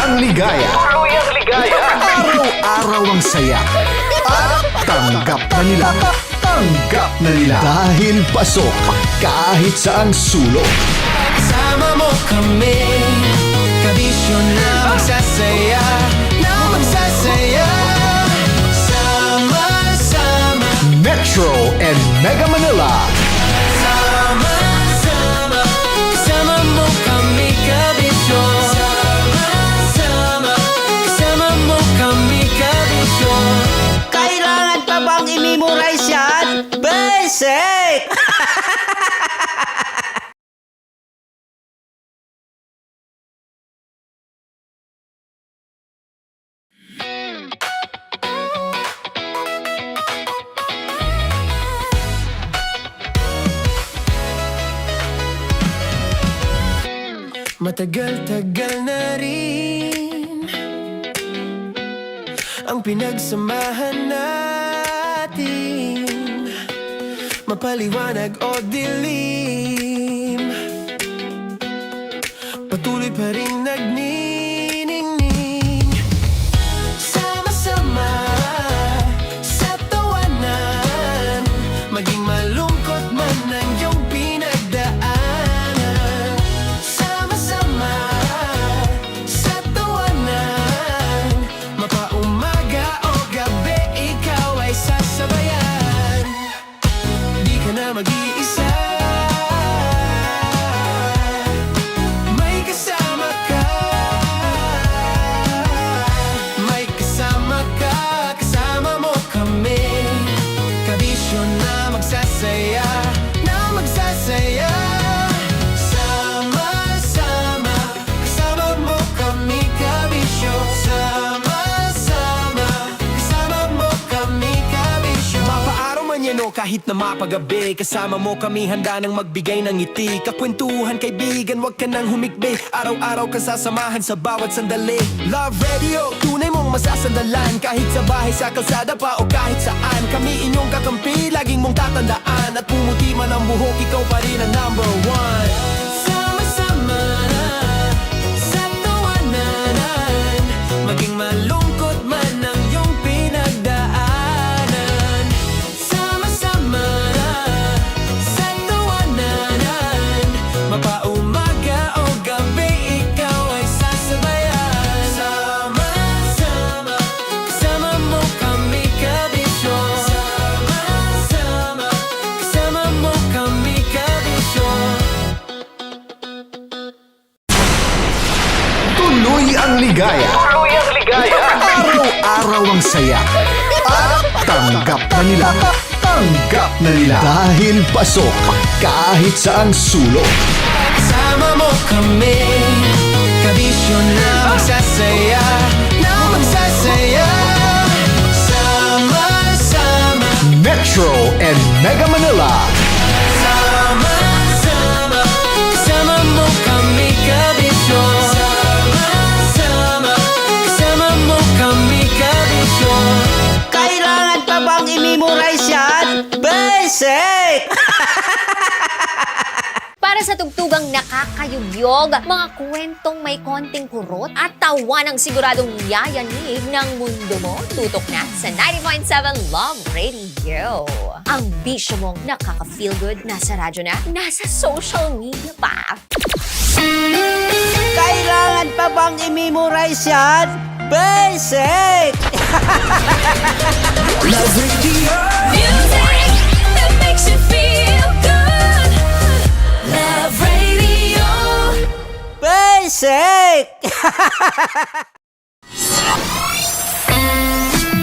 ang ligaya. Araw-araw ang saya. At tanggap na nila. Tanggap na nila. Dahil pasok kahit saang sulok. Sama mo kami, kabisyo na magsasaya, na magsasaya. Sama-sama, Metro and Mega Manila. sama-sama, kasama mo kami, kabisyo. Sama-sama, kasama mo kami, kabisyo. Kailangan pa bang i-memorize yan? Basic! Matagal-tagal na rin ang pinagsamahan natin, mapaliwanag o dilim, patuloy pa rin nagniningning. Sama-sama sa tawanan, maging malungkot man ang iyong pinagdaanan. Sama-sama sa tawanan, mapaumaga o gabi, ikaw ay sasabayan. Di ka na mag-iisa, may kasama ka. May kasama ka, kasama mo kami, kabisyo na magsasaya, na magsasaya. Sama-sama, kasama mo kami, kabisyo. Sama-sama, kasama mo kami, kabisyo. Mapaaraw man yan o kahit na mapagabi, kasama mo kami, handa nang magbigay ng ngiti. Kakwentuhan, kaibigan, wag ka nang humikbi. Araw-araw ka sasamahan sa bawat sandali. Love Radio, tunay mong masasandalan. Kahit sa bahay, sa kalsada pa o kahit saan, kami inyong kakampi, laging mong tatandaan. At pumuti man ang buhok, ikaw pa rin ang number one. Sama-sama sa tawanan, maging malungkot man ang iyong pinagdaanan. Sama-sama sa tawanan, mapaumaga o gabi, ikaw ay sasabayan. Sama-sama, kasama mo kami, kabisyo. Sama-sama, kasama mo kami, kabisyo. Tuloy ang ligaya. Araw-araw ang saya. At tanggap na nila. Tanggap na nila. Dahil pasok kahit saang sulok. Sama mo kami, kabisyo na magsasaya, na magsasaya. Sama-sama, Metro and Mega Manila. sama-sama, kasama mo kami, kabisyo. Sama-sama, kasama mo kami, kabisyo. Kailangan pa bang i-memorize yan? Basic! Para sa tugtugang nakakayugyog, mga kwentong may konting kurot at tawa ng siguradong yayanig ng mundo mo, tutok na sa 90.7 Love Radio. Ang bisyo mong nakaka-feel good, nasa radyo na, nasa social media pa. Kailangan pa bang i-memorize yan? Basic! Love Radio. Music that makes you feel good. Love Radio. Basic!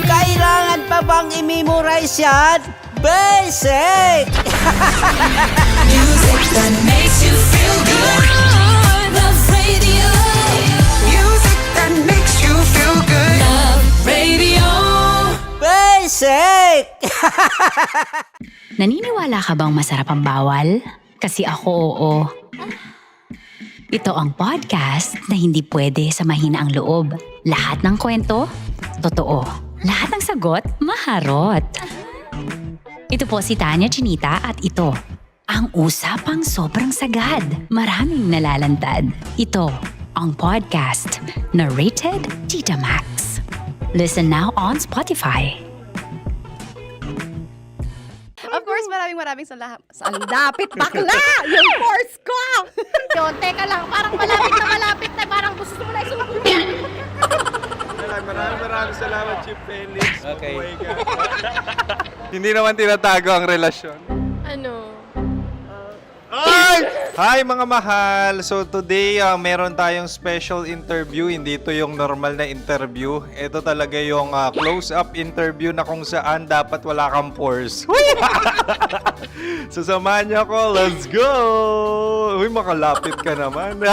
Kailangan pa bang i-memorize yan? Basic! Music that makes you feel good. Love Radio. Music that makes you feel good. Love Radio. Basic! Naniniwala ka bang masarap ang bawal? Kasi ako, oo. Ito ang podcast na hindi pwede sa mahina ang loob. Lahat ng kwento, totoo. Lahat ng sagot, maharot. Ito po si Tanya Chinita at ito, ang usapang sobrang sagad. Maraming nalalantad. Ito, ang podcast na rated Tita Max. Listen now on Spotify. Of course, maraming salamat. Ang dapit bakla! Yung course ko! Yun, teka lang, parang malapit na, parang gusto mo na isubo. Maraming salamat, Chief Felix. Okay. Oh my God. Hindi naman tinatago ang relasyon. Ano? Ay! Hi mga mahal! So today, meron tayong special interview. Hindi ito yung normal na interview. Ito talaga yung close-up interview na kung saan dapat wala kang pores. So samahan niyo ako. Let's go! Uy, makalapit ka naman.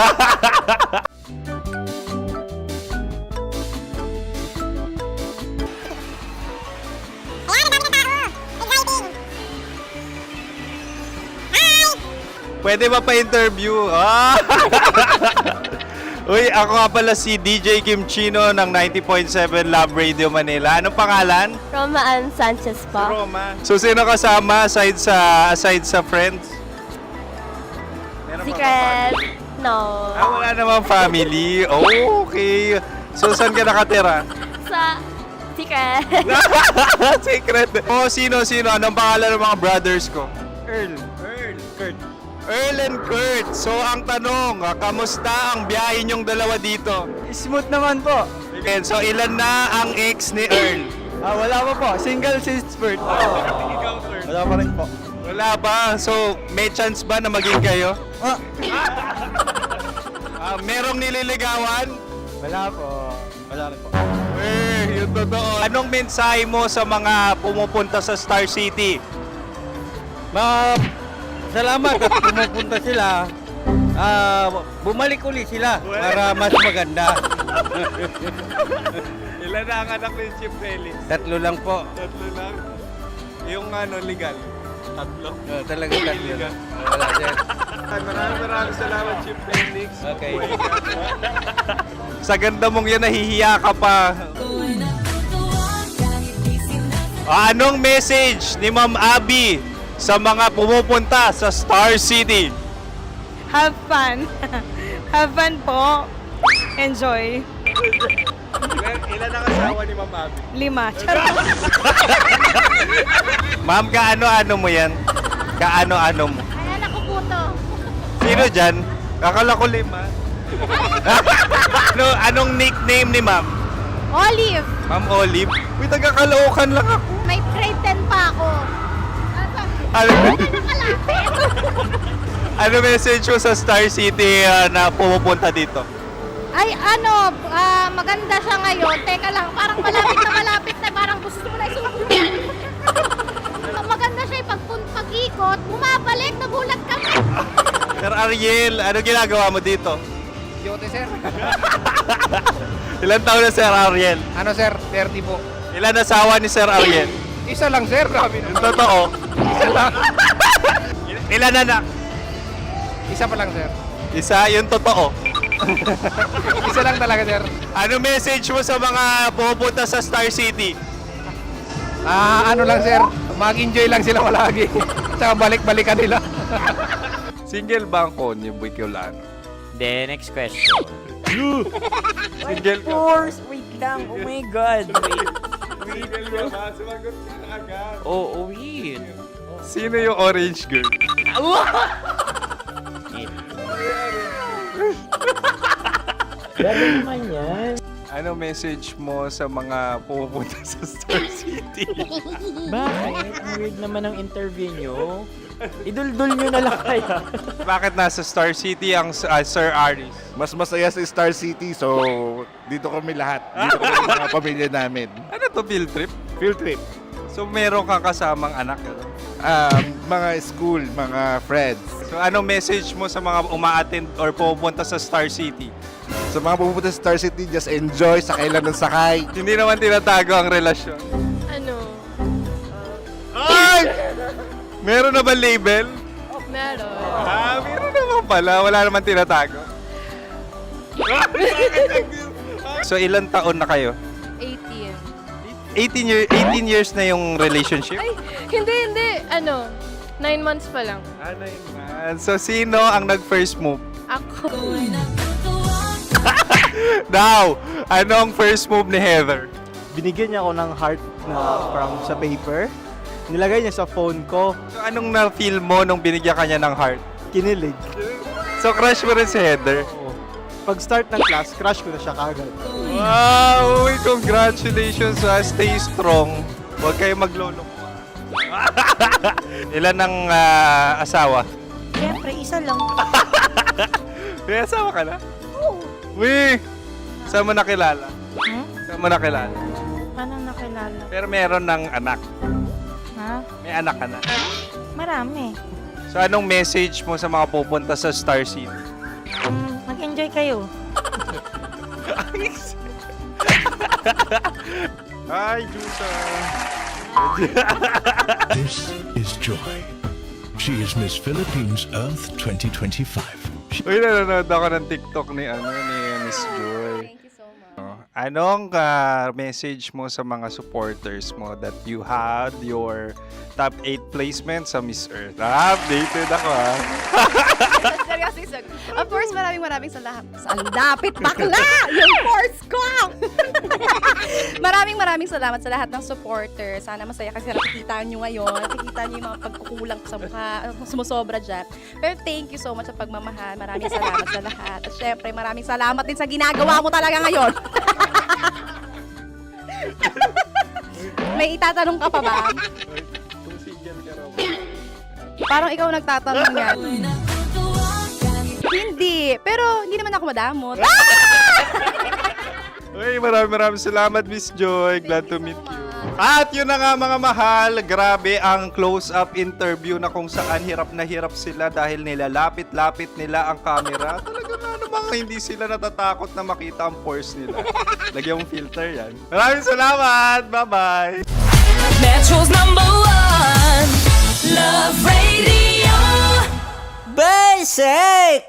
Pwede ba pa-interview? Uy, ako nga pala si DJ Kim Chino ng 90.7 Love Radio Manila. Anong pangalan? Roma Ann Sanchez po. Roma. So, sino kasama aside sa friends? Meron ba Secret. No. wala namang family. Oh, okay. So, saan ka nakatira? Sa Secret. Secret. Oh, sino? Anong pangalan ng mga brothers ko? Earl, Kurt. Earl and Kurt. So, ang tanong, kamusta ang biyahe niyong dalawa dito? Smooth naman po. Okay, so ilan na ang ex ni Earl? Wala pa po. Single since birth. Wala pa rin po. Wala pa. So, may chance ba na maging kayo? Merong nililigawan? Wala po. Wala rin po. Yun totoo. Anong mensahe mo sa mga pumupunta sa Star City? Salamat at pumupunta sila. Bumalik uli sila para mas maganda. Ilan na ang anak ni Chief Felix? 3 lang po. 3 lang. Yung legal? 3? Talaga 3 lang. Wala din. Maraming salamat, Chief Felix. Okay. Sa ganda mong yan, nahihiya ka pa. Anong message ni Ma'am Abby sa mga pumupunta sa Star City? Have fun. Have fun po. Enjoy. Ilan ang asawa ni Ma'am Abby? 5. Charot. Ma'am, kaano-ano mo yan? Kaano-ano mo? Ay, anak ko po to. Sino dyan? Akala ko 5. Anong nickname ni Ma'am? Olive. Ma'am Olive? Uy, taga-Caloocan lang ako. May grade 10 pa ako. Ano, Nakalapit. ano message mo sa Star City na pumupunta dito? Ay, maganda siya ngayon. Teka lang, parang malapit na, parang gusto mo na isubo. Maganda siya pag-ikot, bumabalik, nagulat kami. Sir Ariel, ano ginagawa mo dito? Yote, sir. Ilan taon na Sir Ariel? Ano, sir? 30 po. Ilan asawa ni Sir Ariel? Isa lang, sir. Grabe Yung totoo. Isa lang. Ilan anak? Isa pa lang, sir. Isa, yung totoo. Isa lang talaga, sir. Ano message mo sa mga pumupunta sa Star City? Ano lang, sir. Mag-enjoy lang sila palagi. Tsaka balik-balikan nila. Single ba ang konyo, Boy Kiolano? Then, next question. Single ka? Wait lang. Oh my God. Single ka ba? Sumagot ka na agad. Oh, wait. Sino yung orange girl? Gano'n naman yan. Ano message mo sa mga pumupunta sa Star City? Bakit? Ang weird naman ang interview nyo. Idul-dul nyo na lang kaya. Bakit nasa Star City ang Sir Aris? Mas masaya sa Star City, so dito kami lahat. Dito kami mga pamilya namin. Ano to, field trip? Field trip. So meron kang kasamang anak? Ano? Mga school, mga friends. So ano message mo sa mga uma-attend or pumupunta sa Star City? Sa mga pupunta sa Star City, just enjoy, sakay lang ng sakay. Hindi naman tinatago ang relasyon. Ano? Ay! Meron na ba label? Meron. Meron naman pala. Wala naman tinatago. So ilan taon na kayo? 18. 18 years na yung relationship? Ay, hindi. 9 months pa lang. Ano yun man? So sino ang nag-first move? Ako. Now, anong first move ni Heather? Binigyan niya ako ng heart na from sa paper. Nilagay niya sa phone ko. So, anong na-feel mo nung binigyan ka niya ng heart? Kinilig. So, crush mo rin si Heather? Oo. Pag start ng class, crush ko na siya kagad. Wow! Uy, congratulations! Stay strong. Huwag kayo maglolok. Ilan ang asawa? Siyempre, isa lang. May asawa ka na? Oo. Uy! Saan mo nakilala? Saan mo nakilala? Paano nakilala? Pero meron ng anak. Ha? May anak ka na. Marami. So, anong message mo sa mga pupunta sa Star City? Mag-enjoy kayo. Hi, Jusa! This is Joy. She is Miss Philippines Earth 2025. Uy, nanonood ako ng TikTok ni Miss Joy. Thank you so much. Anong message mo sa mga supporters mo that you had your top 8 placement sa Miss Earth? Updated ako Seryoso. Of course, maraming salamat. Ang dapit bakla! Yung course ko! maraming salamat sa lahat ng supporter. Sana masaya kasi nakikita nyo ngayon. Nakikita nyo yung mga pagkukulang sa mukha. Sumusobra dyan. Pero thank you so much sa pagmamahal. Maraming salamat sa lahat. At syempre, maraming salamat din sa ginagawa mo talaga ngayon. May itatanong ka pa ba? Parang ikaw nagtatanong yan. Hindi. Pero hindi naman ako madamot. Uy, maraming salamat, Miss Joy. Glad to meet you. At yun na nga mga mahal, grabe ang close-up interview na kung saan hirap na hirap sila dahil nilalapit-lapit nila ang camera. Talaga na namang hindi sila natatakot na makita ang pores nila. Lagyan mong filter yan. Maraming salamat! Bye-bye! Metro's #1 Love Radio. Basic!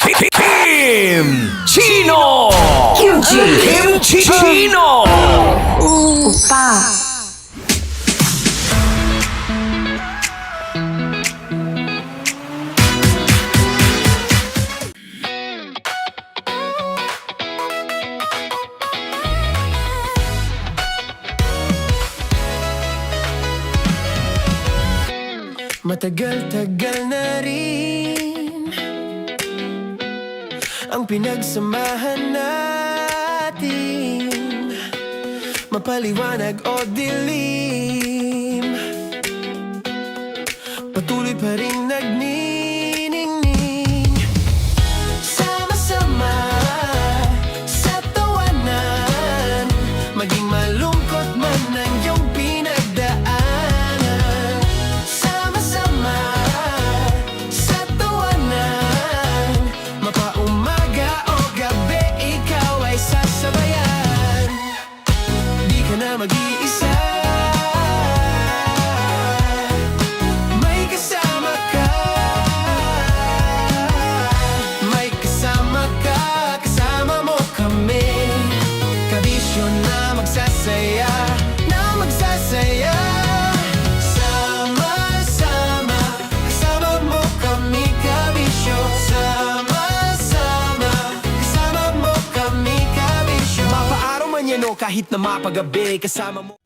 Kim Chino! Kimchi Chino! Matagal-tagal na rin ang pinagsamahan natin, mapaliwanag o dilim, patuloy pa rin nagniningning. Sama-sama sa tawanan, maging malungkot man ang iyong pinagdaanan. Sama-sama sa tawanan, mapaumaga o gabi, ikaw ay sasabayan. Di ka na mag-iisa, may kasama ka. May kasama ka, kasama mo kami. Kabisyo na magsasaya, na magsasaya. Sama-sama, kasama mo kami, kabisyo. Sama-sama, kasama mo kami, kabisyo. Mapaaraw man yan o kahit na mapagabi, kasama mo.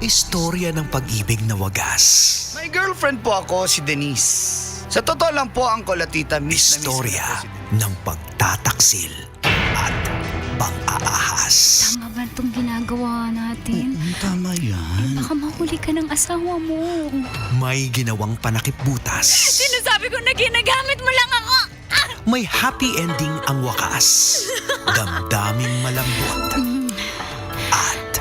Istorya ng pag-ibig na wagas. May girlfriend po ako, si Denise. Sa totoo lang po, Uncle at Tita, miss na miss Istorya ko po si Denise. ng pagtataksil at pang-aahas. Tama ba itong ginagawa natin? Tama yan. Baka mahuli ka ng asawa mo. May ginawang panakip-butas. Sinasabi ko na ginagamit mo lang ako. May happy ending ang wakas. Damdaming malambot. At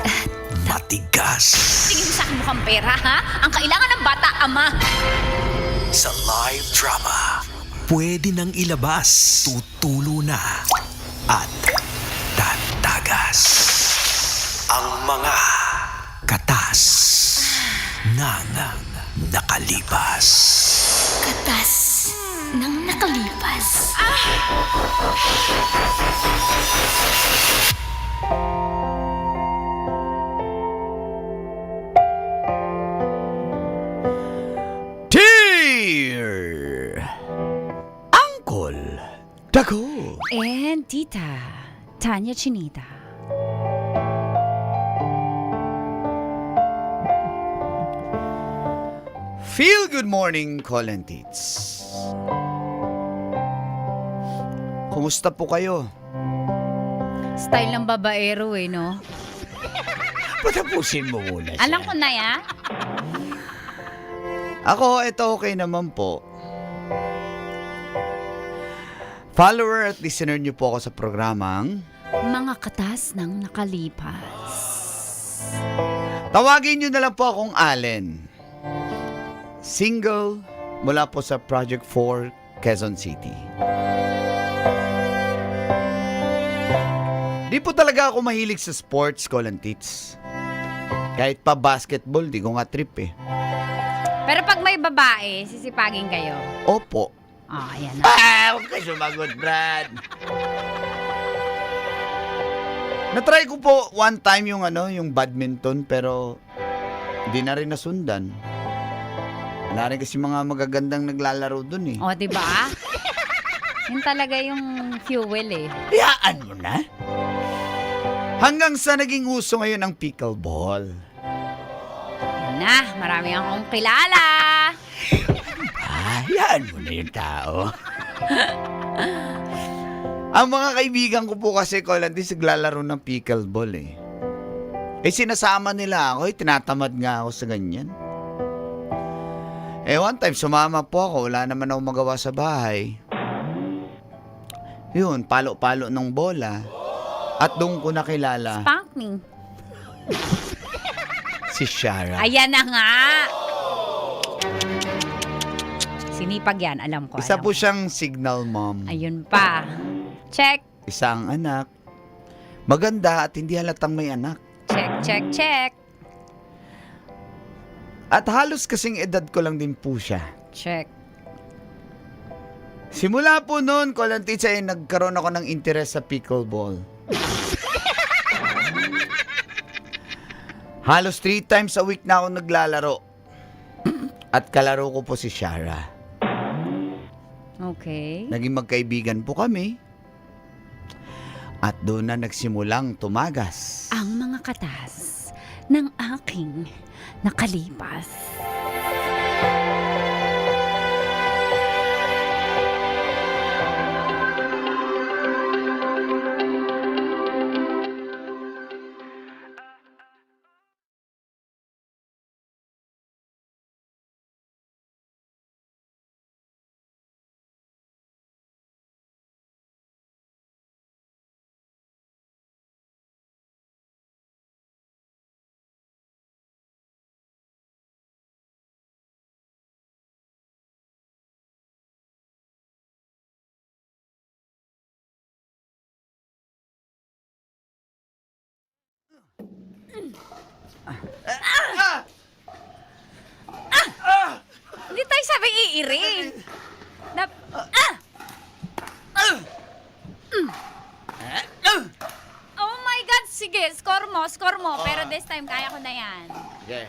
matigas. Tingin mo sa akin mukhang pera, ha? Ang kailangan ng bata, ama. Sa live drama, pwede nang ilabas, tutulo na, at tatagas. Ang mga katas ng nakalipas. Katas ng nakalipas. Dear Uncle Dago. And Tita Tanya Chinita. Feel good morning, Colin Tits. Kumusta po kayo? Style ng babaero eh, no? Patapusin mo muna siya. Alam ko na ya. Ako, ito okay naman po. Follower at listener niyo po ako sa programang Mga katas ng nakalipas. tawagin niyo na lang po akong Allen. Single mula po sa Project 4, Quezon City. Di po talaga ako mahilig sa sports, Colin Tits. Kahit pa basketball, di ko nga trip eh. Pero pag may babae, sisipagin kayo. Opo. Ayan na. Huwag ka sumagot, Brad. Natry ko po one time yung badminton pero di na rin nasundan. Wala rin kasi mga magagandang naglalaro dun eh. O, diba? Yun talaga yung fuel eh. Hayaan mo na. Hanggang sa naging uso ngayon ang pickleball. Yun na, marami akong kilala. Hayaan mo na yung tao. Ang mga kaibigan ko po kasi, Colin, naglalaro ng pickleball eh. Sinasama nila ako, tinatamad nga ako sa ganyan. One time, sumama po ako, wala naman ako magawa sa bahay. Yun, palo-palo ng bola. At doon ko nakilala Spank me. si Shara. Ayan na nga. Sinipag yan, alam ko. Isa alam po ko. siyang signal mom. Ayun pa. Check. Isang anak. Maganda at hindi halatang may anak. Check, check, check. At halos kasing edad ko lang din po siya. Check. Simula po noon, Colin Tits, ay nagkaroon ako ng interest sa pickleball. Halos 3 times a week na ako naglalaro. At kalaro ko po si Shara. Okay. Naging magkaibigan po kami. At doon na nagsimulang tumagas. Ang mga katas ng aking nakalipas. Hindi tayo sabi iiring. Oh my God, sige, score mo. Pero this time, kaya ko na yan. Okay.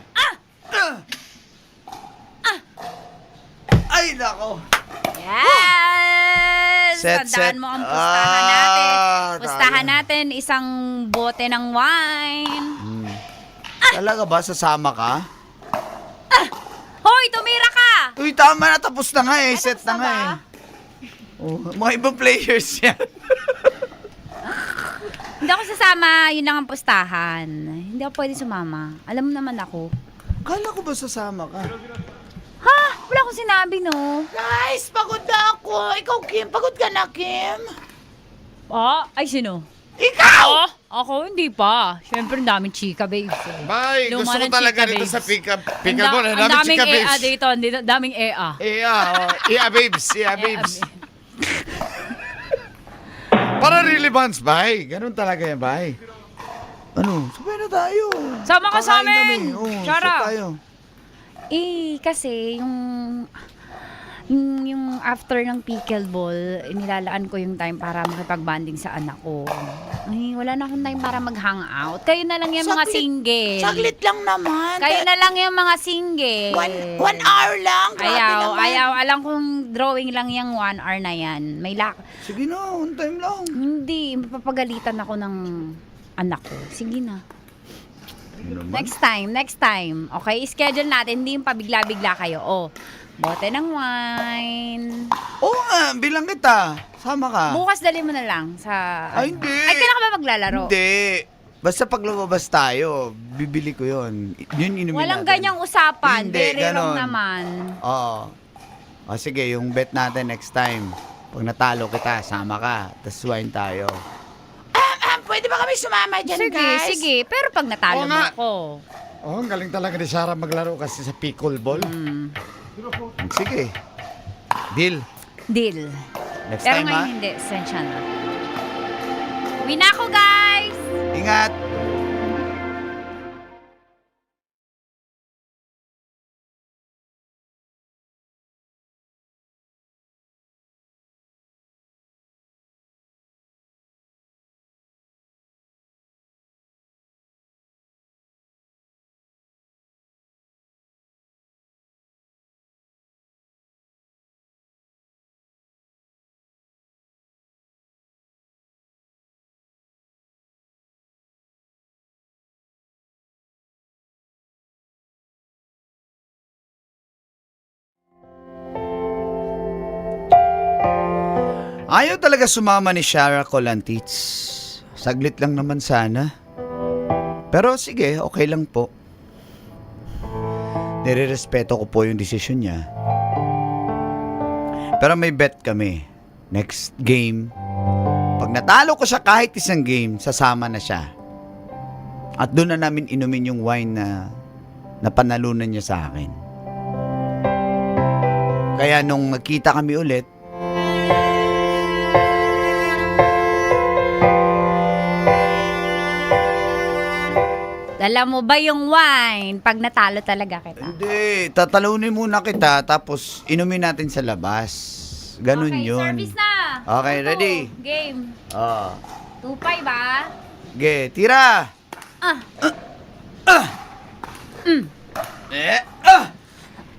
Ay, nako. Yes! Set, Tandaan set. mo ang pustahan natin. Ah, Pustahan natin isang bote ng wine. Talaga ba? Sasama ka? Hoy, tumira ka! Uy, tama na. Tapos na nga eh. Set na nga eh. Oh, mga ibang players yan. Hindi ako sasama, yun lang ang pustahan. Hindi ako pwede sumama. Alam mo naman ako. Kala ko ba sasama ka? Ha? Wala akong sinabi, no? Guys, pagod na ako. Ikaw, Kim, pagod ka na, Kim? Ay, sino? Ikaw! Ako, hindi pa. Siyempre, ang daming chika, babes. Bay, Luma gusto ko ng talaga chika, dito babes. sa pick-up Ang ball. ang daming EA dito. Ang daming EA. Iya, babes. Iya, babes. Para really bonds, bay. Ganun talaga yan, bay. Ano? Sabay na tayo. Sama ka sa Kakain kami. amin. Oo, Shara. set tayo. Kasi yung after ng pickleball, nilalaan ko yung time para makipag-bonding sa anak ko. Ay, wala na akong time para mag-hangout. Kayo na lang yung mga single. Saglit lang naman. Kayo na lang yung mga single. 1 hour lang. Grabe naman. Ayaw. Alam kong drawing lang yung 1 hour na yan. May Sige na, on time lang. Hindi, mapapagalitan ako ng anak ko. Sige na. Ano naman? Next time. Okay, schedule natin. Hindi yung pabigla-bigla kayo. Bote ng wine. Oo nga, bilang kita. Sama ka. Bukas dali mo na lang sa... Ay, hindi. Ay, kailan ka ba maglalaro? Hindi. Basta pag lumabas tayo, bibili ko yun. Yun inumin Walang natin. ganyang usapan. Hindi, Very wrong ganon. naman. Oo. O sige, yung bet natin next time. Pag natalo kita, sama ka. Tapos wine tayo. Pwede ba kami sumama dyan, guys? Sige. Pero pag natalo Oo mo nga. ako. Oh, ang galing talaga ni Sarah maglaro kasi sa pickleball. Sige. Deal. Deal. Next Pero time, ngayon ha? hindi. Sensya na. Uwi na ako, guys! Ingat. Ayaw talaga sumama ni Shara Colantits. Saglit lang naman sana. Pero sige, okay lang po. Nire-respeto ko po yung desisyon niya. Pero may bet kami. Next game, pag natalo ko siya kahit isang game, sasama na siya. At doon na namin inumin yung wine na napanalunan niya sa akin. Kaya nung nagkita kami ulit, Alam mo ba yung wine? Pag natalo talaga kita. hindi, tatalunin muna kita tapos inumin natin sa labas. Ganun Okay, yun. service na. Okay, Tutu, ready? Game. Oh. Tupay ba? Okay, tira!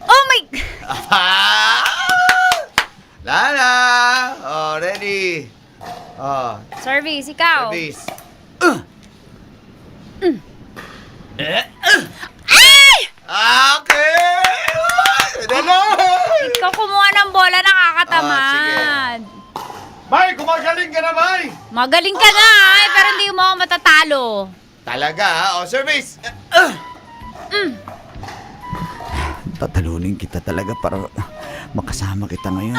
Oh my... Lala! Oh, ready? Oh, Service, ikaw. service. Okay! Dalo! Ikaw kumuha ng bola, nakakatamad. Bay, gumagaling ka na, bay! Magaling ka nga, pero hindi mo ako matatalo. Talaga, ha? Oh, service! Tatalunin kita talaga para makasama kita ngayon.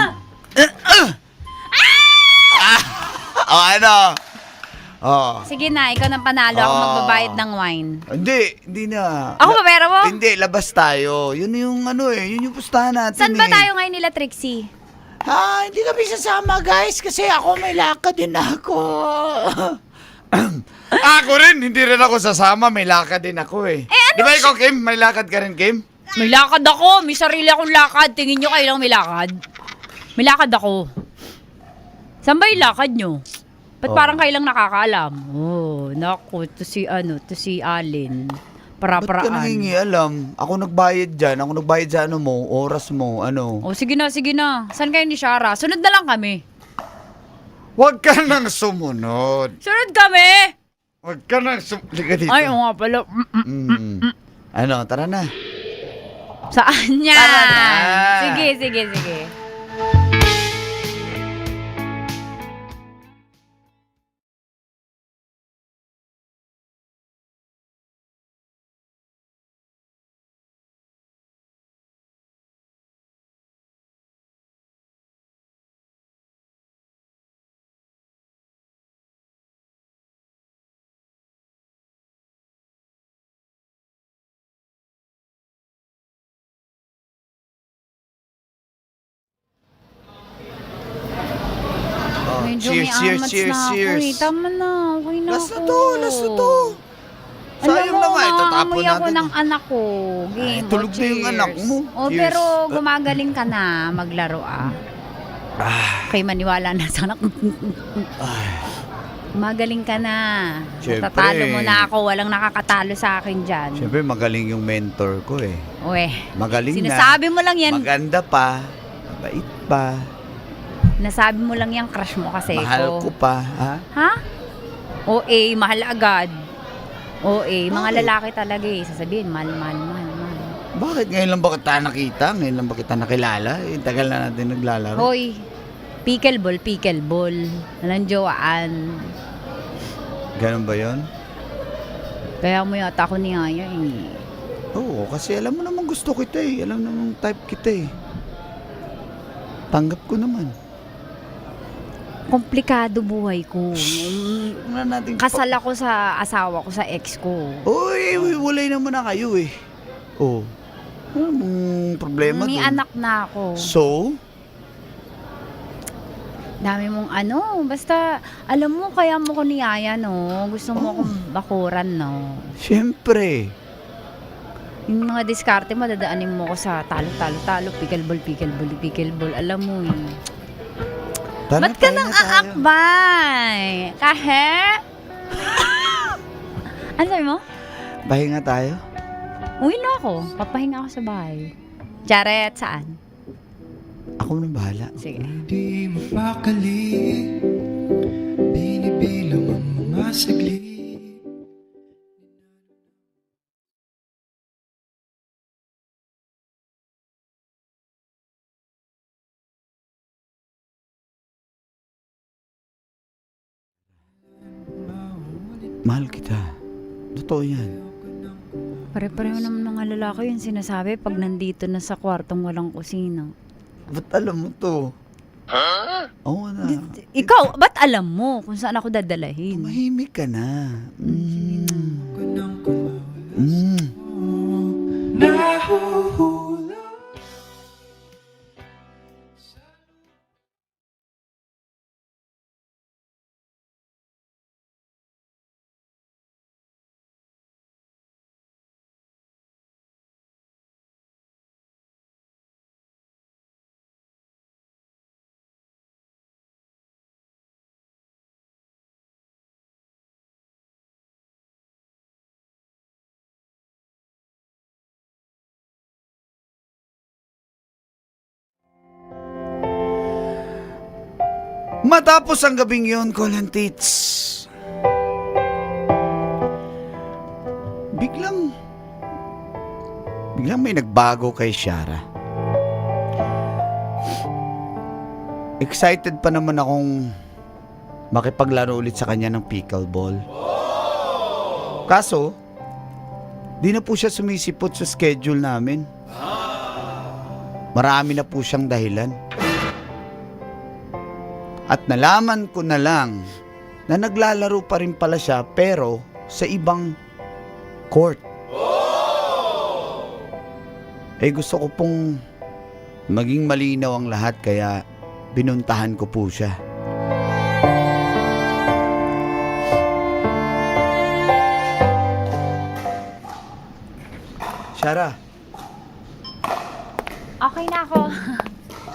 Oh, ano? Oh. Sige na, ikaw nang panalo. Ako Ah. magbabayad ng wine. Hindi na. Ako ba pera mo? Hindi, labas tayo. Yun yung ano yun yung pustahan natin. Saan ba tayo ngayon nila, Trixie? Hindi kami sasama, guys, kasi ako may lakad din ako. Ako rin, hindi rin ako sasama. May lakad din ako eh. Di ba ikaw, Kim? May lakad ka rin, Kim? May lakad ako. May sarili akong lakad. Tingin nyo kayo lang may lakad. May lakad ako. Saan ba yung lakad nyo? Ba't parang kayo lang nakakaalam? Oh, naku, to si Alin. Ba't ka Para-paraan. nangingialam? Ako nagbayad dyan. Ako nagbayad sa ano mo, oras mo, ano. Oh, sige na. Saan kayo ni Shara? Sunod na lang kami. Huwag ka nang sumunod. Sunod kami! Huwag ka na. Liga dito. Ay, oo nga pala. Ano, tara na. Saan niya? Tara na. Sige, sige, sige. Medyo may amats na ako eh. Tama na, okay na Last na ako. to, last na to. Sayang Alam mo, naman, itatapon nangangamoy ako natin. ng anak ko. Game, Ay, tulog na yung cheers. anak mo. Oh, Cheers. pero gumagaling ka na maglaro ah. Kay maniwala na sa anak. Magaling ka na. Siyempre. Tatalo mo na ako. Walang nakakatalo sa akin dyan. Siyempre, magaling yung mentor ko eh. Uwe, Magaling sinasabi mo lang yan. Maganda pa. Mabait pa. Nasabi mo lang yan, crush mo kasi Mahal ko pa. Ha? Ha? OA, mahal agad. OA, mga lalaki talaga eh. Sasabihin, mahal. Bakit ngayon lang ba kita nakita? Ngayon lang ba kita nakilala? Eh, tagal na natin naglalaro. Hoy, pickleball. Walang jowaan. Ganun ba yon? Kaya mo yata ako ni Aya eh. Oo, kasi alam mo naman gusto kita eh. Alam naman type kita eh. Tanggap ko naman. Komplikado buhay ko. Wala natin Kasal ako sa asawa ko, sa ex ko. Uy, walay naman na kayo eh. Oh. Ano mong problema May dun? anak na ako. So? Dami mong ano, basta alam mo kaya mo ko ni Aya no. Gusto mo akong bakuran no. Siyempre. Yung mga diskarte mo, dadaanin mo ko sa talo, pickleball. Alam mo eh. Tara, Ba't ka pahinga nang tayo. aakbay? Kahe? Ano sabi mo? Pahinga tayo. Uwi na ako. Papahinga ako sa bahay. Charet, saan? Ako na bahala. Sige. Di mapakali, binibilang ang mga saglit. Mahal kita. Totoo yan. Pare-pareho naman mga lalaki yung sinasabi pag nandito na sa kwartong walang kusina. Ba't alam mo to? Ha? Oo na. Ikaw, ba't alam mo kung saan ako dadalahin? Mahimik ka na. Matapos ang gabing yun, Colin Tits, biglang may nagbago kay Shara. Excited pa naman akong makipaglaro ulit sa kanya ng pickleball. Kaso, di na po siya sumisipot sa schedule namin. Marami na po siyang dahilan. At nalaman ko na lang na naglalaro pa rin pala siya pero sa ibang court. Eh gusto ko pong maging malinaw ang lahat kaya binuntahan ko po siya. Shara. Okay na ako.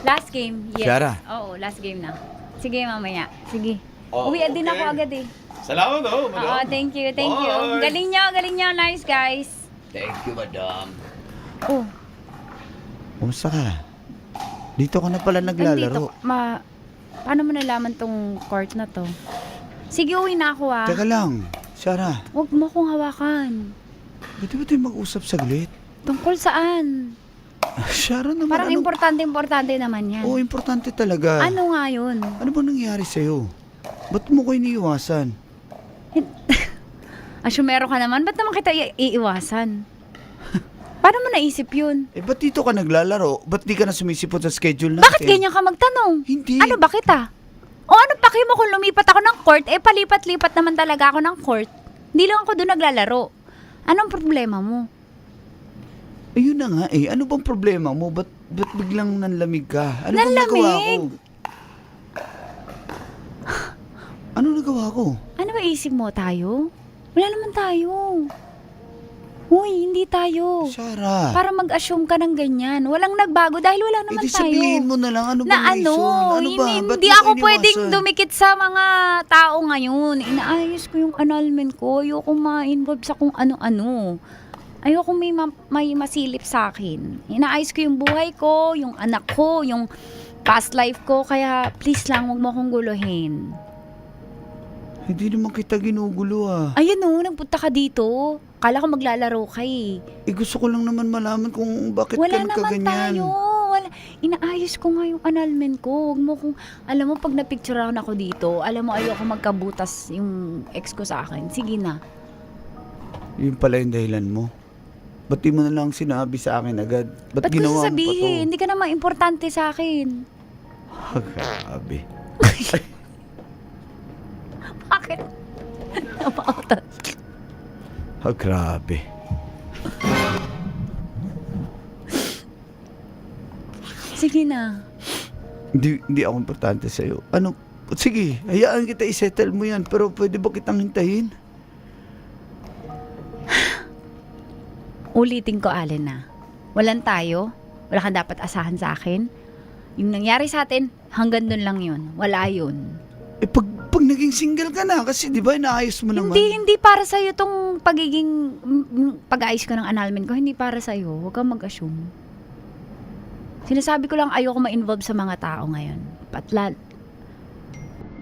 Last game, yes. Shara. Oo, last game na. Sige, mamaya. Sige. Oh, Uwi din ako agad eh. Salamat Oo, thank you. Galing nyo. Nice, guys. Thank you, madam. Oh, Kumusta ka? Dito ka na pala naglalaro. Paano mo nalaman tong court na to? Sige, uwi na ako ah. Teka lang. Sarah, Huwag mo akong hawakan. pwede ba tayo mag-usap saglit? Tungkol saan? Sarah naman, Parang ano? importante naman yan. Oo, importante talaga. Ano nga yun? Ano ba nangyari sa'yo? Ba't mo ko iniiwasan? Asyumero ka naman, ba't naman kita iiwasan? Paano mo naisip yun? Eh, ba't dito ka naglalaro? Ba't di ka na sumisipot sa schedule natin? Bakit ganyan ka magtanong? Hindi. Ano ba kita? O ano paki mo kung lumipat ako ng court? Eh, palipat-lipat naman talaga ako ng court. Hindi lang ako doon naglalaro. Anong problema mo? Ayun na nga eh. Ano bang problema mo? Ba't biglang nanlamig ka? Ano bang Nanlamig? nagawa ko? Ano nagawa ko? Ano ba isip mo tayo? Wala naman tayo. Uy, hindi tayo. Sarah. Para mag-assume ka ng ganyan. Walang nagbago dahil wala naman Edi tayo. sabihin mo na lang ano bang Na reason? Ano ba? Ba't hindi mo ako iniwasan? pwedeng dumikit sa mga tao ngayon. Inaayos ko yung annulment ko. Ayoko ma-involve sa kung ano-ano. Ayoko may masilip sa akin. Inaayos ko yung buhay ko, yung anak ko, yung past life ko. Kaya please lang, huwag mo akong guluhin. Hindi naman kita ginugulo ah. Ayun nagpunta ka dito. Kala ko maglalaro ka eh. Eh gusto ko lang naman malaman kung bakit Wala ka naman nagkaganyan. tayo. Inaayos ko nga yung annulment ko. Huwag mo kung, alam mo, pag napicturean ako dito, alam mo, ayoko magkabutas yung ex ko sa akin. Sige na. Yun pala yung dahilan mo. Ba't di mo na lang sinabi sa akin agad? Ba't Ba't ko ginawa mo pa to? sasabihin? Hindi ka naman importante sa akin. Grabe. Bakit? Napautot. Grabe. Sige na. Hindi ako importante sa'yo. Ano? Sige, hayaan kita isettle mo yan. Pero pwede ba kitang hintayin? Ulitin ko, Allen na. Walang tayo. Wala kang dapat asahan sa akin. Yung nangyari sa atin, hanggang dun lang yun. Wala yun. Eh pag naging single ka na, kasi di ba inaayos mo naman? Hindi para sa'yo tong pag-aayos ko ng annulment ko. Hindi para sa'yo. Huwag kang mag-assume. Sinasabi ko lang ayoko ma-involve sa mga tao ngayon.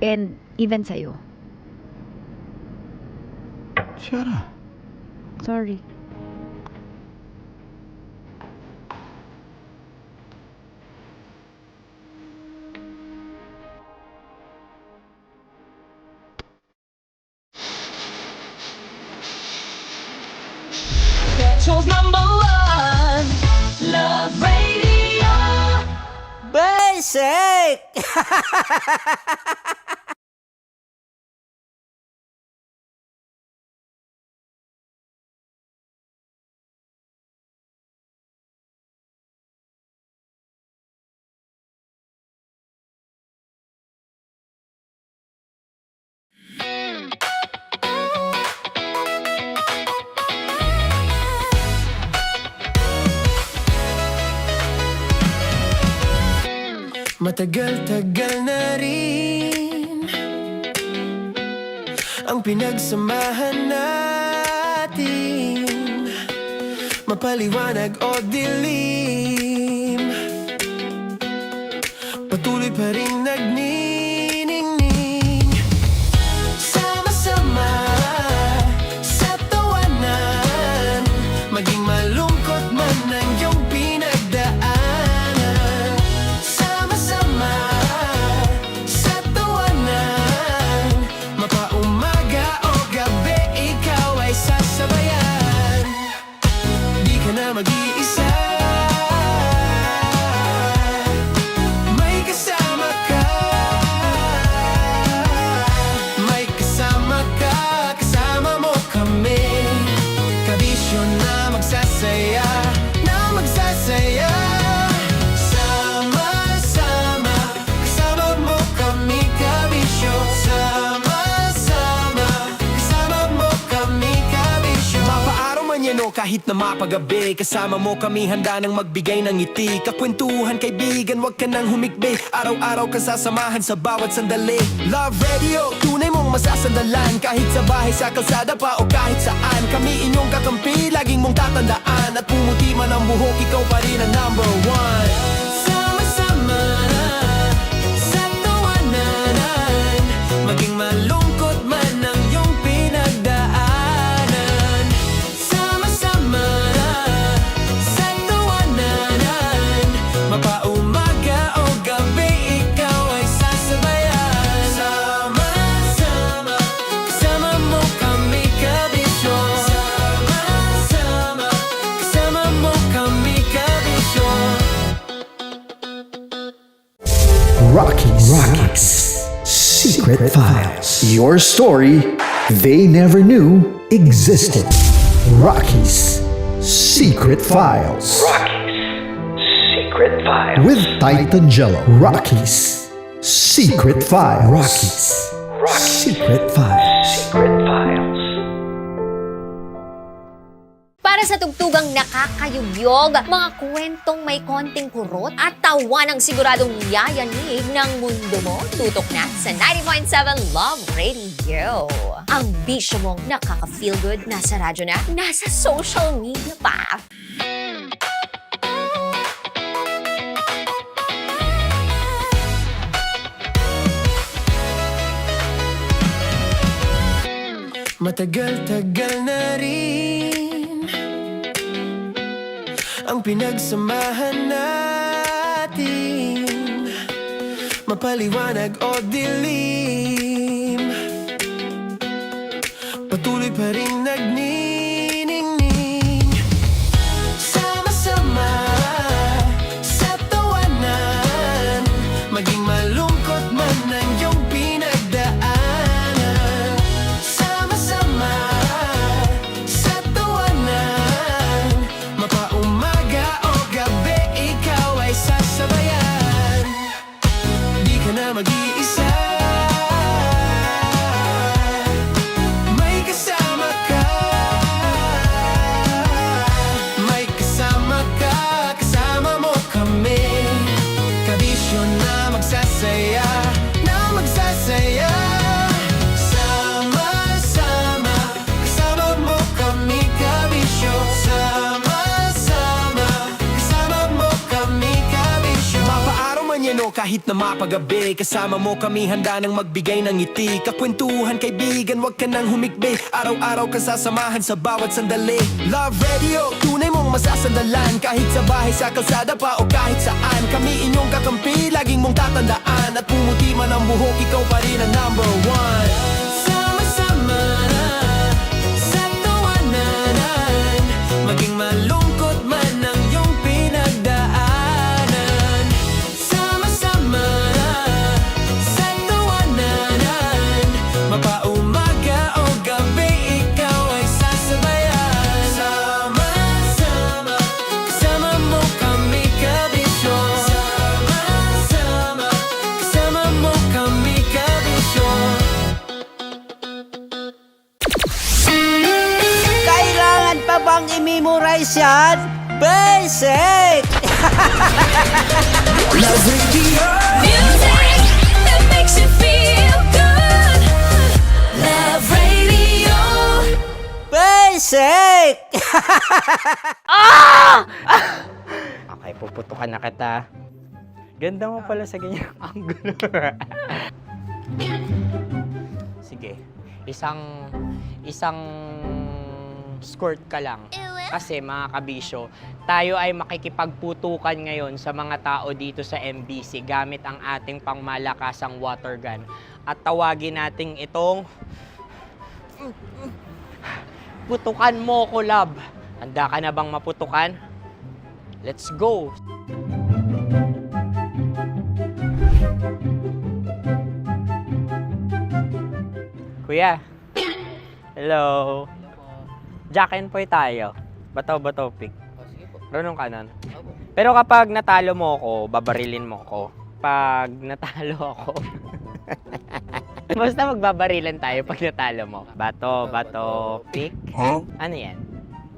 And even sa'yo. Sarah. Sorry. Petrol's #1 Love Radio. Basic! Matagal-tagal na rin ang pinagsamahan natin, mapaliwanag o dilim, patuloy pa rin nagniningning. Sama-sama sa tawanan, maging malungkot man ang iyong pinagdaanan. Sama-sama sa tawanan, mapaumaga o gabi, ikaw ay sasabayan. Di ka na mag-iisa, may kasama ka. May kasama ka, kasama mo kami. Kabisyo na magsasaya, na magsasaya. Sama-sama, kasama mo kami, kabisyo. Sama-sama, kasama mo kami, kabisyo. Mapaaraw man yan o kahit na mapagabi, kasama mo kami, handa nang magbigay ng ngiti. Kakwentuhan, kaibigan, wag ka nang humikbi. Araw-araw ka sasamahan sa bawat sandali. Love Radio, tunay mong masasandalan. Kahit sa bahay, sa kalsada pa o kahit saan, kami inyong kakampi, laging mong tatandaan. At pumuti man ang buhok, ikaw pa rin ang #1. Sama-sama sa tawanan, maging malungkot man ang iyong pinagdaan. Secret Files. Your story they never knew existed. Rocky's Secret Files. Secret Files. With Titan Jello. Rocky's Secret Files. Rocky's Secret Files. Secret Files. Para sa tugtugang nakakayugyog, mga kwentong may konting kurot at tawa ng siguradong yayanig ng mundo mo, tutok na sa 90.7 Love Radio. Ang bisyo mong nakaka-feel good, nasa radyo na, nasa social media pa. Matagal-tagal na rin ang pinagsamahan natin, mapaliwanag o dilim, patuloy pa rin nagniningning. Sama-sama sa tawanan, maging malungkot man ang iyong pinagdaanan. Sama-sama sa tawanan, mapaumaga o gabi, ikaw ay sasabayan. Di ka na mag-iisa, may kasama ka. May kasama ka, kasama mo kami. Kabisyo na magsasaya, na magsasaya. Sama-sama, kasama mo kami, kabisyo. Sama-sama, kasama mo kami, kabisyo. Mapaaraw man yan o kahit na mapagabi, kasama mo kami, handa nang magbigay ng ngiti. Kakwentuhan, kaibigan, wag ka nang humikbi. Araw-araw ka sasamahan sa bawat sandali. Love Radio, tunay mong masasandalan. Kahit sa bahay, sa kalsada pa o kahit saan, kami inyong kakampi, laging mong tatandaan. At pumuti man ang buhok, ikaw pa rin ang number one. Sama-sama sa tawanan, maging malungkot man ang iyong pinagdaanan. Sama-sama sa tawanan, mapaumaga o gabi, ikaw ay sasabayan. Sama-sama, kasama mo kami, kabisyo. Sama-sama, kasama mo kami, kabisyo. Kailangan pa bang i-memorize yan? Basic! Love Radio. Music that makes you feel good. Love Radio. Basic! Okay, puputukan na kita. Ganda mo pala sa ganyang angulo. Sige, isang skirt ka lang. Kasi mga kabisyo, tayo ay makikipagputukan ngayon sa mga tao dito sa MBC gamit ang ating pangmalakasang water gun. At tawagin natin itong putukan mo ko, love. Handa ka na bang maputukan? Let's go! Kuya. Hello. Jack and Poy tayo. Bato-bato pick. Runong kanan. Pero kapag natalo mo ako, babarilin mo ako. Pag natalo ako, basta magbabarilan tayo pag natalo mo. Bato, pick. Ano yan?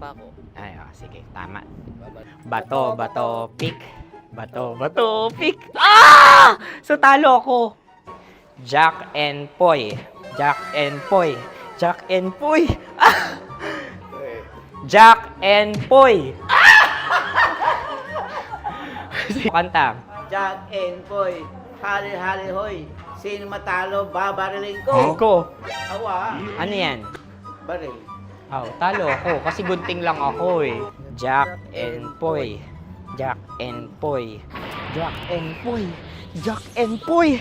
Bako. Ay, sige, tama. Bato, pick. Bato, pick. Ah! So talo ako. Jack and Poy. Jack and Poy. Jack and Poy. Ah! Jack and Poy. Kanta. Jack and Poy, hali-hali hoy. Sino matalo, babariling ko. Ko. Awa, Ano yan? baril. Oh, talo ako kasi gunting lang ako eh. Jack and Poy. Jack and Poy. Jack and Poy. Jack and Poy.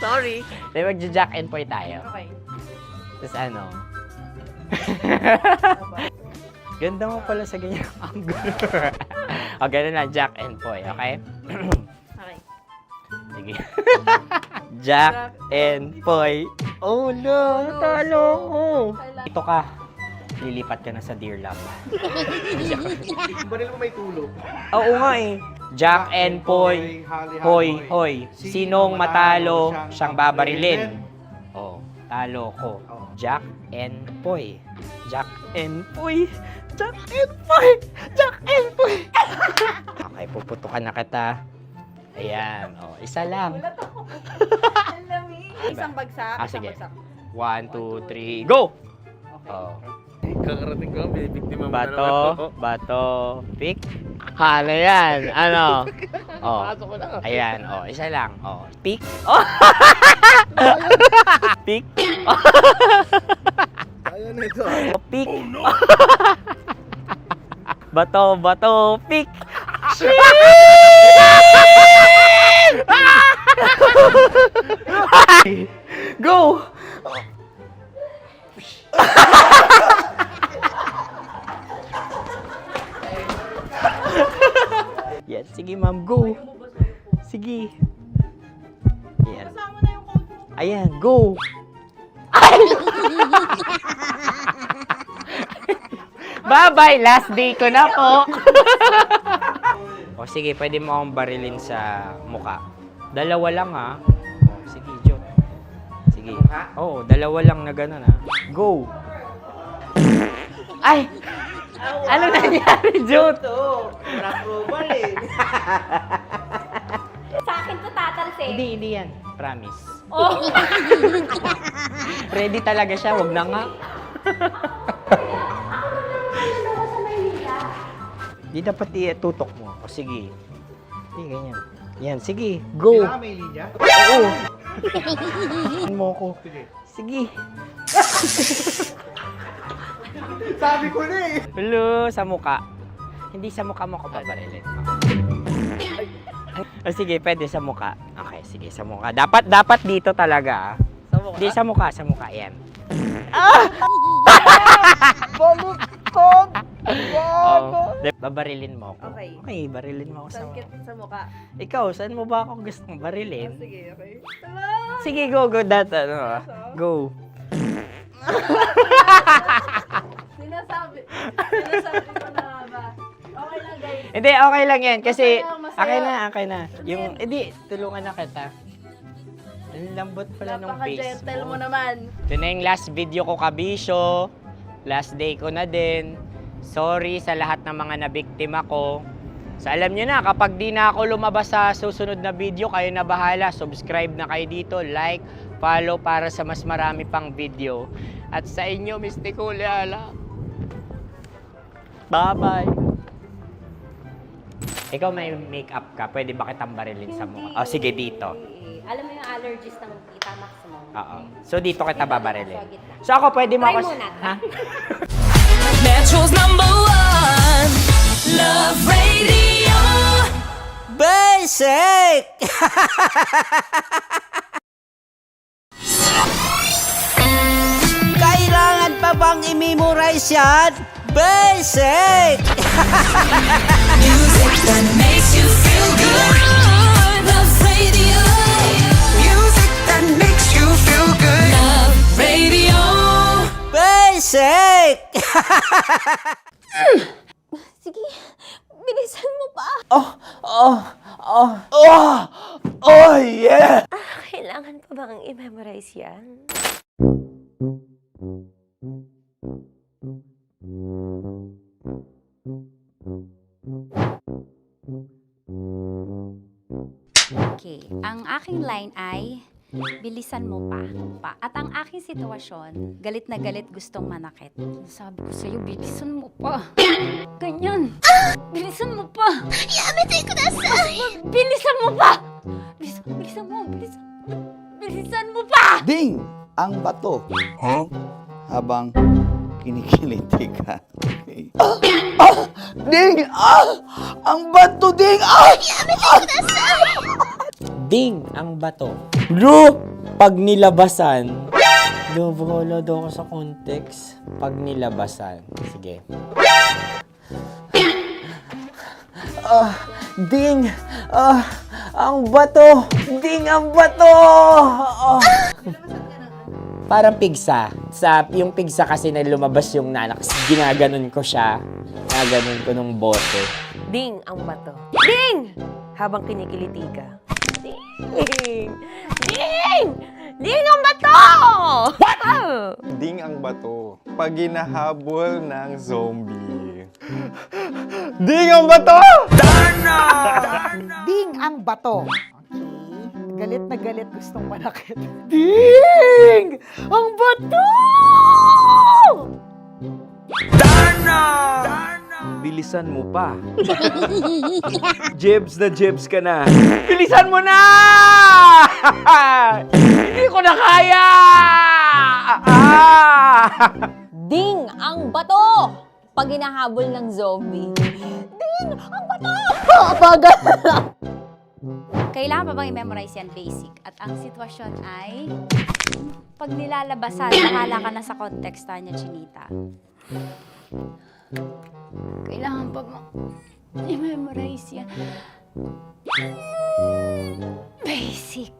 Sorry. Di magja-Jack and Poy tayo. Okay. Tapos ano? Ganda mo pala sa ganyang angulo. O, ganun lang, Jack and Poy, okay? Okay. Sige. Jack and Poy. Oh no, natalo ko. Ito ka. Lilipat ka na sa Dear Love. Baril mo may tulog. Oo nga eh. Jack and Poy. Hoy, hoy. Sinong matalo, siyang babarilin. Oh, talo ko. Jack and Poy. Jack and Poy. Jack and Poy. Jack and Poy. Okay, puputukan na kita. Ayan. Oh, isa lang. Isang bagsak. Ah, sige. 1, 2, 3, go! Oh. Kakarating ko, may biktima mo na naman. Bato, pick. Ano yan? Ano? Oh. Ayan, oh, isa lang. Oh, pick. Oh. Pick. Ayaw na ito. Oh, pick. Bato, pick. Go! Yan, sige ma'am, go. Sige. Yan. Ayan, go. Bye-bye, last day ko na po. O sige, pwede mo akong barilin sa muka. Dalawa lang ha. O, sige, Jot. Sige. Oo, dalawa lang na gano'n ha. Go. Ay! Ano nangyari, Jot? Approval eh. Sa akin to tatalsik. Hindi yan. Promise. Oh. Ready talaga siya, wag na nga. Di dapat itutok mo. O sige. Hindi, ganyan. Yan, sige. Go. Kailangan may linya? Oo. mo ko. Sige. Sabi ko na eh. Hello, sa muka. Hindi sa muka mo ko babarilin. O sige, pwede sa muka. Okay, sige, sa muka. Dapat dito talaga. Sa mukha? Hindi, sa muka. Yan. Baluktot! Oh, babarilin mo ako. Okay. Okay, barilin mo ako sa Sakit sa mukha. Ikaw, saan mo ba ako gustong barilin? Sige, okay. Sige, go. Go. Sinasabi ko na ba? Okay lang, guys. Hindi, okay lang yan. Kasi, Okay lang, masaya. okay na. Yung, hindi, tulungan na kita. Ang lambot pala ng face Napaka-gentle mo mo. naman. Ito na yung last video ko, kabisyo. Last day ko na din. Sorry sa lahat ng mga nabiktima ko. So alam nyo na, kapag di na ako lumabas sa susunod na video, kayo na bahala. Subscribe na kayo dito, like, follow para sa mas marami pang video. At sa inyo, Mistiko Leala. Bye-bye. Ikaw may makeup ka, pwede ba kitang barilin sa mukha? Oh, sige, dito. Alam mo yung allergies ng Tita Max mo? Oo. So dito kita babarilin. So ako, pwede mo Try ako... muna. Ha? Metro's number one, Love Radio. Basic! Kailangan pa bang i-memorize yan? Basic! Music that makes you feel good. Love Radio. Music that makes you feel good. Love Radio. Basic! Sige, bilisan mo pa. Oh, yeah! Kailangan pa bang i-memorize yan? Okay, ang aking line ay, bilisan mo pa. At ang aking sitwasyon, galit na galit gustong manakit. Sabi ko sa'yo, bilisan mo pa. Ganyan. Bilisan mo pa. Yamitay ko na sa... Bilisan mo pa! Bilisan mo pa! Ding! Ang bato. Habang kinikiliti ka. Okay. Ding! Ang bato, Ding! Ding! Ang bato. Bro! Pag nilabasan. Wala daw ako sa context. Pag nilabasan. Sige. Ding! Ang bato! Ding, ang bato! Oh. Parang pigsa. Yung pigsa kasi na lumabas yung nanak, ginaganon ko siya. Ginaganon ko nung bote. Ding ang bato. Ding! Habang kinikiliti ka. Ding! Ding! Ding ang bato! What? Ding ang bato. Pag hinahabol ng zombie. Ding ang bato! Ding ang bato. Okay. Galit na galit, gustong manakit. Ding! Ang bato! Bilisan mo pa. Jebs na jebs ka na. Bilisan mo na! Hindi ko na kaya! Ding ang bato! Pag hinahabol ng zombie. Ding ang bato! Bagal! Kailangan pa bang i-memorize yan basic? At ang sitwasyon ay, pag nilalabasan, nakala ka na sa konteksta niya, Chinita. Kailangan pa bang i-memorize yan? Basic.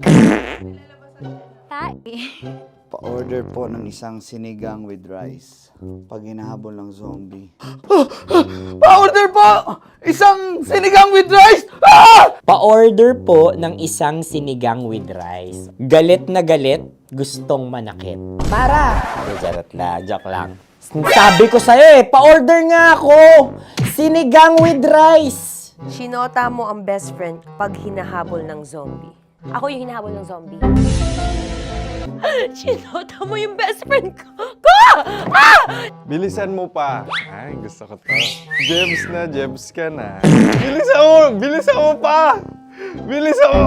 Pa-order po ng isang sinigang with rice. Pag hinahabol ng zombie. Pa-order po! Isang sinigang with rice! Pa-order po ng isang sinigang with rice. Galit na galit, gustong manakit. Para! Charot na, joke lang. Sabi ko sa'yo pa-order nga ako! Sinigang with rice! Sinota mo ang best friend pag hinahabol ng zombie. Ako yung hinahabol ng zombie. Sinota mo yung best friend ko! Bilisan mo pa. Ay, gusto ko to. Jebs na jebs ka na. Bilisan mo! Bilisan mo pa! Bilisan mo!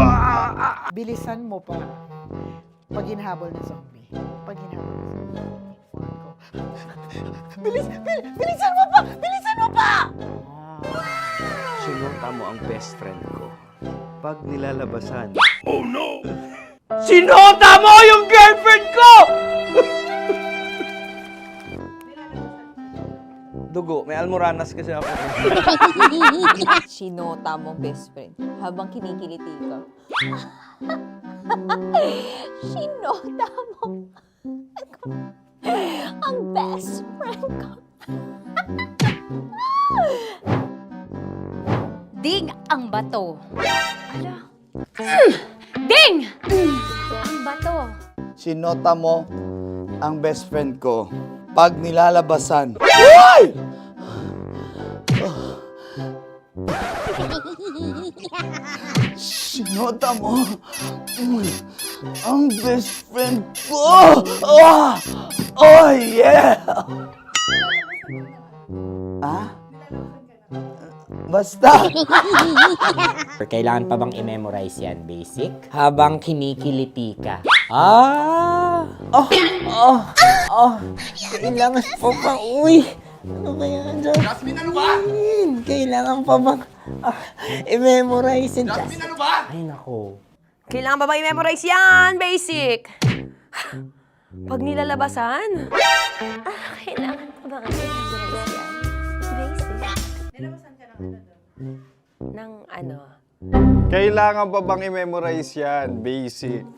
Bilisan mo pa. Pag hinahabol ng zombie. Pag hinahabol ng zombie. Bilisan mo pa! Bilisan mo pa! Sinunta mo ang best friend ko. Pag nilalabasan. Sinota mo yung girlfriend ko! Dugo, may almoranas kasi ako. Sinota mo best friend habang kinikiliti ka. Sinota mo ang best friend ko. Ding ang bato. Ala. Ding! Ang bato. Sinota mo ang best friend ko. Pag nilalabasan. Uy! Sinota mo ang best friend ko. Oh yeah! Basta. Kailangan pa bang i-memorize yan, basic? Habang kinikiliti ka. Kailangan pa bang, ano kaya dyan? Jasmine, ano ba? Kailangan pa bang i-memorize yan? Jasmine, ano ba? Ay, nako. Kailangan ba i-memorize yan? Basic. Pag nilalabasan? Kailangan pa ba i-memorize yan? Basic. Nilalabasan ka ng ano doon? Ng ano? Kailangan pa bang i-memorize yan? Basic.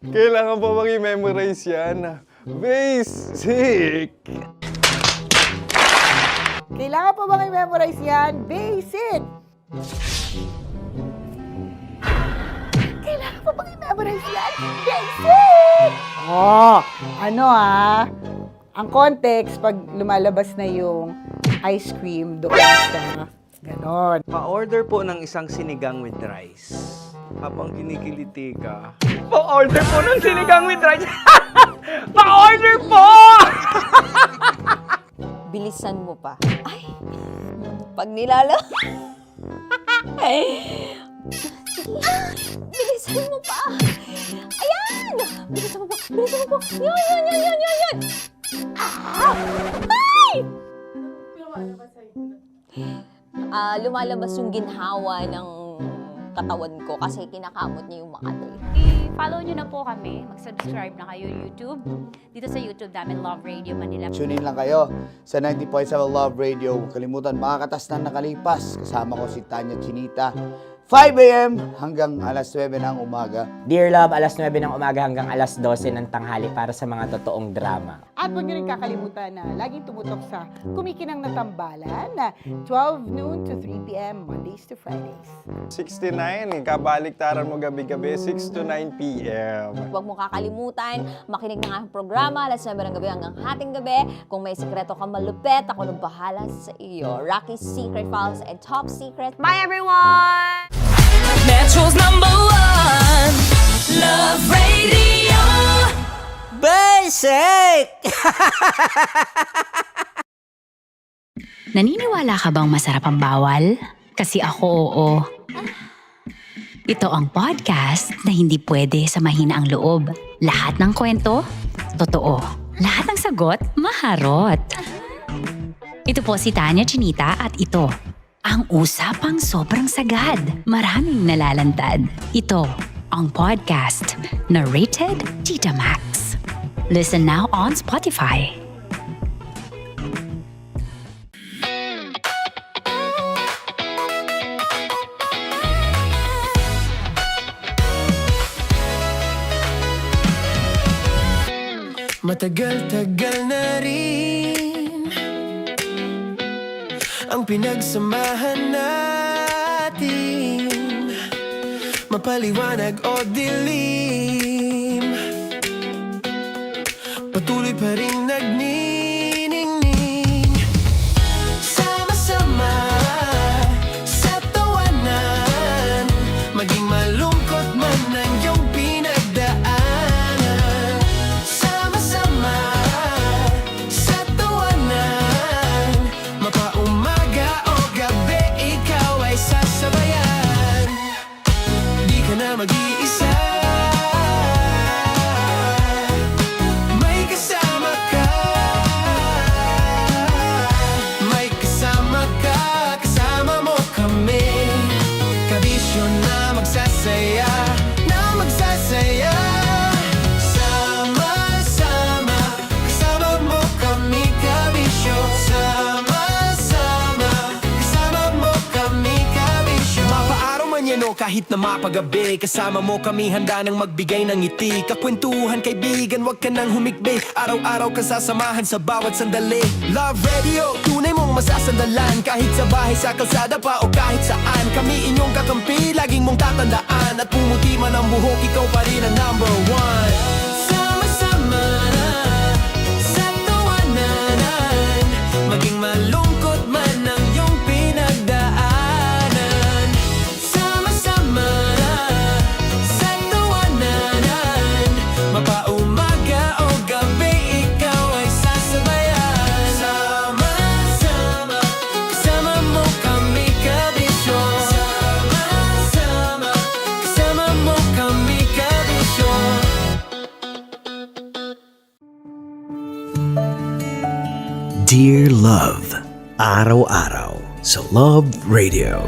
Kailangan pa bang i-memorize yan? Basic. Kailangan pa bang i-memorize yan? Basic! Kailangan pa bang i-memorize yan? Basic! Ang context, pag lumalabas na yung ice cream doon sa ganon. Pa-order po ng isang sinigang with rice. Habang kinikiliti ka. Pa-order po ng sinigang with rice. Pa-order po! Bilisan mo pa. Ay! Pag nilala... Bilisan mo pa! Ayan! Bilisan mo pa! Bilisan mo pa! Yan! Ay! Lumalabas yung ginhawa ng katawan ko kasi kinakamot niya yung Makati. I-follow nyo na po kami. Mag-subscribe na kayo YouTube. Dito sa YouTube namin, Love Radio Manila. Tune in lang kayo sa 90.7 Love Radio. Huwag kalimutan, makakatas na nakalipas. Kasama ko si Tanya Chinita. 5 a.m. hanggang alas 9 ng umaga. Dear Love, alas 9 ng umaga hanggang alas 12 ng tanghali para sa mga totoong drama. At huwag nyo rin kakalimutan na laging tumutok sa Kumikinang na Tambalan na 12 noon to 3 p.m. Mondays to Fridays. 69, kabaliktaran mo gabi-gabi, 6 to 9 p.m. Huwag mo kakalimutan, makinig ng aking programa, alas 9 ng gabi hanggang hating gabi. Kung may sekreto ka malupet, ako nang bahala sa iyo. Rocky's Secret Files and Top Secret. Bye everyone! Metro's #1 Love Radio. Basic! Naniniwala ka bang masarap ang bawal? Kasi ako oo. Ito ang podcast na hindi pwede sa mahina ang loob. Lahat ng kwento, totoo. Lahat ng sagot, maharot. Ito po si Tanya Chinita at ito, ang usapang sobrang sagad. Maraming nalalantad. Ito, ang podcast na rated Tita Max. Listen now on Spotify. Matagal-tagal na rin ang pinagsamahan natin, mapaliwanag o dilim, patuloy pa rin nagniningning. Sama-sama sa tawanan, maging malungkot man ang iyong pinagdaanan. Sama-sama sa tawanan, mapaumaga o gabi, ikaw ay sasabayan. Di ka na mag-iisa, may kasama ka. May kasama ka, kasama mo kami. Kabisyo na magsasaya, na magsasaya. Sama-sama, kasama mo kami, kabisyo. Sama-sama, kasama mo kami, kabisyo. Mapaaraw man yan o kahit na mapagabi, kasama mo kami, handa nang magbigay ng ngiti. Kakwentuhan, kaibigan, wag ka nang humikbi. Araw-araw ka sasamahan sa bawat sandali. Love Radio, tunay mong masasandalan. Kahit sa bahay, sa kalsada pa o kahit saan, kami inyong kakampi, laging mong tatandaan. At pumuti man ang buhok, ikaw pa rin ang #1. Sama-sama na sa tawanan, maging malungkot man ang iyong pinagdaanan. Sama-sama na sa tawanan, mapaumaga o gabi, ikaw ay sasabayan. Sama-sama, kasama mo kami, kabisyo. Sama-sama, kasama mo kami, kabisyo. Dear Love, araw-araw sa Love Radio.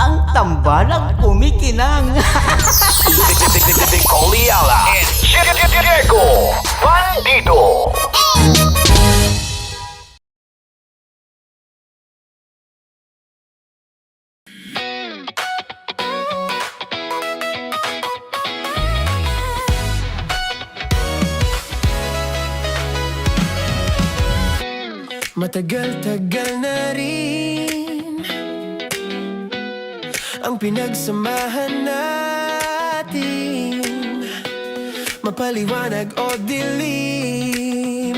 Ang tambalang kumikinang. Matagal-tagal na rin ang pinagsamahan natin, mapaliwanag o dilim,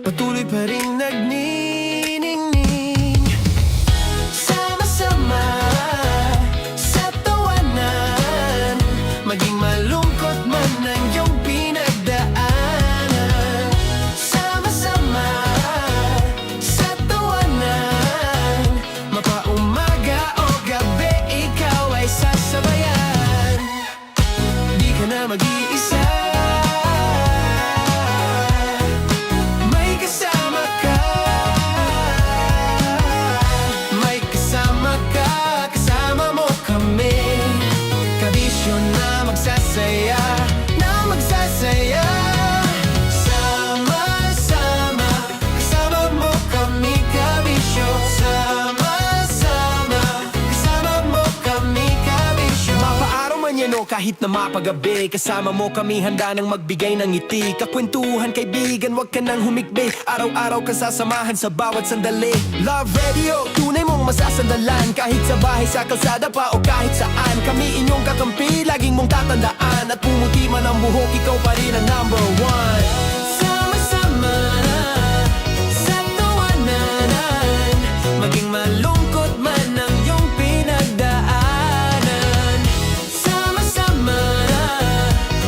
patuloy pa rin nagniningning. Sama-sama sa tawanan, maging malungkot man ang iyong pinagdaanan. Sama-sama sa tawanan, mapaumaga o gabi, ikaw ay sasabayan. Di ka na mag-iisa, man yan o kahit na mapagabi, kasama mo kami handa nang magbigay ng ngiti. Kakwentuhan kaibigan, wag ka nang humikbi. Araw-araw ka sasamahan sa bawat sandali. Love Radio, tunay mong masasandalan. Kahit sa bahay, sa kalsada pa o kahit saan, kami inyong kakampi, laging mong tatandaan. At pumuti man ang buhok, ikaw pa rin ang number one. Sama-sama na sa tawanan, maging malungkot man ang iyong pinagdaanan. Sama-sama na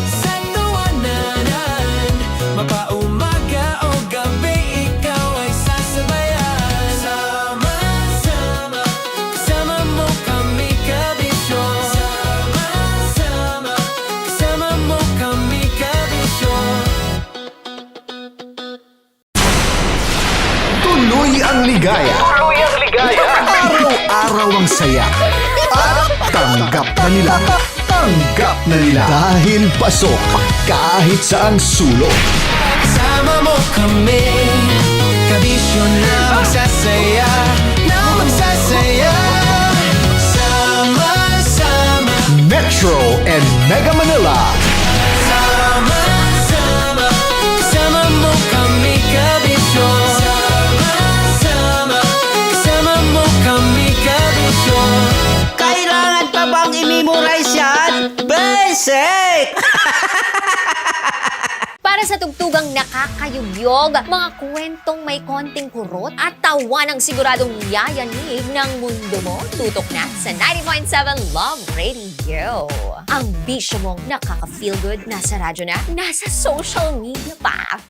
sa tawanan, mapaumaga o gabi, ikaw ay sasabayan. Sama-sama, kasama mo kami kabisyo. Sama-sama, kasama mo kami kabisyo. Tuloy ang ligaya. Araw-araw ang saya. At tanggap na nila. Tanggap na nila. Dahil pasok kahit saang sulok. Kasama mo kami, kabisyo na magsasaya, na magsasaya. Sama-sama, Metro and Mega Manila. sama-sama, kasama mo kami kabisyo. Sama-sama, kasama mo kami kabisyo. Kailangan pa bang i-memorize yan? Basic! Para sa tugtugang nakakayugyog, mga kwentong may konting kurot at tawa ng siguradong yayanig ng mundo mo, tutok na sa 90.7 Love Radio. Ang bisyo mong nakaka-feel good, nasa radyo na, nasa social media pa.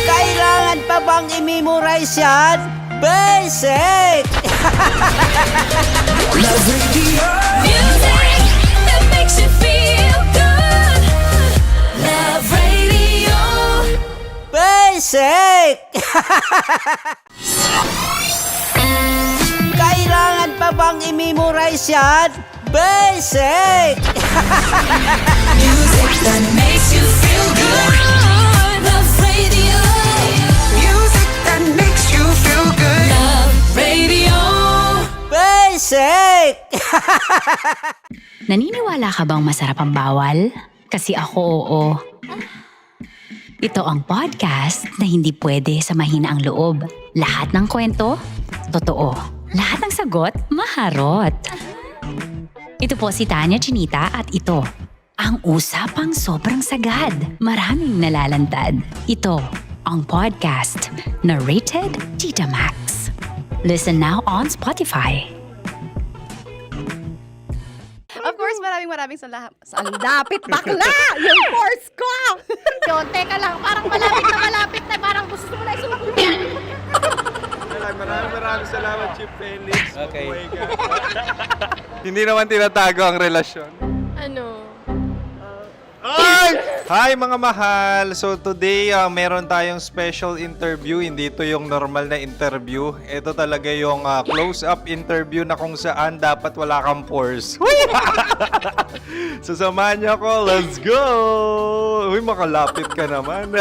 Kailangan pa bang i-memorize yan? Basic! Love Radio. Music that makes you feel good. Love Radio. Basic! Kailangan pa bang i-memorize yan? Basic! Music that makes you feel good. Love Radio. Music that makes you feel good. Love Radio. Basic! Naniniwala ka bang masarap ang bawal? Kasi ako oo. Ito ang podcast na hindi pwede sa mahina ang loob. Lahat ng kwento, totoo. Lahat ng sagot, maharot. Ito po si Tanya Chinita at ito, ang usapang sobrang sagad. Maraming nalalantad. Ito, ang podcast na Rated Tita Max. Listen now on Spotify. Of course, maraming salamat. Ang lapit bakla! Yung course ko! Yun, teka lang, parang malapit na, parang gusto mo na isumakulit. Maraming salamat, Chief Felix. Okay. Oh my God. Hindi naman tinatago ang relasyon. Ano? Ay! Hi mga mahal! So today, meron tayong special interview. Hindi ito yung normal na interview. Ito talaga yung close-up interview na kung saan dapat wala kang pores. So samahan niyo ako. Let's go! Uy, makalapit ka naman.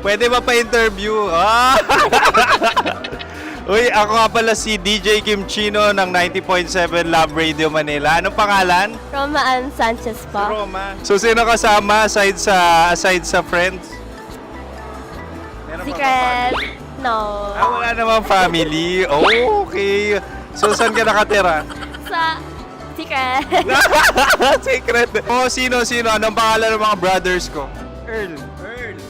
Pwede ba pa-interview? Ah! Uy, ako nga pala si DJ Kim Chino ng 90.7 Love Radio Manila. Anong pangalan? Roma Ann Sanchez po. Roma. So, sino kasama aside sa friends? Meron ba Secret. No. wala namang family. Oh, okay. So, saan ka nakatira? Sa Secret. Secret. Oh, sino? Anong pangalan ng mga brothers ko? Earl,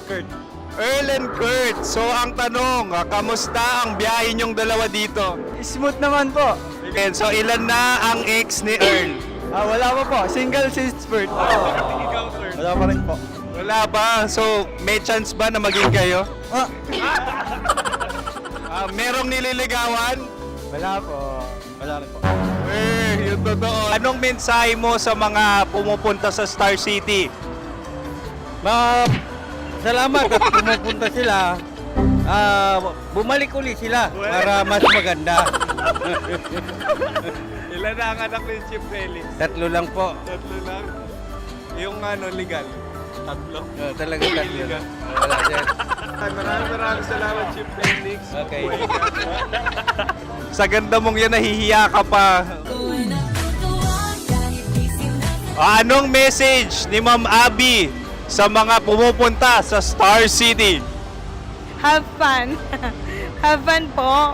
Kurt. Earl and Kurt. So, ang tanong, kamusta ang biyahe niyong dalawa dito? Smooth naman po. Okay, so, ilan na ang ex ni Earl? Wala pa po. Single since birth. Ikaw, Kurt. Wala pa rin po. Wala pa. So, may chance ba na maging kayo? Merong nililigawan? Wala po. Wala rin po. Yung totoo. Anong mensahe mo sa mga pumupunta sa Star City? Salamat at pumupunta sila. Bumalik uli sila para mas maganda. Ilan na ang anak ni Chief Felix? 3 lang po. 3 lang? Yung legal? Tatlo. Talagang tatlo. Wala, sir. Maraming salamat, Chief Felix. Okay. Sa ganda mong yan, nahihiya ka pa. Anong message ni Ma'am Abby sa mga pumupunta sa Star City? Have fun. Have fun po.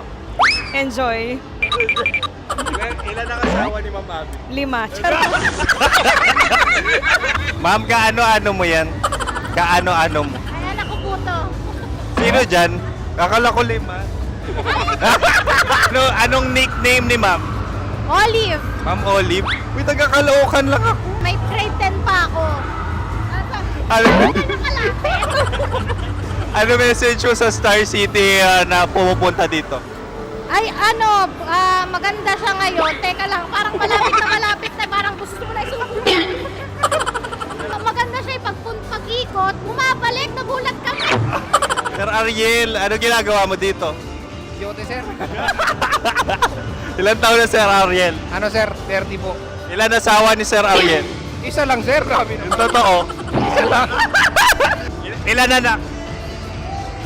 Enjoy. Ilan ang asawa ni Ma'am Abby? 5. Charot. Ma'am, kaano-ano mo yan? Kaano-ano mo? Ayan ako po to. Sino dyan? Akala ko 5. Anong nickname ni Ma'am? Olive. Ma'am Olive? Uy, taga-Caloocan lang ako. May grade 10 pa ako. Ano message mo sa Star City na pumupunta dito? Ay, maganda siya ngayon. Teka lang, parang malapit na, parang gusto mo na isuot. Maganda siya pag-ikot, bumabalik, nagulat kami. Sir Ariel, ano ginagawa mo dito? Yote, sir. Ilan taon na Sir Ariel? Ano, sir? 30 po. Ilan asawa ni Sir Ariel? Isa lang, sir. Grabe Yung totoo? Isa lang. Ilan anak?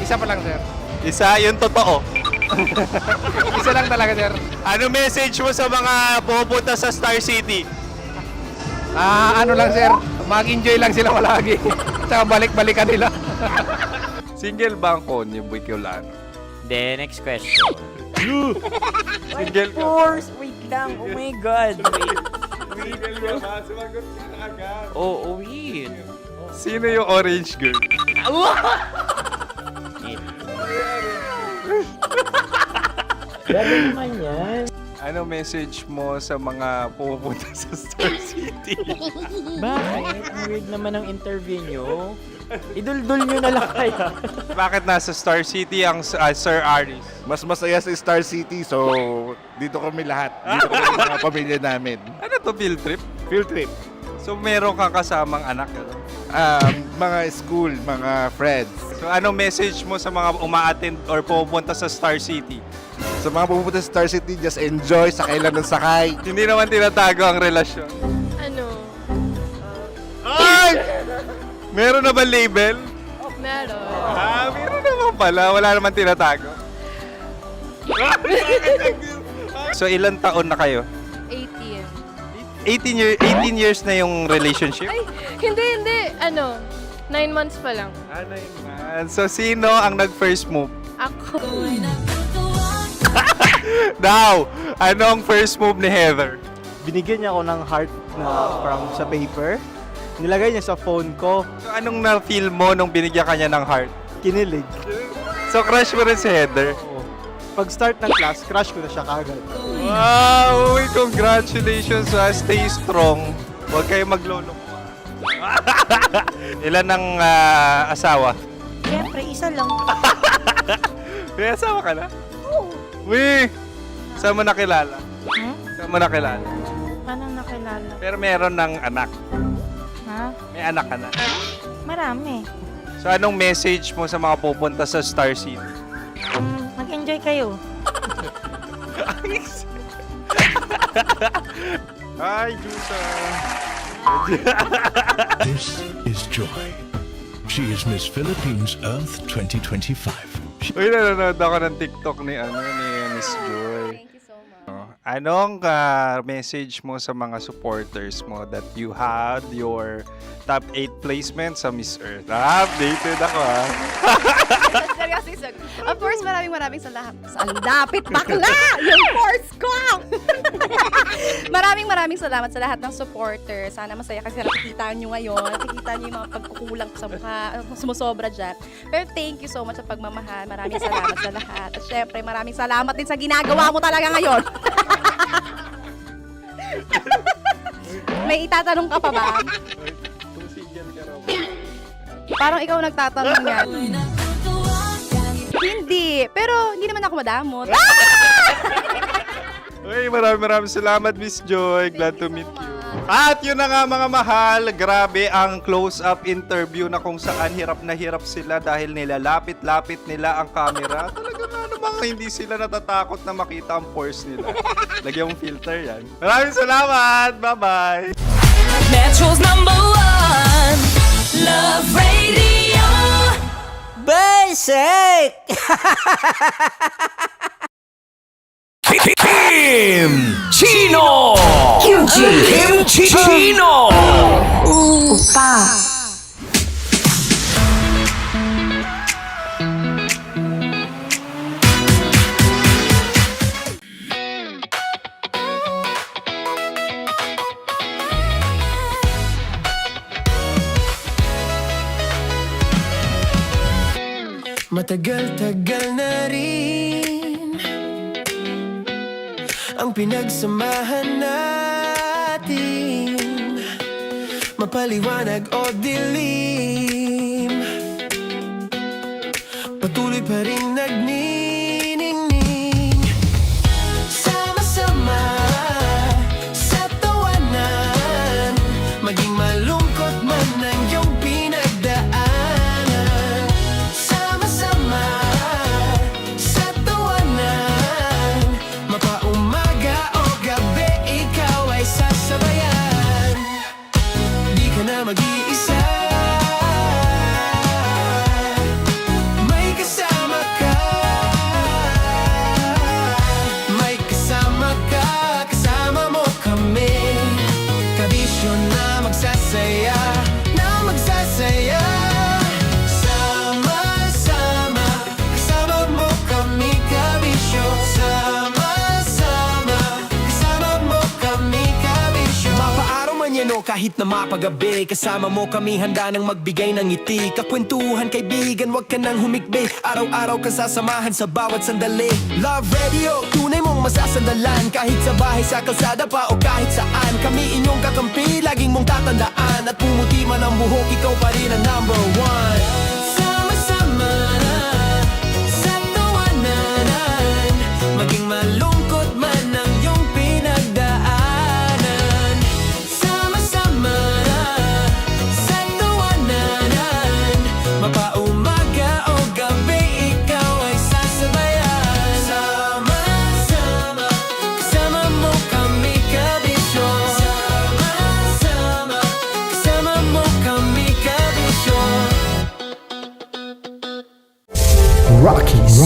Isa pa lang, sir. Isa, yung totoo. Isa lang talaga, sir. Ano message mo sa mga pumupunta sa Star City? Ano lang, sir. Mag-enjoy lang sila palagi. Tsaka balik-balikan nila. Single ba ang Konyo Bicolano? Then, next question. Single ka? Wait lang. Oh my God. Wait. Single ka ba? Sumagot ka na agad. Oo, wait. Sino yung orange girl? Grabe naman yan. Ano message mo sa mga pumupunta sa Star City? Bakit? Ang weird naman ang interview nyo. Idul-dul nyo na lang kaya. Bakit nasa Star City ang Sir Aris? Mas masaya sa Star City, so dito kami lahat. Dito kami mga pamilya namin. Ano to, field trip? Field trip. So meron kang kasamang anak? Ano? Mga school, mga friends. So ano message mo sa mga uma-attend or pumupunta sa Star City? Sa mga pupunta sa Star City, just enjoy, sakay lang ng sakay. Hindi naman tinatago ang relasyon. Ano? Ay! Meron na ba label? Meron. Meron naman pala. Wala naman tinatago. So ilan taon na kayo? 18. 18 years na yung relationship? Ay, hindi. 9 months pa lang. Ano yun? So sino ang nag-first move? Ako. Now, anong first move ni Heather? Binigyan niya ako ng heart na from sa paper. Nilagay niya sa phone ko. So anong na-feel mo nung binigyan ka niya ng heart? Kinilig. So crush mo rin si Heather? Pag start ng class, crush ko na siya kagad. Wow! Uy, congratulations! Stay strong. Huwag kayo maglolo. Ilan ang asawa? Siyempre, isa lang. May asawa ka na? Oo. Uy! Saan mo nakilala? Saan mo nakilala? Paano nakilala? Pero meron ng anak. Ha? May anak ka na. Marami. So anong message mo sa mga pupunta sa Star City? Mag-enjoy kayo. Hi, Jusa! This is Joy. She is Miss Philippines Earth 2025. Uy, nanonood ako ng TikTok ni Miss Joy. Thank you so much. Anong message mo sa mga supporters mo that you had your top 8 placement sa Miss Earth? Updated ako Seryoso, of course, maraming salamat. Dapit bakla! Yung course ko! maraming salamat sa lahat ng supporter. Sana masaya kasi nakikita nyo ngayon. Nakikita nyo yung mga pagkukulang sa mukha, sumusobra dyan. Pero thank you so much sa pagmamahal. Maraming salamat sa lahat. At syempre, maraming salamat din sa ginagawa mo talaga ngayon. May itatanong ka pa ba? Parang ikaw nagtatanong yan. Hindi. Pero hindi naman ako madamot. Uy, maraming salamat, Miss Joy. Glad to meet you. At yun na nga mga mahal, grabe ang close-up interview na kung saan hirap na hirap sila dahil nilalapit-lapit nila ang camera. Talaga nga namang hindi sila natatakot na makita ang pores nila. Lagyan mong filter yan. Maraming salamat! Bye-bye! Metro's #1 Love Music! Kim Chino! Kim Chino! Matagal-tagal na rin ang pinagsamahan natin, mapaliwanag o dilim, patuloy pa rin nagniningning. Sama-sama sa tawanan, maging malungkot man ang iyong pinagdaanan. Sama-sama sa tawanan, mapaumaga o gabi, ikaw ay sasabayan. Di ka na mag-iisa, may kasama ka. May kasama ka, kasama mo kami. Kabisyo na magsasaya, na magsasaya. Sama-sama, kasama mo kami, kabisyo. Sama-sama, kasama mo kami, kabisyo. Mapaaraw man yan o kahit na mapagabi, kasama mo kami, handa nang magbigay ng ngiti. Kakwentuhan, kaibigan, wag ka nang humikbi. Araw-araw ka sasamahan sa bawat sandali. Love Radio, tunay mong masasandalan. Kahit sa bahay, sa kalsada pa o kahit saan, kami inyong kakampi, laging mong tatandaan. At pumuti man ang buhok, ikaw pa rin ang number one. Sama-sama sa tawanan, maging malungkot man ang iyong pinagdaanan. Sama-sama sa tawanan, mapaumaga o gabi, ikaw ay sasabayan. Sama-sama, kasama mo kami, kabisyo. Sama-sama, kasama mo kami, kabisyo. Rockies.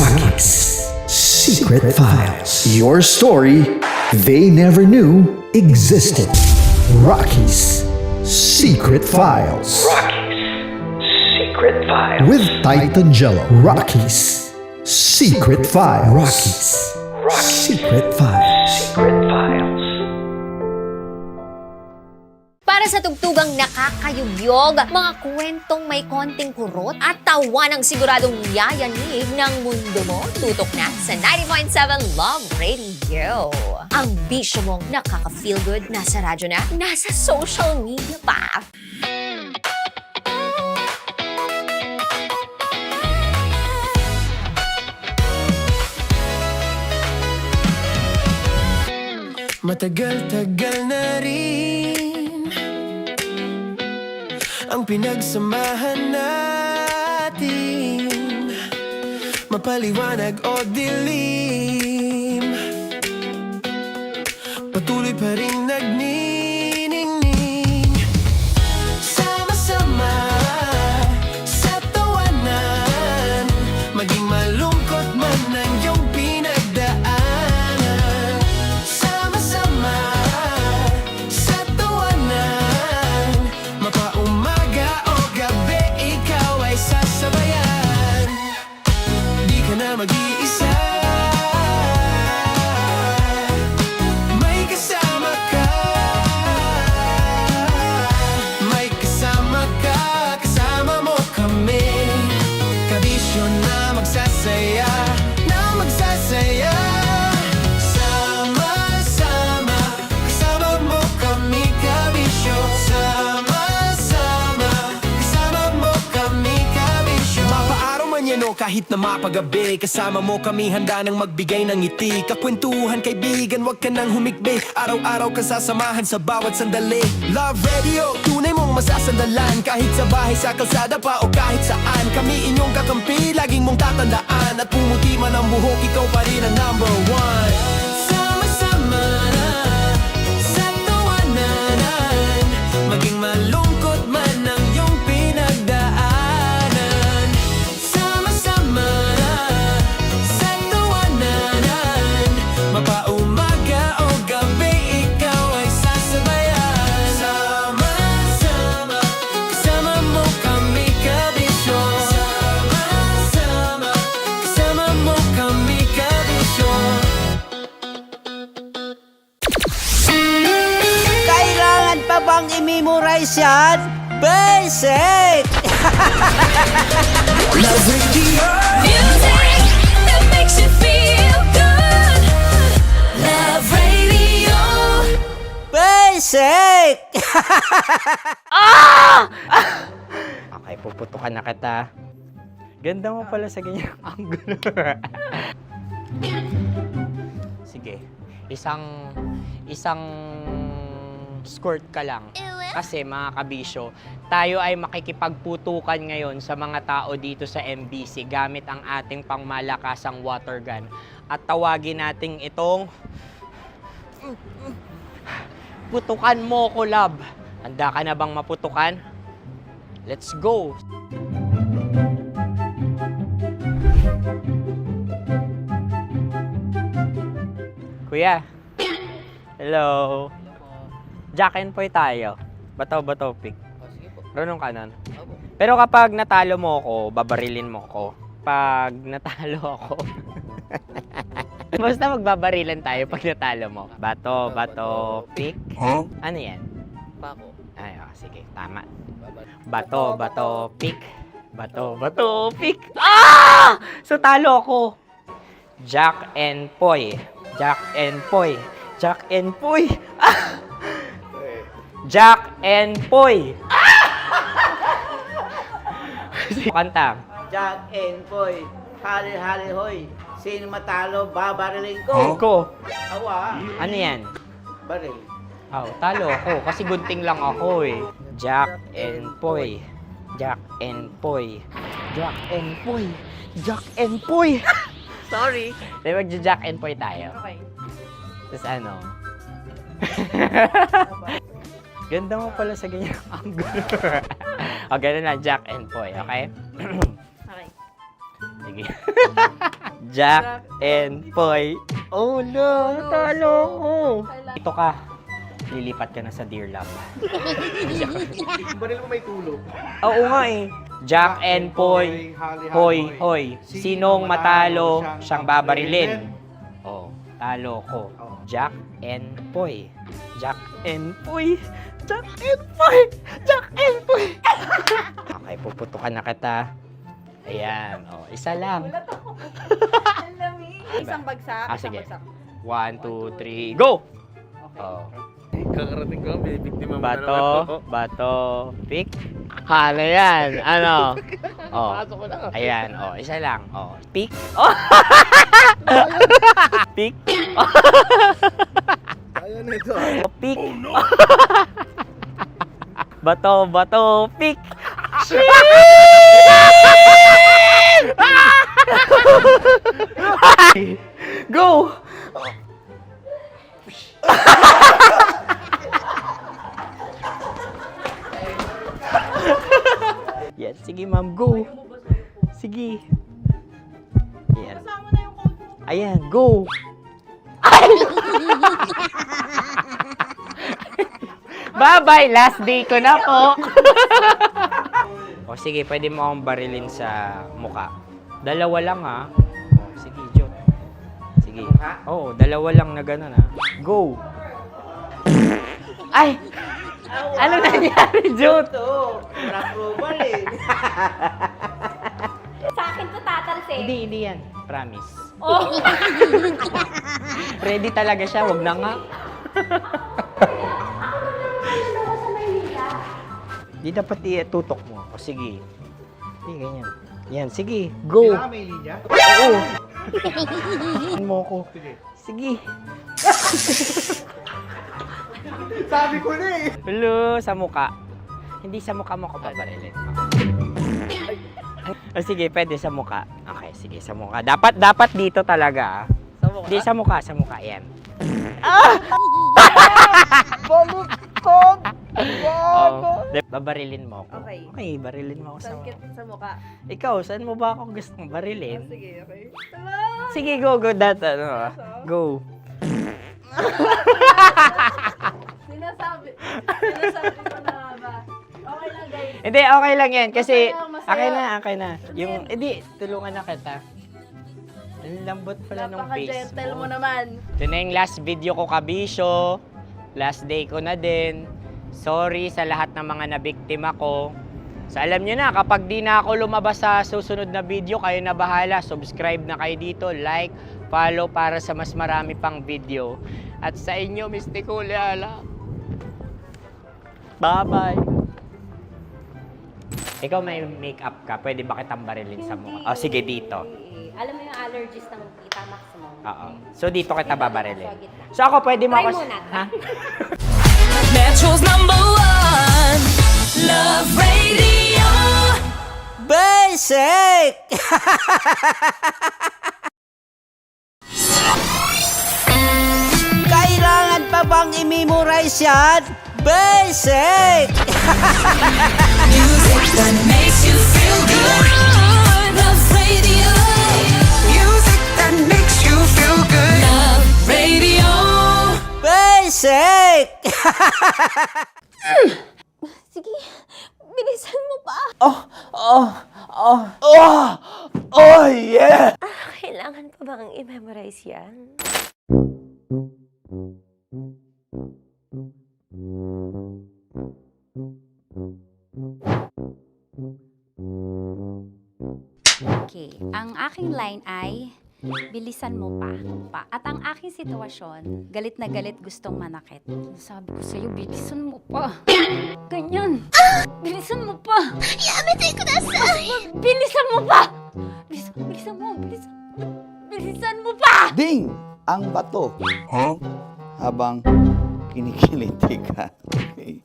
Secret Files. Your story they never knew existed. Rockies Secret Files. Secret Files. With Titan Jello. Rockies Secret Files. Secret Files. Secret Files. Para sa tugtugang nakakayugyog, mga kwentong may konting kurot at tawa ng siguradong yayanig ng mundo mo, tutok na sa 90.7 Love Radio. Ang bisyo mong nakaka-feel good, nasa radyo na, nasa social media pa. Matagal-tagal na rin ang pinagsamahan natin, mapaliwanag o dilim, patuloy pa rin nagniningning. Sama-sama sa tawanan, maging malungkot man ang iyong pinagdaanan. Sama-sama sa tawanan, mapaumaga o gabi, ikaw ay sasabayan. Di ka na mag-iisa, may kasama ka. May kasama ka, kasama mo kami. Kabisyo na magsasaya, na magsasaya. Sama-sama, kasama mo kami, kabisyo. Sama-sama, kasama mo kami, kabisyo. Mapaaraw man yan o kahit na mapagabi, kasama mo kami, handa nang magbigay ng ngiti. Kakwentuhan, kaibigan, wag ka nang humikbi. Araw-araw ka sasamahan sa bawat sandali. Love Radio, tunay mong masasandalan. Kahit sa bahay, sa kalsada pa o kahit saan, kami inyong kakampi, laging mong tatandaan. At pumuti man ang buhok, ikaw pa rin ang number one. Sama-sama sa tawanan, maging malungkot man ang iyong pinagdaanan. Sama-sama yan? Basic! Love Radio. Music that makes you feel good. Love Radio. Basic! Okay, puputukan na kita. Ganda mo pala sa ganyang angulo. Sige, isang skirt ka lang. Kasi mga kabisyo, tayo ay makikipagputukan ngayon sa mga tao dito sa MBC gamit ang ating pangmalakasang water gun. At tawagin natin itong putukan mo ko, love. Handa ka na bang maputukan? Let's go! Kuya. Hello. Jack and Poy tayo. Bato-bato pick. Runong ka nun. Pero kapag natalo mo ako, babarilin mo ako. Pag natalo ako, basta magbabarilan tayo pag natalo mo. Bato, pick. Ano yan? Pako. Ay, sige, tama. Bato, pick. Bato, pick. So talo ako. Jack and Poy. Jack and Poy. Jack and Poy. Jack and Poy. Kanta. Jack and Poy, hali-hali hoy. Sino matalo, babariling ko. Ko. Awa. Ano yan? Baril. Oh, talo ako kasi gunting lang ako eh. Jack and Poy. Jack and Poy. Jack and Poy. Jack and Poy. Sorry. Di magja-Jack and Poy tayo. Okay. Tapos ano? Ganda mo pala sa ganyang angulo. O, ganun na, Jack and Poy, okay? Okay. Sige. Jack and Poy. Oh no, talo ko. Ito ka. Lilipat ka na sa Dear Love. Baril mo may tulog. Oo nga eh. Jack and Poy. Hoy, hoy. Sinong matalo, siyang babarilin. Oh, talo ko. Jack and Poy. Jack and Poy. Jack and Poy. Jack and Poy. Okay, puputukan na kita. Ayan. Oh, isa lang. Isang bagsak. Sige. 1, 2, 3, go! Oh. Kakarating ko lang, binibiktima mo Bato, pick. Hala yan. Ano? Oh. Ayan. Oh, isa lang. Oh, pick. Oh. Pick. Ayaw na ito. Oh, pick. Bato, pick. Go! Yan, sige ma'am, go. Sige. Ayan. Ayan, go. Bye-bye, last day ko na po. O sige, pwede mo akong barilin sa muka. Dalawa lang ha. O, sige, Jot. Sige. Oo, dalawa lang na gano'n ha. Go. Ay! Ano nangyari, Jot? Ito, approval eh. Sa akin to tatalsik. Hindi yan. Promise. Oh. Ready talaga siya, wag na nga. Di dapat tutok mo. O sige. Sige, ganyan. Yan, sige. Go. Kailangan may linya? Oo. Ano mo ko? Sige. Sabi ko na eh. Hello, sa muka. Hindi sa muka mo ko pabarilin. O sige, pwede sa muka. Okay, sige, sa muka. Dapat dito talaga. Sa mukha? Hindi, sa muka. Yan. Baluktot! Oh, babarilin mo ako. Okay. Okay, barilin mo ako sa Sakit sa mukha. Ikaw, saan mo ba ako gustong barilin? Sige, okay. Sige, go. Go. Sinasabi ko na ba? Okay lang, guys. Hindi, okay lang yan. Kasi, Masaya. okay na. Yung, hindi, tulungan na kita. Ang lambot pala nung face Napaka-gentle mo. mo naman. Ito na yung last video ko, kabisyo. Last day ko na din. Sorry sa lahat ng mga nabiktima ko. So alam nyo na, kapag di na ako lumabas sa susunod na video, kayo na bahala. Subscribe na kayo dito, like, follow para sa mas marami pang video. At sa inyo, Mistiko Leala. Bye-bye. Ikaw may makeup ka, pwede ba kitang barilin sa mukha? O sige, dito. Alam mo yung allergies ng Tita Max mo? Oo. So dito kita babarilin. So ako pwede mo Try ako... muna. Ha? Metro's #1 Love Radio. Basic! Kailangan pa bang i-memorize yan? Basic! Music that makes you feel good. Love Radio. Music that makes you feel good. Love Radio. Basic! Sige, bilisan mo pa. Oh, yeah! Kailangan pa bang i-memorize yan? Okay, ang aking line ay, bilisan mo pa. At ang aking sitwasyon, galit na galit gustong manakit. Sabi ko sa'yo, bilisan mo pa. Ganyan. Bilisan mo pa. Yamitay ko na sa... Bilisan mo pa. Bilisan mo pa. Ding! Ang bato. Habang kinikiliti ka.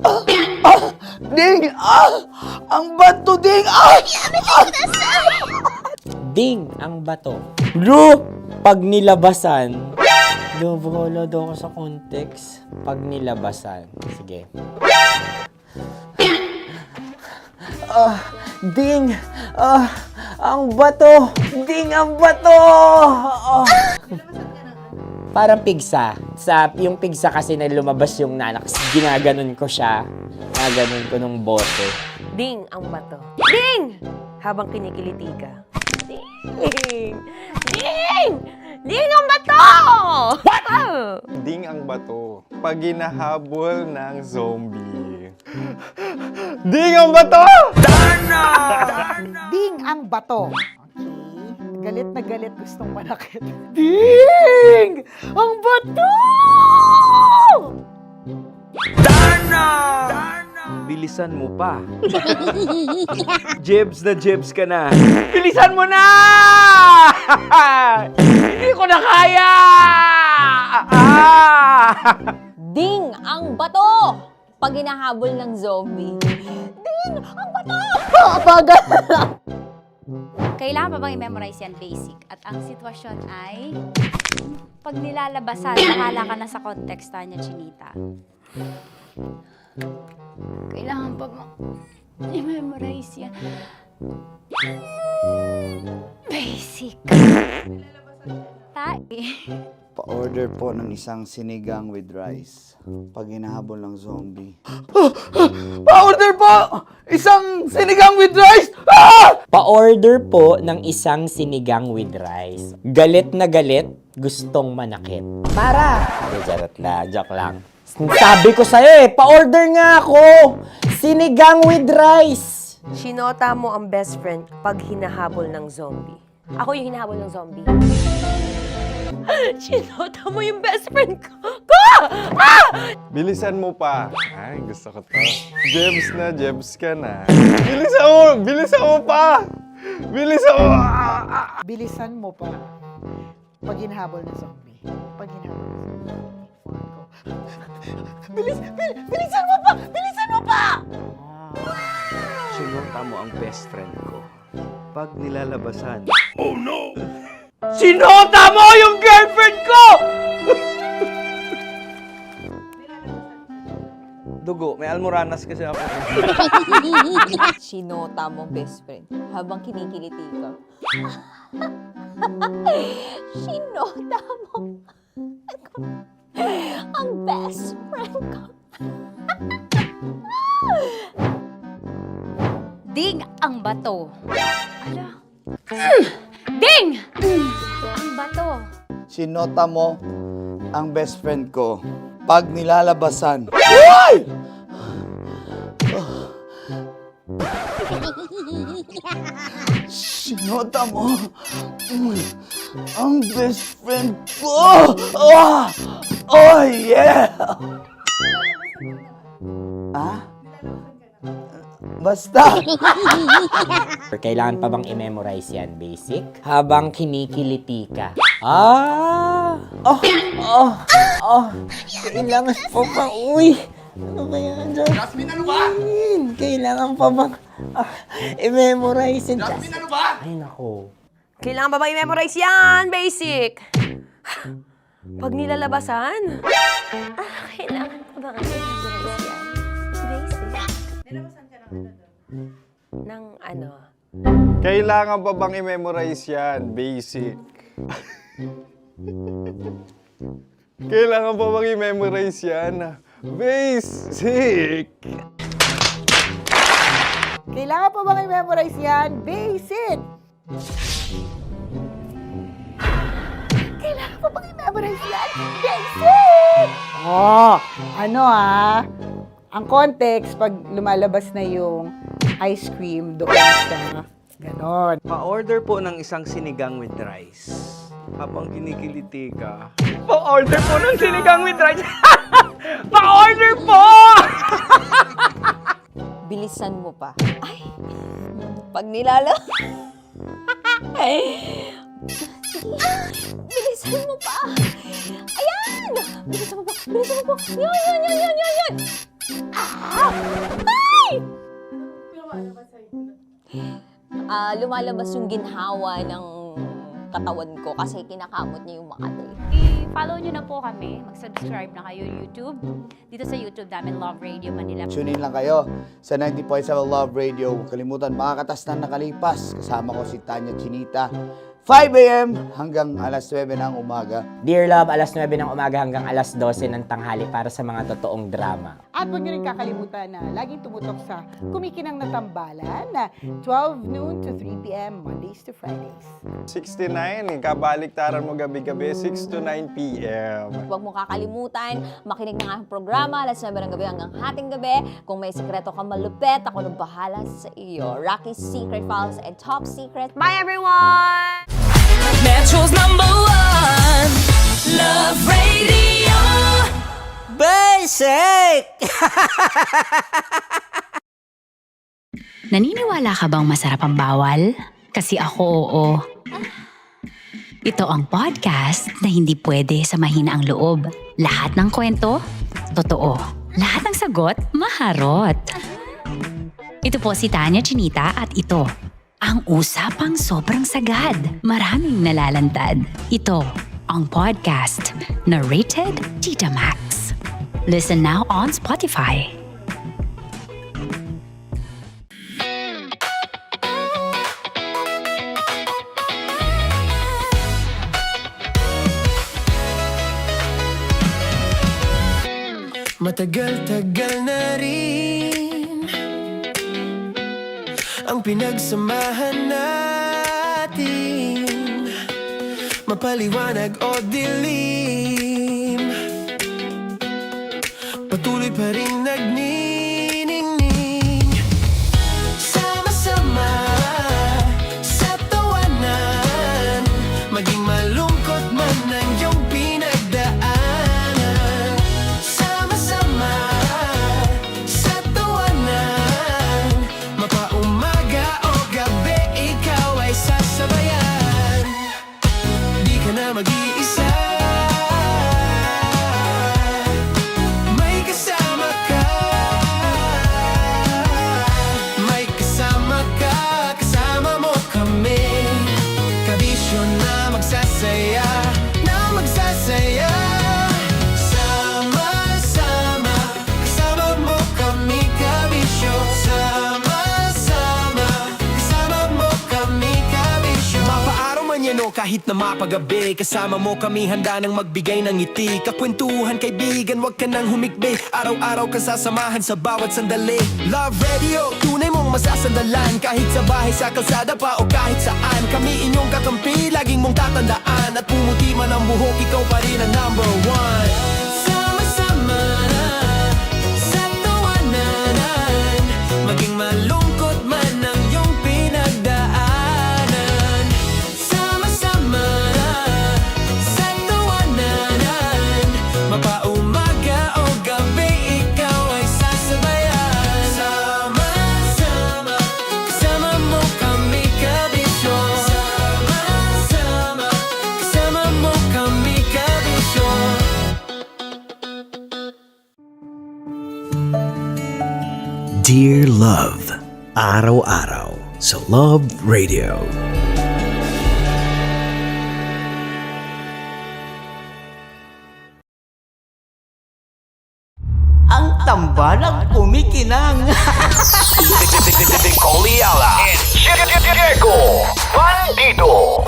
Okay. Ding! Ang bato, Ding! Ding ang bato. Bro! Pag nilabasan. Wala daw ako sa context. Pag nilabasan. Sige. Ding! Ang bato! Ding ang bato! Parang pigsa. Yung pigsa kasi na lumabas yung nanak. Ginaganon ko siya. Ginaganon ko nung bote. Ding ang bato. Ding! Habang kinikiliti ka. Ding! Ding! Ding ang bato! What? Ding ang bato. Pag hinahabol ng zombie. Ding ang bato! Ding ang bato. Okay. Galit na galit gustong manakit. Ding! Ang bato! Bilisan mo pa. Jebs na jebs ka na. Bilisan mo na! Hindi ko na kaya! Ding ang bato! Pag hinahabol ng zombie. Ding ang bato! Bagal! Kailangan pa bang i-memorize yan basic? At ang sitwasyon ay, pag nilalabasan, bahala ka na sa konteksta niya, Chinita. Kailangan pa bang i-memorize yan? Basic. Pa-order po ng isang sinigang with rice. Pag hinahabol ng zombie. Pa-order po! Isang sinigang with rice! Pa-order po ng isang sinigang with rice. Galit na galit, gustong manakit. Para! Joke lang. Sabi ko sa'yo pa-order nga ako! Sinigang with rice! Sinota mo ang best friend pag hinahabol ng zombie. Ako yung hinahabol ng zombie. Sinota mo yung best friend ko! Bilisan mo pa. Ay, gusto ko to. Jebs na jebs ka na. Bilisan mo pa! Bilisan mo! Bilisan mo pa. Pag hinahabol ng zombie. Pag hinahabol ng zombie. Bilisan mo pa! Bilisan mo pa! Sinota mo ang best friend ko. Pag nilalabasan. Sinota mo yung girlfriend ko! Dugo, may almoranas kasi ako. Sinota mo best friend habang kinikiliti ka. Sinota mo ang best friend ko. Ding ang bato. Ala. Ding! Ang bato. Sinota mo ang best friend ko. Pag nilalabasan. Uy! Sinota mo ang best friend ko! Oh! Oh, yeah! Ah? Basta! Kailangan pa bang i-memorize yan, basic? Habang kinikiliti ka. Ah! Kailangan pa ba? Uy! Ano ba yan, Jasmine? Jasmine, ano ba? Kailangan pa bang i-memorize yan, Jasmine, ano ba? Ay, nako. Kailangan ba bang i-memorize yan? Basic. Pag nilalabasan? Kailangan pa bang i-memorize yan? Basic. Nilabasan ka ng ano doon? Ng ano? Kailangan pa bang i-memorize yan? Basic. Kailangan pa bang i-memorize yan? Basic. Kailangan pa bang i-memorize yan? Basic! Kailangan pa bang i-memorize yan? Basic! Oh, ano ang context pag lumalabas na yung ice cream doon sa ganon. Pa-order po ng isang sinigang with rice. Habang kinikiliti ka. Pa-order po ng sinigang with rice! Pa-order po! Bilisan mo pa. Ay! Pag nilala... Bilisan mo pa! Ayan! Bilisan mo pa! Bilisan mo pa! Yan! Ay! Lumalabas yung ginhawa ng katawan ko kasi kinakamot niya yung Makati. I-follow nyo na po kami. Mag-subscribe na kayo YouTube. Dito sa YouTube namin, Love Radio Manila. Tune in lang kayo sa 90.7 Love Radio. Huwag kalimutan, makakatas na nakalipas. Kasama ko si Tanya Chinita. 5 a.m. hanggang alas 9 ng umaga. Dear Love, alas 9 ng umaga hanggang alas 12 ng tanghali para sa mga totoong drama. At huwag niyo rin kakalimutan na laging tumutok sa Kumikinang na Tambalan na 12 noon to 3 p.m. Mondays to Fridays. 69, kabaliktaran mo gabi-gabi, 6 to 9 p.m. Huwag mo kakalimutan, makinig ng aking programa, alas 9 ng gabi hanggang hating gabi. Kung may sikreto ka malupet, ako nang bahala sa iyo. Rocky's Secret Files and Top Secret. Bye everyone! Metro's #1 Love Radio. Basic! Naniniwala ka bang masarap ang bawal? Kasi ako, oo. Ito ang podcast na hindi pwede sa mahina ang loob. Lahat ng kwento, totoo. Lahat ng sagot, maharot. Ito po si Tanya Chinita at ito, ang usapang sobrang sagad. Maraming nalalantad. Ito, ang podcast na Rated Tita Max. Listen now on Spotify. Matagal-tagal na rin ang pinagsamahan natin, mapaliwanag o dilim, patuloy pa rin nagniningning. Sama-sama sa tawanan, maging malungkot man ang iyong pinagdaanan. Sama-sama sa tawanan, mapaumaga o gabi, ikaw ay sasabayan. Di ka na mag-iisa, may kasama ka. May kasama ka, kasama mo kami. Kabisyo na magsasaya, na magsasaya. Sama-sama, kasama mo kami, kabisyo. Sama-sama, kasama mo kami, kabisyo. Mapaaraw man yan o kahit na mapagabi, kasama mo kami, handa nang magbigay ng ngiti. Kakwentuhan, kaibigan, wag ka nang humikbi. Araw-araw ka sasamahan sa bawat sandali. Love Radio, tunay mong masasandalan. Kahit sa bahay, sa kalsada pa o kahit saan, kami inyong kakampi, laging mong tatandaan. At pumuti man ang buhok, ikaw pa rin ang #1. Sama-sama sa tawanan, maging malungkot man ang iyong Dear Love, araw-araw sa Love Radio. Ang tambalang kumikinang. Coliala and Diego Bandido.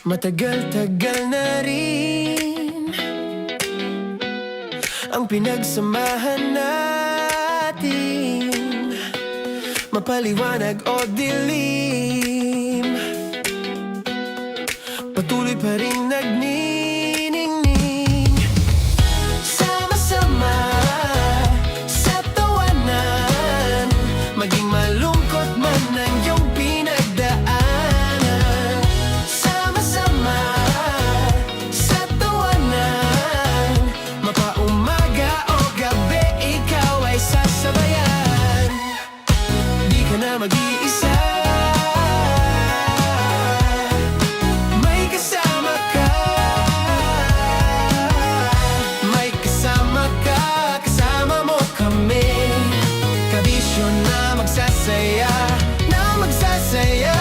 Matagal-tagal na rin ang pinagsamahan natin, mapaliwanag o dilim, patuloy pa rin nagniningning. Sama-sama sa tawanan, maging malungkot man ang iyong pinagdaanan. Sama-sama sa tawanan, mapaumaga o gabi, ikaw ay sasabayan. Di ka na mag-iisa, may kasama ka. May kasama ka, kasama mo kami. Kabisyo na magsasaya, na magsasaya.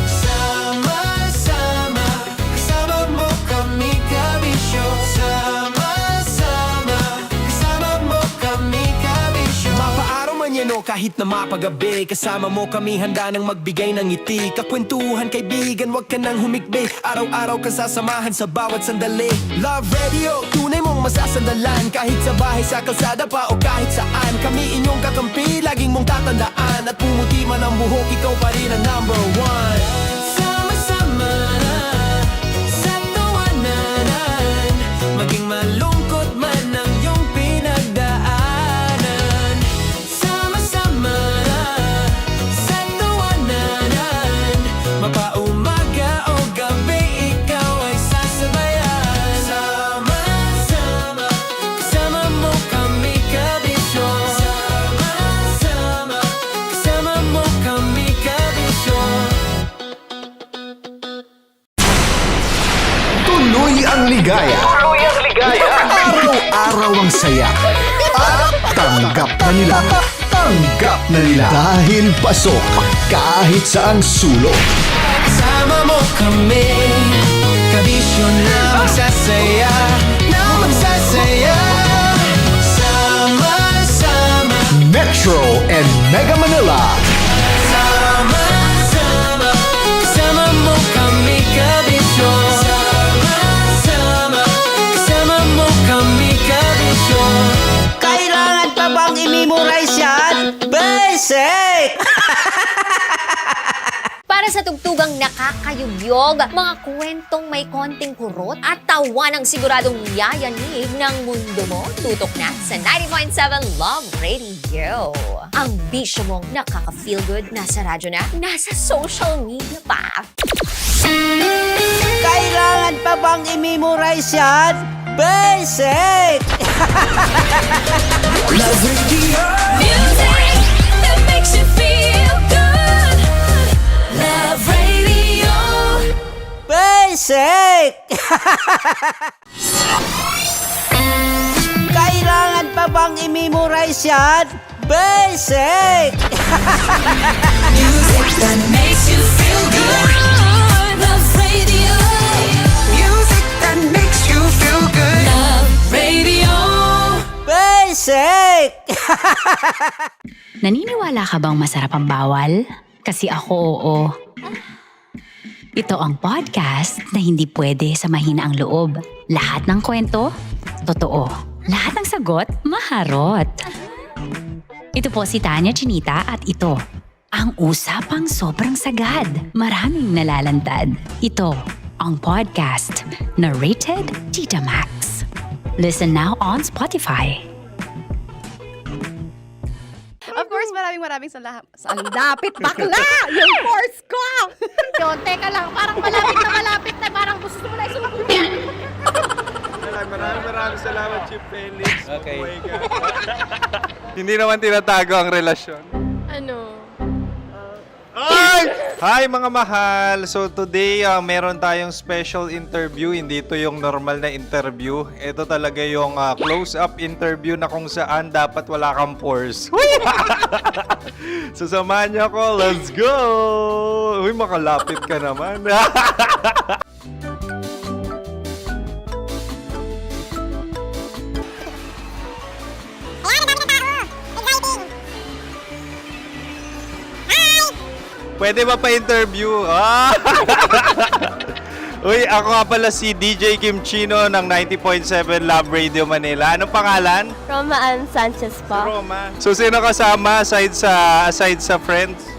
Sama-sama, kasama mo kami, kabisyo. Sama-sama, kasama mo kami, kabisyo. Mapaaraw man yan o kahit na mapagabi, kasama mo kami, handa nang magbigay ng ngiti. Kakwentuhan, kaibigan, wag ka nang humikbi. Araw-araw ka sasamahan sa bawat sandali. Love Radio, tunay mong masasandalan. Kahit sa bahay, sa kalsada pa o kahit saan, kami inyong kakampi, laging mong tatandaan. At pumuti man ang buhok, ikaw pa rin ang number one. Sama-sama sa tawanan, maging malungkot man ang iyong pinagdaanan. Sama-sama sa tawanan, mapaumaga o gabi, ikaw ay sasabayan. Sama-sama, kasama mo kami, kabisyo. Sama-sama, kasama mo kami, kabisyo. Tuloy ang ligaya. Tuloy ang ligaya. Araw-araw ang saya. At tanggap na nila. Tanggap na nila. Dahil pasok kahit saang sulok. Kasama mo kami, kabisyo na magsasaya, na magsasaya. Sama-sama, Metro and Mega Manila. sama-sama, kasama mo kami, kabisyo. Sama-sama, kasama mo kami, kabisyo. Kailangan pa bang i-memorize yan? Basic! Para sa tugtugang nakakayugyog, mga kwentong may konting kurot at tawa ng siguradong yayanig ng mundo mo, tutok na sa 90.7 Love Radio. Ang bisyo mong nakaka-feel good, nasa radyo na, nasa social media pa. Kailangan pa bang i-memorize yan? Basic! Love Radio. Music that makes you feel good. Love Radio. Basic! Kailangan pa bang i-memorize yan? Basic! Music that makes you feel good. Love Radio. Music that makes you feel good. Love Radio. Basic! Naniniwala ka bang masarap ang bawal? Kasi ako oo. Ito ang podcast na hindi pwede sa mahina ang loob. Lahat ng kwento, totoo. Lahat ng sagot, maharot. Ito po si Tanya Chinita at ito, ang usapang sobrang sagad. Maraming nalalantad. Ito, ang podcast na rated Tita Max. Listen now on Spotify. Of course, maraming salamat. Ang lapit, bakla! Yung force ko! Yun, teka lang, parang malapit na, parang gusto mo na isulat. Maraming salamat, Chief Felix. Okay. Mabuhay ka. Hindi naman tinatago ang relasyon. Ano? Hi mga mahal! So today, meron tayong special interview. Hindi ito yung normal na interview. Ito talaga yung close-up interview na kung saan dapat wala kang pores. So samahan niyo ako. Let's go! Uy, makalapit ka naman. Pwede ba pa-interview? Uy, ako nga pala si DJ Kim Chino ng 90.7 Love Radio Manila. Anong pangalan? Roma Ann Sanchez po. Roma. So, sino kasama aside sa friends?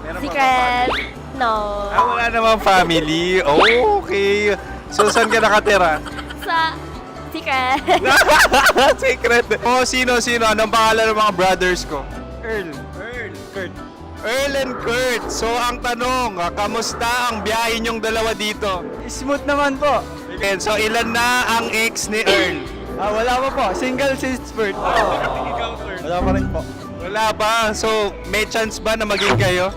Meron Secret. No. Wala namang family. Oh, okay. So, saan ka nakatira? Sa Secret. Secret. Oh, sino? Anong pangalan ng mga brothers ko? Kurt. Earl and Kurt. So, ang tanong, kamusta ang biyahe niyong dalawa dito? Smooth naman po. Okay, so, ilan na ang ex ni Earl? Wala pa po. Single since birth. Wala pa rin po. Wala ba? So, may chance ba na maging kayo?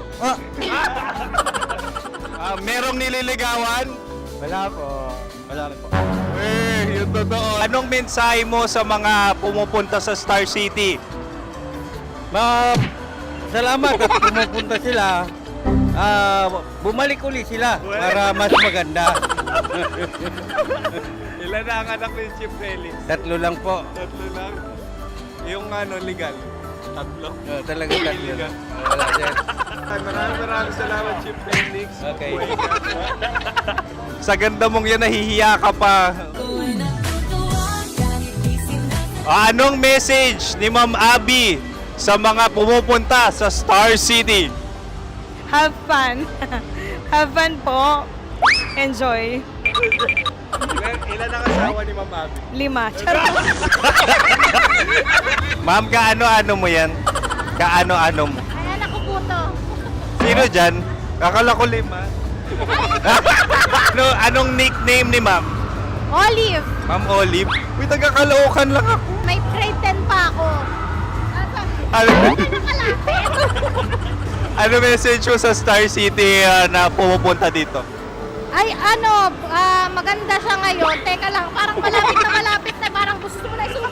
Merong nililigawan? Wala po. Wala rin po. Yung totoo. Anong mensahe mo sa mga pumupunta sa Star City? Salamat at pumupunta sila. Bumalik uli sila para mas maganda. Ilan na ang anak ni Chief Felix? 3 lang po. 3 lang? Yung legal? 3? Talaga 3 lang. Wala sir. Maraming salamat, Chief Felix. Okay. Mabuhay ka. Sa ganda mong yan, nahihiya ka pa. Anong message ni Ma'am Abby sa mga pumupunta sa Star City? Have fun. Have fun po. Enjoy. Ilan ang asawa ni Ma'am Abby? 5. Charot. Ma'am, kaano-ano mo yan? Kaano-ano mo? Ayan ako po to. Sino dyan? Akala ko 5. Anong nickname ni Ma'am? Olive. Ma'am Olive? Uy, taga-Caloocan lang ako. May grade 10 pa ako. Ano message mo sa Star City na pumupunta dito? Ay, maganda siya ngayon. Teka lang, parang malapit na, parang gusto mo na isulat.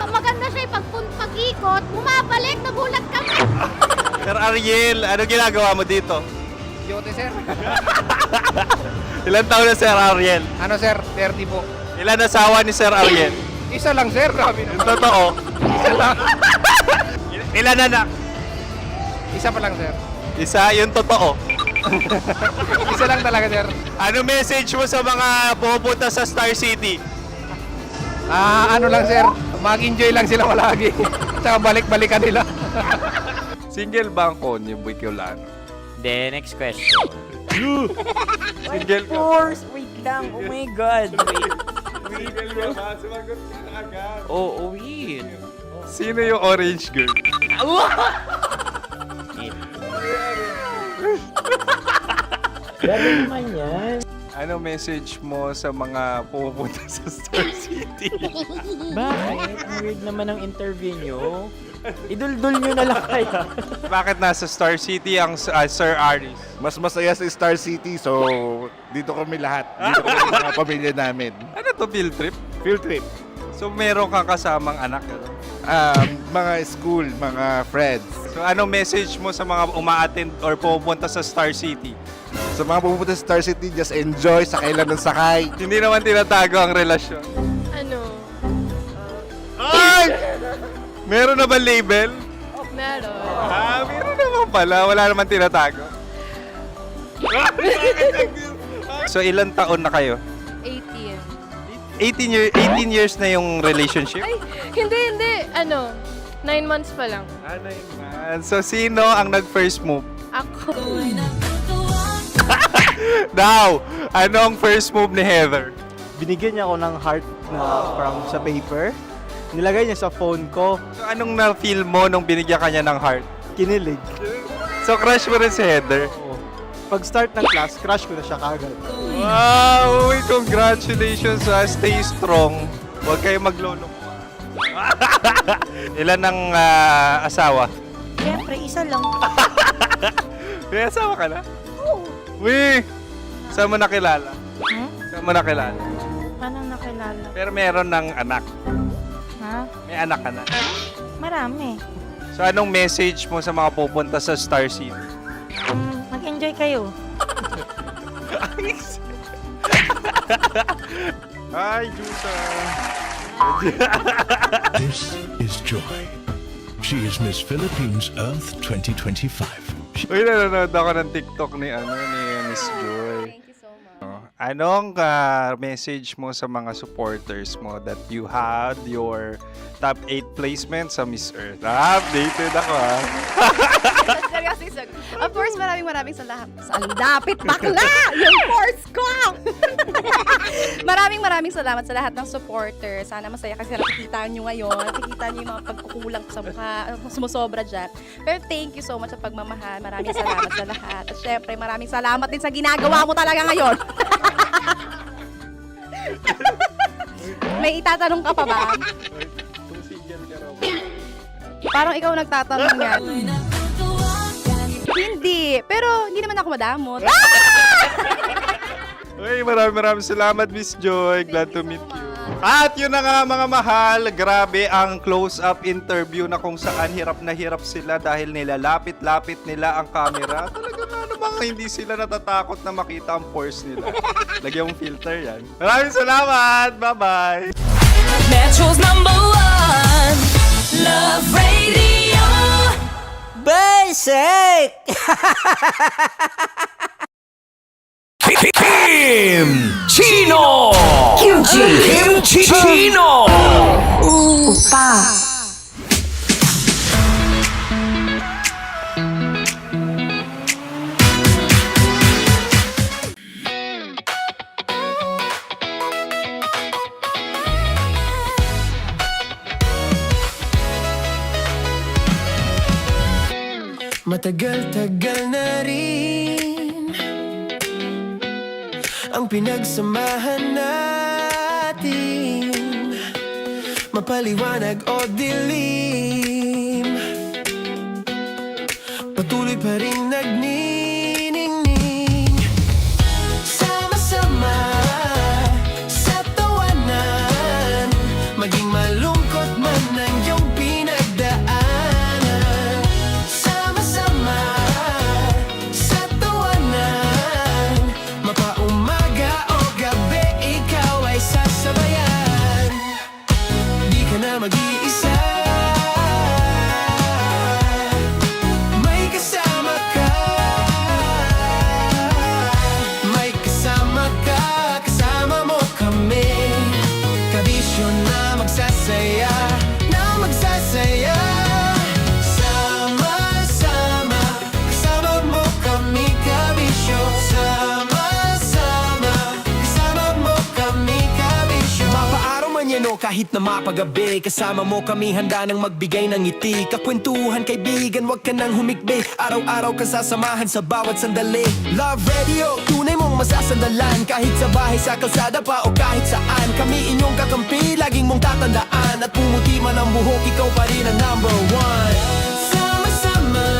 Maganda siya pag-ikot, bumabalik, nagulat ka. Sir Ariel, ano ginagawa mo dito? Yote sir. Ilan taon na Sir Ariel? Ano sir? 30 po. Ilan asawa ni Sir Ariel? Isa lang sir. Grabe Yung totoo. Ilan anak? Isa pa lang sir. Isa, yung totoo. Isa lang talaga sir. Ano message mo sa mga pumupunta sa Star City? Ano lang sir. Mag-enjoy lang sila palagi. Tsaka balik-balikan nila. Single ba ang konyo, Boy Kiolano? Then, next question. Single ka? Wait lang. Oh my God. Single ka ba? Sumagot ka na agad. Oh, wait. Sino yung orange girl? Grabe naman yan. Ano message mo sa mga pumupunta sa Star City? Bakit? Ang weird naman ang interview nyo. Idul-dul nyo na lang kaya. Bakit nasa Star City ang Sir Aris? Mas masaya sa Star City, so dito kami lahat. Dito kami mga pamilya namin. Ano to, field trip? Field trip. So meron kang kasamang anak? Ano? Mga school, mga friends. So anong message mo sa mga uma-attend or pumupunta sa Star City? Sa mga pupunta sa Star City, just enjoy, sakay lang ng sakay. Hindi naman tinatago ang relasyon. Ano? Ay! Meron na ba label? Meron. Meron naman pala. Wala naman tinatago. So ilan taon na kayo? 18. 18 years na yung relationship? Ay, hindi. 9 months pa lang. 9 months. So sino ang nag-first move? Ako. Now, anong first move ni Heather? Binigyan niya ako ng heart na from sa paper. Nilagay niya sa phone ko. So anong na-feel mo nung binigyan ka niya ng heart? Kinilig. So crush mo rin si Heather? Oo. Pag start ng class, crush ko na siya kagad. Wow! Uy, congratulations ha. Stay strong. Huwag kayo magloloko. Ilan ang asawa? Siyempre, isa lang. May asawa ka na? Oo. Uy! Saan mo nakilala? Saan mo nakilala? Paano nakilala? Pero meron ng anak. Ha? May anak ka na. Marami. So anong message mo sa mga pupunta sa Star City? Mag-enjoy kayo. Hi, Juta! This is Joy. She is Miss Philippines Earth 2025. Uy, nanonood ako ng TikTok ni Miss Joy. Thank you so much. Anong message mo sa mga supporters mo that you had your top 8 placement sa Miss Earth? Updated ako ha. Of course, maraming salamat. Ang dapit bakla! Yung course ko! maraming salamat sa lahat ng supporters. Sana masaya kasi nakikita nyo ngayon. Nakikita nyo yung mga pagkukulang sa mukha, sumusobra dyan. Pero thank you so much sa pagmamahal. Maraming salamat sa lahat. At syempre, maraming salamat din sa ginagawa mo talaga ngayon. May itatanong ka pa ba? Parang ikaw nagtatanong yan. Hindi. Pero hindi naman ako madamot. Uy, maraming salamat, Miss Joy. Glad to meet you. At yun na nga mga mahal, grabe ang close-up interview na kung saan hirap na hirap sila dahil nilalapit-lapit nila ang camera. Talaga ano bang hindi sila natatakot na makita ang pores nila. Lagyan mong filter yan. Maraming salamat! Bye-bye! Metro's #1 Love Radio. Basic! Kim Chino! Kimchi Chino! Opa. Matagal-tagal na rin ang pinagsamahan natin, mapaliwanag o dilim, patuloy pa rin nagniningning. Sama-sama sa tawanan, maging malungkot man ang iyong pinagdaanan. Sama-sama sa tawanan, mapaumaga o gabi, ikaw ay sasabayan. Di ka na mag-iisa, may kasama ka. May kasama ka, kasama mo kami. Kabisyo na magsasaya, na magsasaya. Sama-sama, kasama mo kami, kabisyo. Sama-sama, kasama mo kami, kabisyo. Mapaaraw man yan o kahit na mapagabi, kasama mo kami, handa nang magbigay ng ngiti. Kakwentuhan, kaibigan, wag ka nang humikbi. Araw-araw kang sasamahan sa bawat sandali. Love Radio, tunay mong masasandalan. Kahit sa bahay, sa kalsada pa o kahit saan, kami inyong kakampi, laging mong tatandaan. At pumuti man ang buhok, ikaw pa rin ang #1. Sama-sama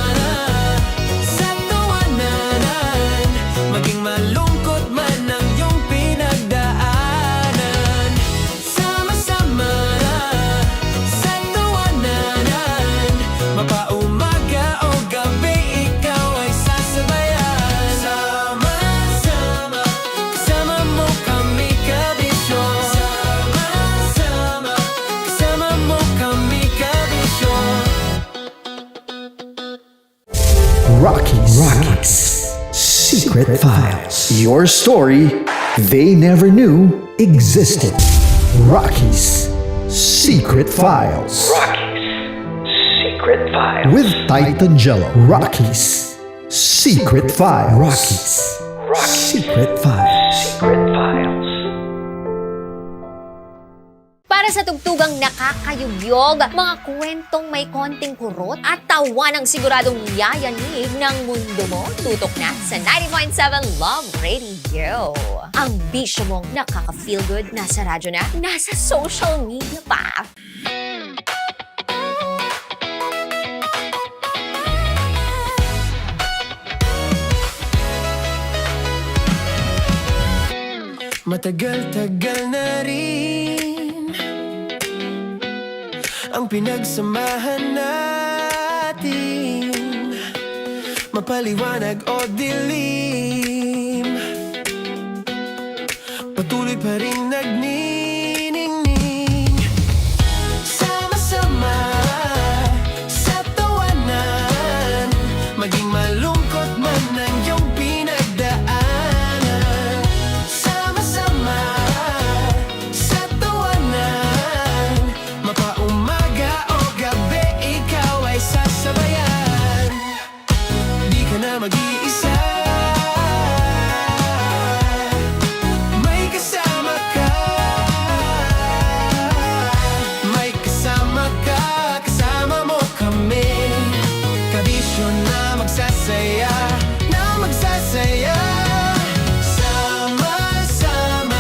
sa tawanan, maging malungkot man ang iyong pinagdaanan. Sama-sama sa tawanan, mapaumaga o gabi, ikaw ay sasabayan. Sama-sama, kasama mo kami, kabisyo. Sama-sama, kasama mo kami, kabisyo. Rockies. Secret Files. Your story they never knew existed. Rockies. Secret Files. Secret Files. With Titan Jello. Rockies. Secret Files. Rockies. Secret Files. Secret Files. Para Para sa tugtugang nakakayugyog, mga kwentong may konting kurot at tawa ng siguradong yayanig ng mundo mo, tutok na sa 90.7 Love Radio. Ang bisyo mong nakaka-feel good, nasa radyo na, nasa social media pa. Matagal-tagal na rin ang pinagsamahan natin, mapaliwanag o dilim, patuloy pa rin nagniningning. Sama-sama sa tawanan, maging malungkot man ang iyong pinagdaanan. Sama-sama sa tawanan, mapaumaga o gabi, ikaw ay sasabayan. Di ka na mag-iisa, may kasama ka. May kasama ka, kasama mo kami. Kabisyo na magsasaya, na magsasaya. Sama-sama,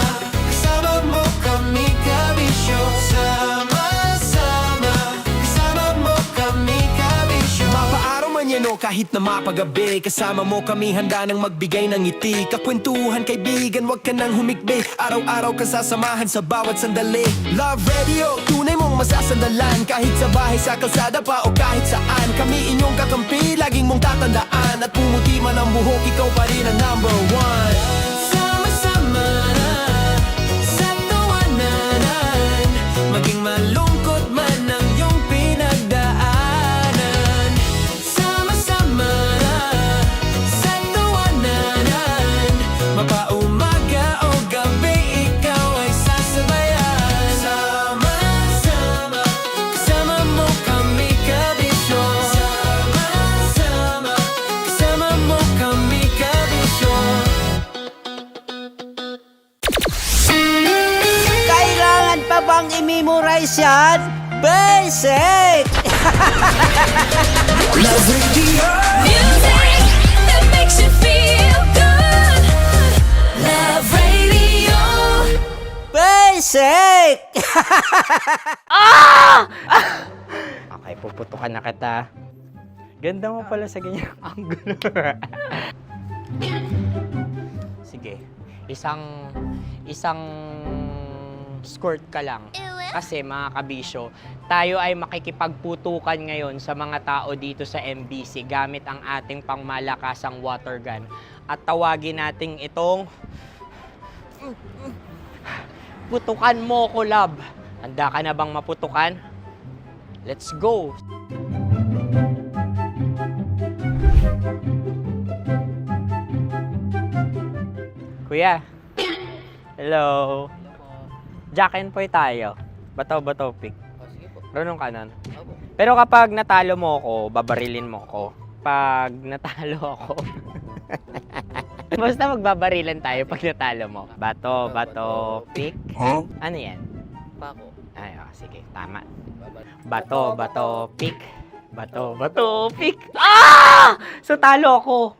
kasama mo kami, kabisyo. Sama-sama, kasama mo kami, kabisyo. Mapaaraw man yan o kahit na mapagabi, kasama mo kami, handa nang magbigay ng ngiti. Kakwentuhan, kaibigan, wag ka nang humikbi. Araw-araw ka sasamahan sa bawat sandali. Love Radio, tunay mong masasandalan. Kahit sa bahay, sa kalsada pa o kahit saan, kami inyong kakampi, laging mong tatandaan. At pumuti man ang buhok, ikaw pa rin ang number one. Sama-sama sa tawanan, maging malungkot man ang iyong pinagdaanan. Sama-sama sa tawanan, mapaumaga o gabi, ikaw ay sasabayan. Sama-sama, kasama mo kami, kabisyo. Sama-sama, kasama mo kami, kabisyo. Kailangan pa bang i-memorize yan? Basic! Love Radio. Music that makes you feel good. Love Radio. Basic! Okay, puputukan na kita. Ganda mo pala sa ganyang angulo. Sige, isang skirt ka lang. Kasi mga kabisyo, tayo ay makikipagputukan ngayon sa mga tao dito sa MBC gamit ang ating pangmalakasang water gun. At tawagin natin itong putukan mo ko, love. Handa ka na bang maputukan? Let's go! Kuya. Hello. Jack and Poy tayo. Bato-bato pick. Runong kanan. Pero kapag natalo mo ako, babarilin mo ako. Pag natalo ako, basta magbabarilan tayo pag natalo mo. Bato, pick. Huh? Ano yan? Pako. Ay, oh, sige, tama. Bato, pick. Bato, pick. Ah! So, talo ako.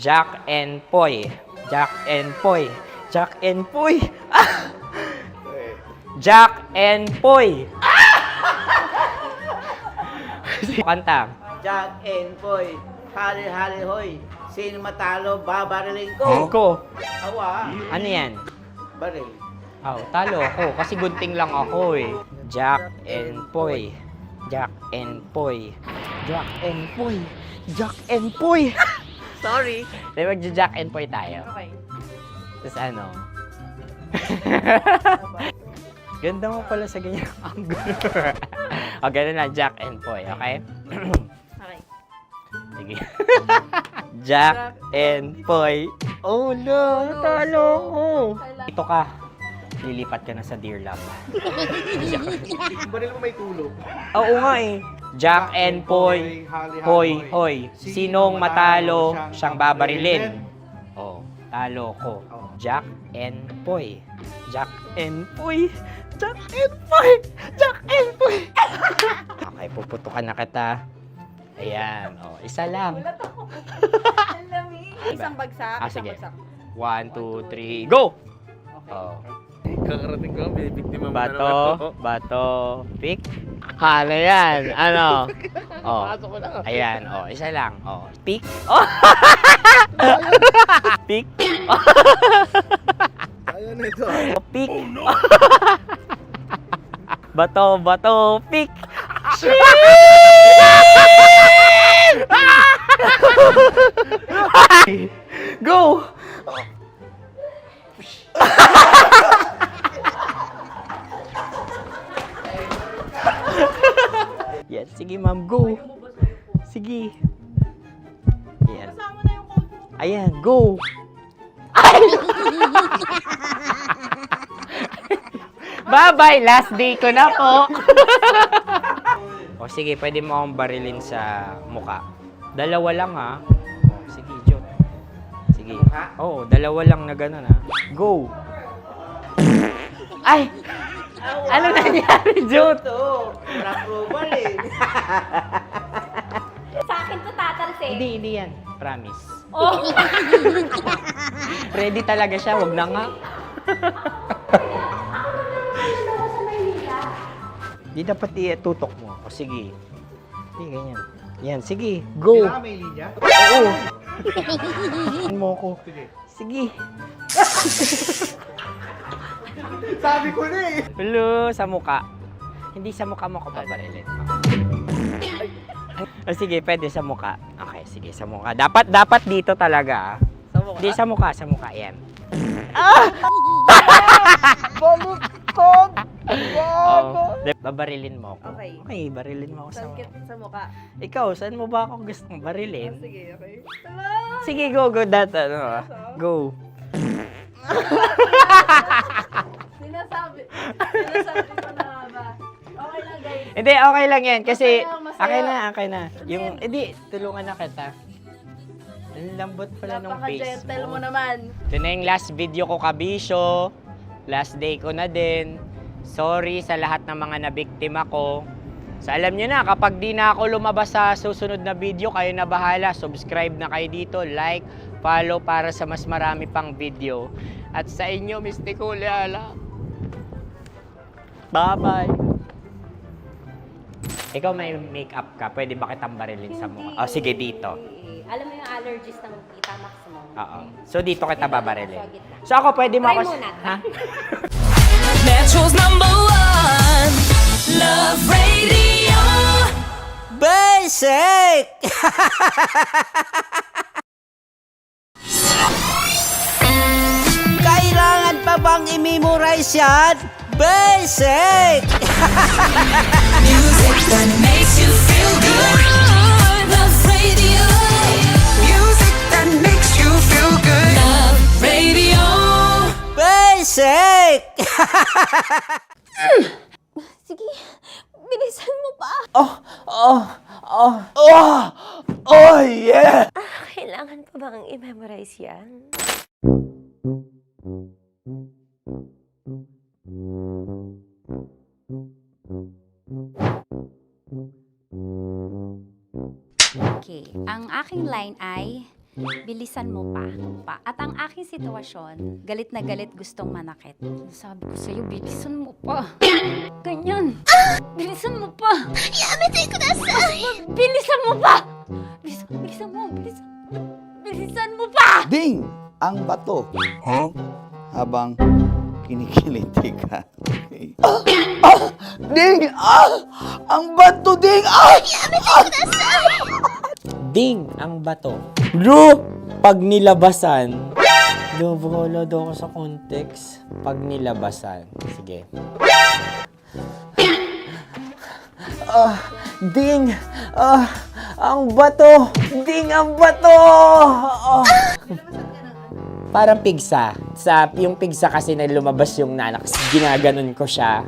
Jack and Poy. Jack and Poy. Jack and Poy. Ah! Jack and Poy. Kanta. Jack and Poy, hali-hali hoy. Sino matalo, babariling ko. Ko. Awa. Ano yan? Baril. Oh, talo ako kasi gunting lang ako eh. Jack and Poy. Jack and Poy. Jack and Poy. Jack and Poy. Sorry. Di ba Jack and Poy tayo? Okay. Tapos ano? Ganda mo pala sa ganyang angulo. O, ganun lang, Jack and Poy, okay? Okay. Sige. Jack and Poy. Oh no, natalo ko. Ito ka. Lilipat ka na sa Dear Love. Baril mo may tulog. Oo nga eh. Jack and Poy. Hoy, hoy. Sinong matalo, siyang babarilin. Oh, talo ko. Jack and Poy. Jack and Poy. Jack and Poy! Jack and Poy! Okay, puputukan na kita. Ayan, isa lang. Isang bagsak. Ah, sige. 1, 2, 3, go! Kakarating ko lang, binibiktima mo na Bato, naman to. bato, pick. Hala yan, ano? Pasok ko na. Ayan, isa lang. Pick. Pick. Ayaw na ito. Pick. Bato, bato, pick. Go! Yan, sige ma'am, go. Sige. Ayan. Ayan, go. Bye-bye, last day ko na po. O sige, pwede mo akong barilin sa muka. Dalawa lang ha. Sige, Jot. Sige. Oo, dalawa lang na gano'n ha. Go. Ay! Ano nangyari, Jot? Approval eh. Sa akin to tatalsik. Hindi yan. Promise. Oh. Ready talaga siya, wag na nga. Di dapat itutok mo. O sige. Sige, ganyan. Yan, sige. Go. Kailangan may linya? Oo. Mo ko. Sige. Sabi ko na eh. Hello, sa muka. Hindi sa muka mo ko babarilin. O sige, pwede sa muka. Okay, sige, sa muka. Dapat dito talaga. Sa mukha? Hindi, sa muka. Yan. Baluktot! Babarilin mo ako. Okay. Okay, barilin mo ako sa muka. Sa mukha. Ikaw, saan mo ba ako gustong barilin? Sige, okay. Sige, go. Go. Sinasabi ko na nga ba? Okay lang, guys. Hindi, okay lang yan. Kasi, Masaya. okay na. Yung, hindi, tulungan na kita. Ang lambot pala ng face Napaka-gentle mo. mo naman. Ito na yung last video ko, kabisyo. Last day ko na din. Sorry sa lahat ng mga nabiktima ko. So alam nyo na, kapag di na ako lumabas sa susunod na video, kayo na bahala. Subscribe na kayo dito, like, follow para sa mas marami pang video. At sa inyo, Mistiko Leala. Bye-bye. Ikaw may makeup ka, pwede ba kitang barilin sa mukha? O sige, dito. Alam mo yung allergies ng Tita Max mo? Oo. So dito kita babarilin. So ako, pwede mo Try ako... muna. Ha? Metro's #1 Love Radio. Basic! Kailangan pa bang i-memorize yan? Basic! Music that makes you feel good. Love Radio. Music that makes you feel good. Love Radio. Basic! Sige, bilisan mo pa. Oh, yeah! Kailangan pa bang i-memorize yan? Okay, ang aking line ay, bilisan mo pa. At ang aking sitwasyon, galit na galit gustong manakit. Sabi ko sa'yo, bilisan mo pa. Ganyan. Bilisan mo pa. Yamitay ko na bilisan mo pa. Bilisan mo pa. Ding! Ang bato. Habang kinikiliti ka. Okay. Ding! Ang bato, Ding! Ding! Ang bato. Bro! Pag nilabasan. Wala daw ako sa context. Pag nilabasan. Sige. Ding! Ang bato! Ding! Ang bato! Parang pigsa. Yung pigsa kasi na lumabas yung nanak. Ginaganon ko siya.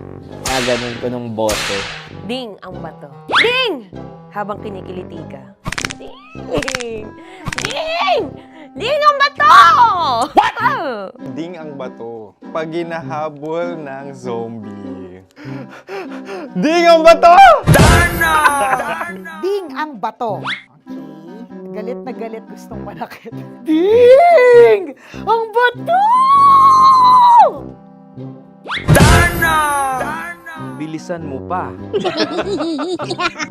Ginaganon ko nung bote. Ding ang bato. Ding! Habang kinikiliti ka. Ding! Ding! Ding ang bato! What? Ding ang bato. Pag hinahabol ng zombie. Ding ang bato! Ding ang bato. Okay. Galit na galit, gustong manakit. Ding! Ang bato! Bilisan mo pa.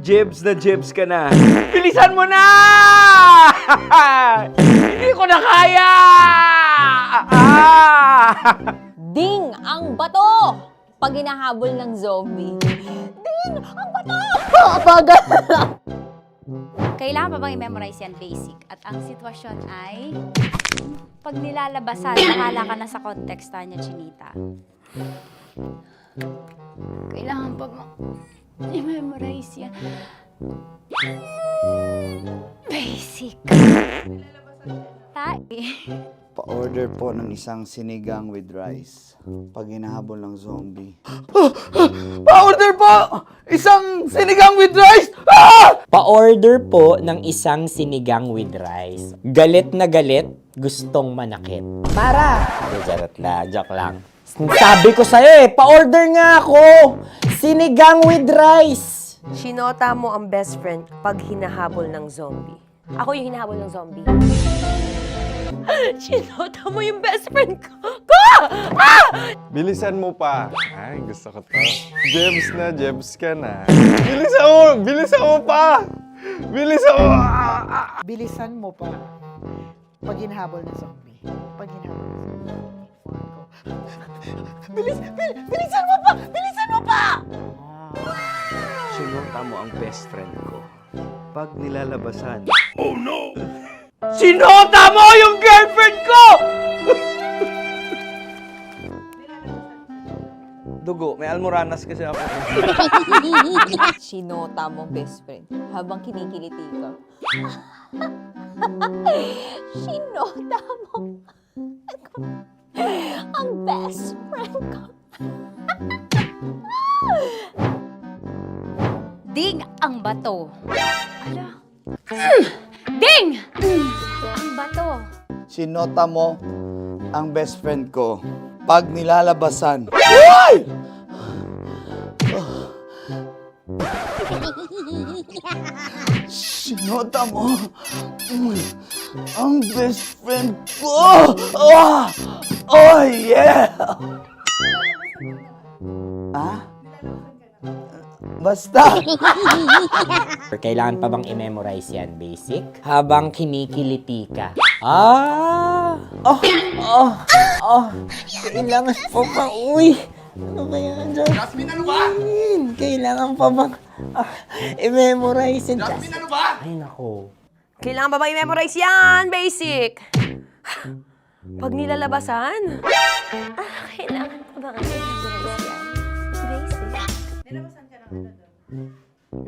Jebs na jebs ka na. Bilisan mo na! Hindi ko na kaya! Ding ang bato! Pag hinahabol ng zombie. Ding ang bato! Bagal! Kailangan pa bang i-memorize yan basic? At ang sitwasyon ay, pag nilalabasan, bahala ka na sa context, Tanya Chinita. Kailangan pa bang i-memorize yan? Basic. Pa-order po ng isang sinigang with rice. Pag hinahabol ng zombie. Pa-order po! Isang sinigang with rice! Pa-order po ng isang sinigang with rice. Galit na galit, gustong manakit. Para! Joke lang. Sabi ko sa'yo pa-order nga ako! Sinigang with rice! Sinota mo ang best friend pag hinahabol ng zombie. Ako yung hinahabol ng zombie. Sinota mo yung best friend ko! Bilisan mo pa. Ay, gusto ko to. Jebs na, jebs ka na. Bilisan mo pa! Bilisan mo! Bilisan mo pa. Pag hinahabol ng zombie. Pag hinahabol ng zombie. Bilisan mo pa! Bilisan mo pa! Sinota mo ang best friend ko. Pag nilalabasan. Oh no! Sinota mo yung girlfriend ko! Dugo, may almoranas kasi ako. Sinota mong best friend habang kinikiliti ka. Sinota mo ang best friend ko. Ding ang bato. Ala. Ding! Ang bato. Sinota mo ang best friend ko. Pag nilalabasan. Sinota mo ang best friend ko. Oh yeah! Basta! Kailangan pa bang i-memorize yan basic? Habang kinikiliti ka. Kailangan pa ba? Uy! Ano kaya dyan? Jasmine, ano ba? Kailangan pa bang i-memorize yan? Jasmine, ano ba? Ay, nako. Kailangan ba i-memorize yan? Basic. Pag nilalabasan? Kailangan ba i-memorize yan? Basic. Nilabasan ka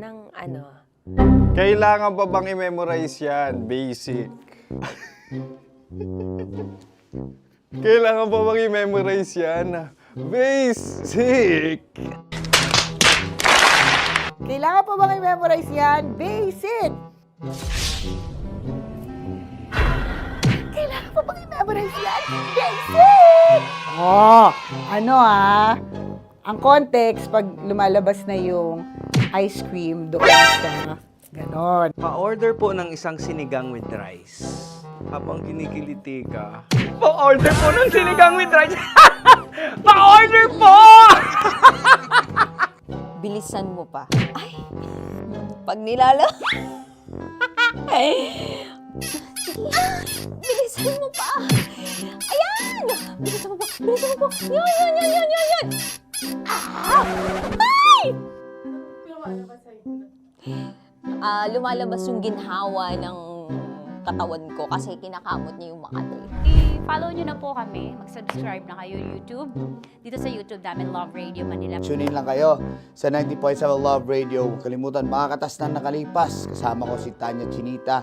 ng ano? Kailangan pa bang i-memorize yan? Basic. Kailangan pa bang i-memorize yan? Basic. Kailangan pa bang i-memorize yan? Basic! Kailangan pa bang i-memorize yan? Basic! Ang context, pag lumalabas na yung ice cream doon sa ganon. Pa-order po ng isang sinigang with rice. Habang kinikiliti ka. Pa-order po ng sinigang with rice! Pa-order po! Bilisan mo pa. Ay! Pag nilala... Bilisan mo pa! Ayan! Bilisan mo pa! Bilisan mo pa! Yan! Ay! Lumalabas yung ginhawa ng katawan ko kasi kinakamot niya yung Makati. I-follow nyo na po kami. Mag-subscribe na kayo YouTube. Dito sa YouTube namin, Love Radio Manila. Tune in lang kayo sa 90.7 Love Radio. Huwag kalimutan, makakatas na nakalipas. Kasama ko si Tanya Chinita.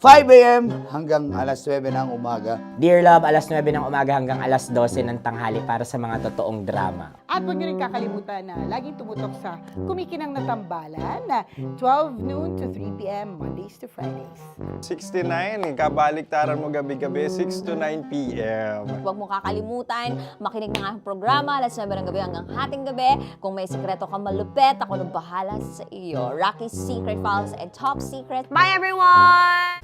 5 a.m. hanggang alas 9 ng umaga. Dear Love, alas 9 ng umaga hanggang alas 12 ng tanghali para sa mga totoong drama. At huwag niyo rin kakalimutan na laging tumutok sa Kumikinang na Tambalan na 12 noon to 3 p.m. Mondays to Fridays. 69, kabaliktaran mo gabi-gabi, 6 to 9 p.m. Huwag mo kakalimutan, makinig ng aking programa, alas 9 ng gabi hanggang hating gabi. Kung may sikreto ka malupet, ako nang bahala sa iyo. Rocky's Secret Files and Top Secret. Bye everyone!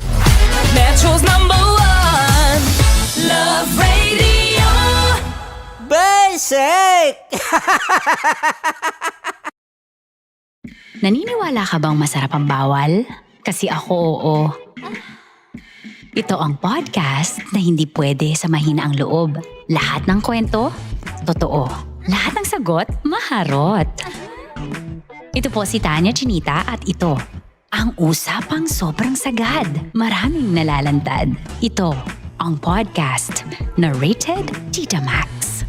Metro's #1 Love Radio. Basic! Naniniwala ka bang masarap ang bawal? Kasi ako oo. Ito ang podcast na hindi pwede sa mahina ang loob. Lahat ng kwento, totoo. Lahat ng sagot, maharot. Ito po si Tanya Chinita at ito, ang usapang sobrang sagad. Maraming nalalantad. Ito, ang podcast na rated Tita Max.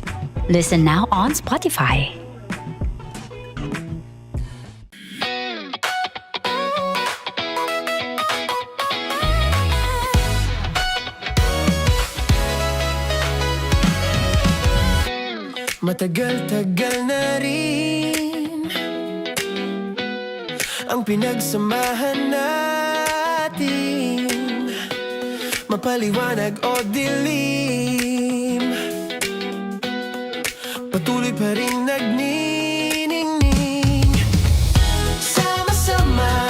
Listen now on Spotify. Matagal-tagal na rin ang pinagsamahan natin, mapaliwanag o dilim, patuloy pa rin nagniningning. Sama-sama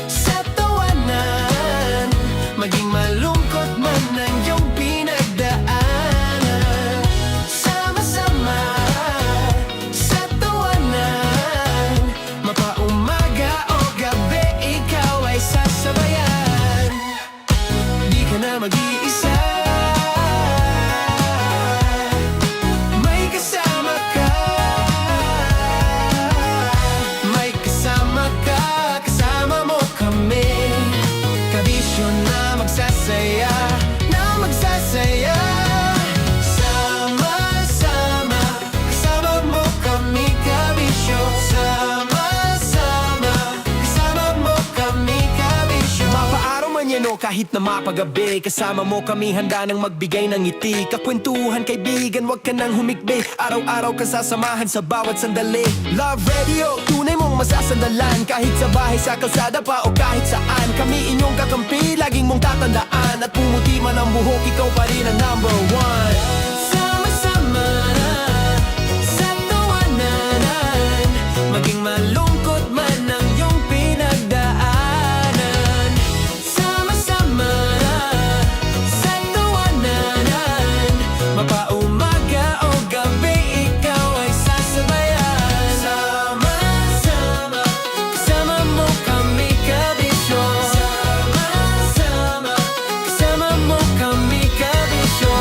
sa tawanan, maging malungkot man ang iyong pinagdaanan. Sama-sama sa tawanan, mapaumaga o gabi, ikaw ay sasabayan. Di ka na mag-iisa, may kasama ka. May kasama ka, kasama mo kami. Kabisyo na magsasaya, na magsasaya. Sama-sama, kasama mo kami, kabisyo. Sama-sama, kasama mo kami, kabisyo. Mapaaraw man yan o kahit na mapagabi, kasama mo kami, handa nang magbigay ng ngiti. Kakwentuhan, kaibigan, wag ka nang humikbi. Araw-araw ka sasamahan sa bawat sandali. Love Radio, tunay mong masasandalan. Kahit sa bahay, sa kalsada pa o kahit saan, kami inyong kakampi, laging mong tatandaan. At pumuti man ang buhok, ikaw pa rin ang #1. Sama-sama sa tawanan, maging malungkot man ang iyong pinagdaanan. Sama-sama sa tawanan, mapaumaga o gabi, ikaw ay sasabayan. Sama-sama, kasama mo kami, kabisyo. Sama-sama, kasama mo kami, kabisyo.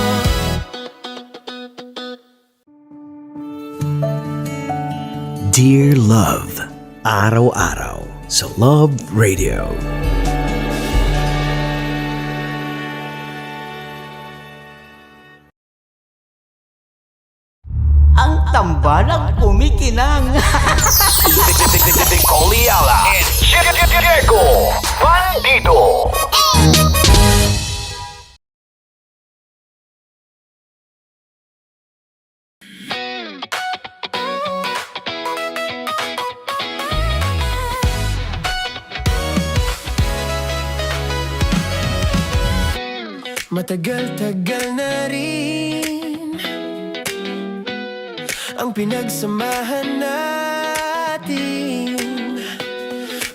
Dear Love, araw-araw sa Love Radio. Ang tambalang kumikinang. Nicole Ayala and Diego Bandido. Matagal-tagal na rin ang pinagsamahan natin,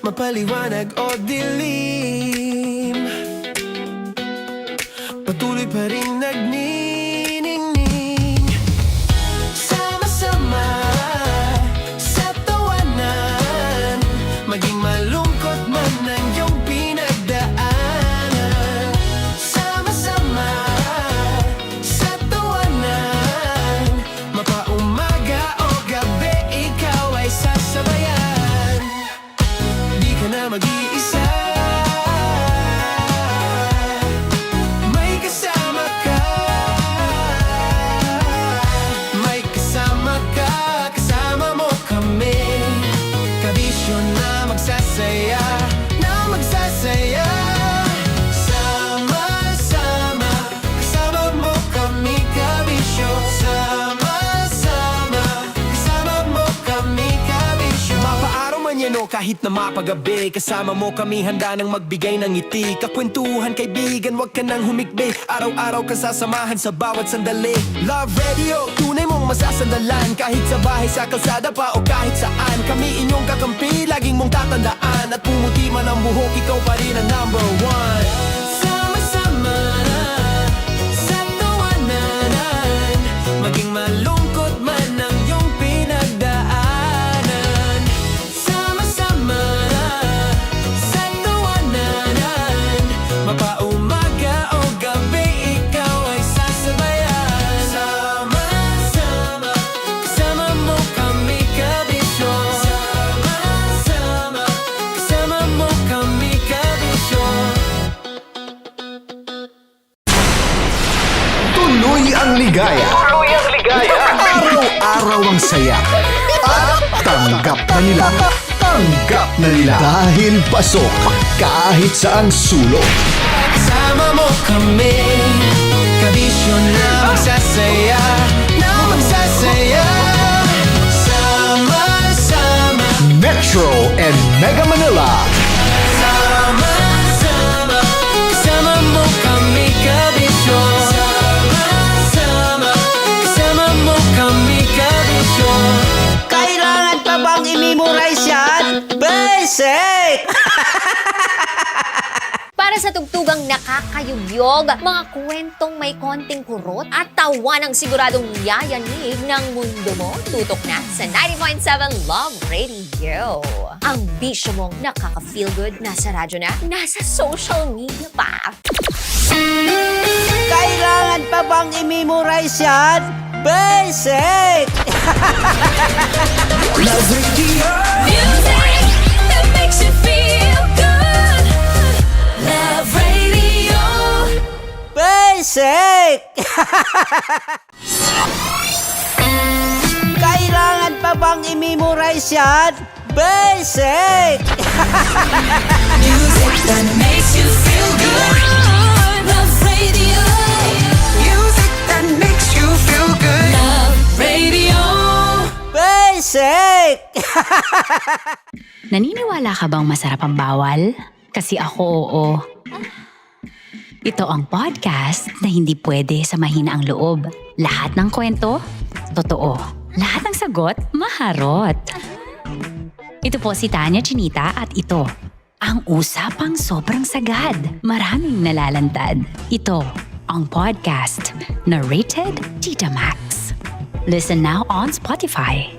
mapaliwanag o dilim, patuloy pa rin nagniningning. Sama-sama sa tawanan, maging malungkot man ang iyong pinagdaanan. Sama-sama sa tawanan, mapaumaga o gabi, ikaw ay sasabayan. Di ka na mag-iisa, may kasama ka. May kasama ka, kasama mo kami. Kabisyo na magsasaya, na magsasaya. kahit na mapagabi. Kasama mo kami handa nang magbigay ng ngiti. Kakwentuhan kaibigan, wag ka nang humikbi. Araw-araw ka sasamahan sa bawat sandali. Love Radio, tunay mong masasandalan. Kahit sa bahay, sa kalsada pa o kahit saan. Kami inyong kakampi, laging mong tatandaan. At pumuti man ang buhok, ikaw pa rin ang number one. Sama-sama sa tawanan, maging malungkot man ang iyong pinagdaanan. Sama-sama sa tawanan, mapaumaga o gabi, ikaw ay sasabayan. Sama-sama, kasama mo kami kabisyo. Sama-sama, kasama mo kami kabisyo. Tuloy ang ligaya. Araw-araw ang saya. At tanggap na nila. Tanggap na nila. Dahil pasok kahit saan sulok. Kasama mo kami, kabisyo na magsasaya, na magsasaya. Sama-sama, Metro and Mega Manila. sama-sama, kasama mo kami kabisyo. Sama-sama, kasama mo kami kabisyo. Kailangan pa bang i-memorize yan? Basic! Para sa tugtugang nakakayugyog, mga kwentong may konting kurot at tawa ng siguradong yayanig ng mundo mo, tutok na sa 90.7 Love Radio. Ang bisyo mong nakaka-feel good, nasa radyo na, nasa social media pa. Kailangan pa bang i-memorize yan? Basic! Love Radio. Music that makes you feel good. Love Radio. Basic! Kailangan pa bang i-memorize yan? Basic! Music that makes you feel good. Love Radio. Music that makes you feel good. Love Radio. Basic! Naniniwala ka bang masarap ang bawal? Kasi ako oo. Ito ang podcast na hindi pwede sa mahina ang loob. Lahat ng kwento, totoo. Lahat ng sagot, maharot. Ito po si Tanya Chinita at ito, ang usapang sobrang sagad. Maraming nalalantad. Ito, ang podcast na Rated Tita Max. Listen now on Spotify.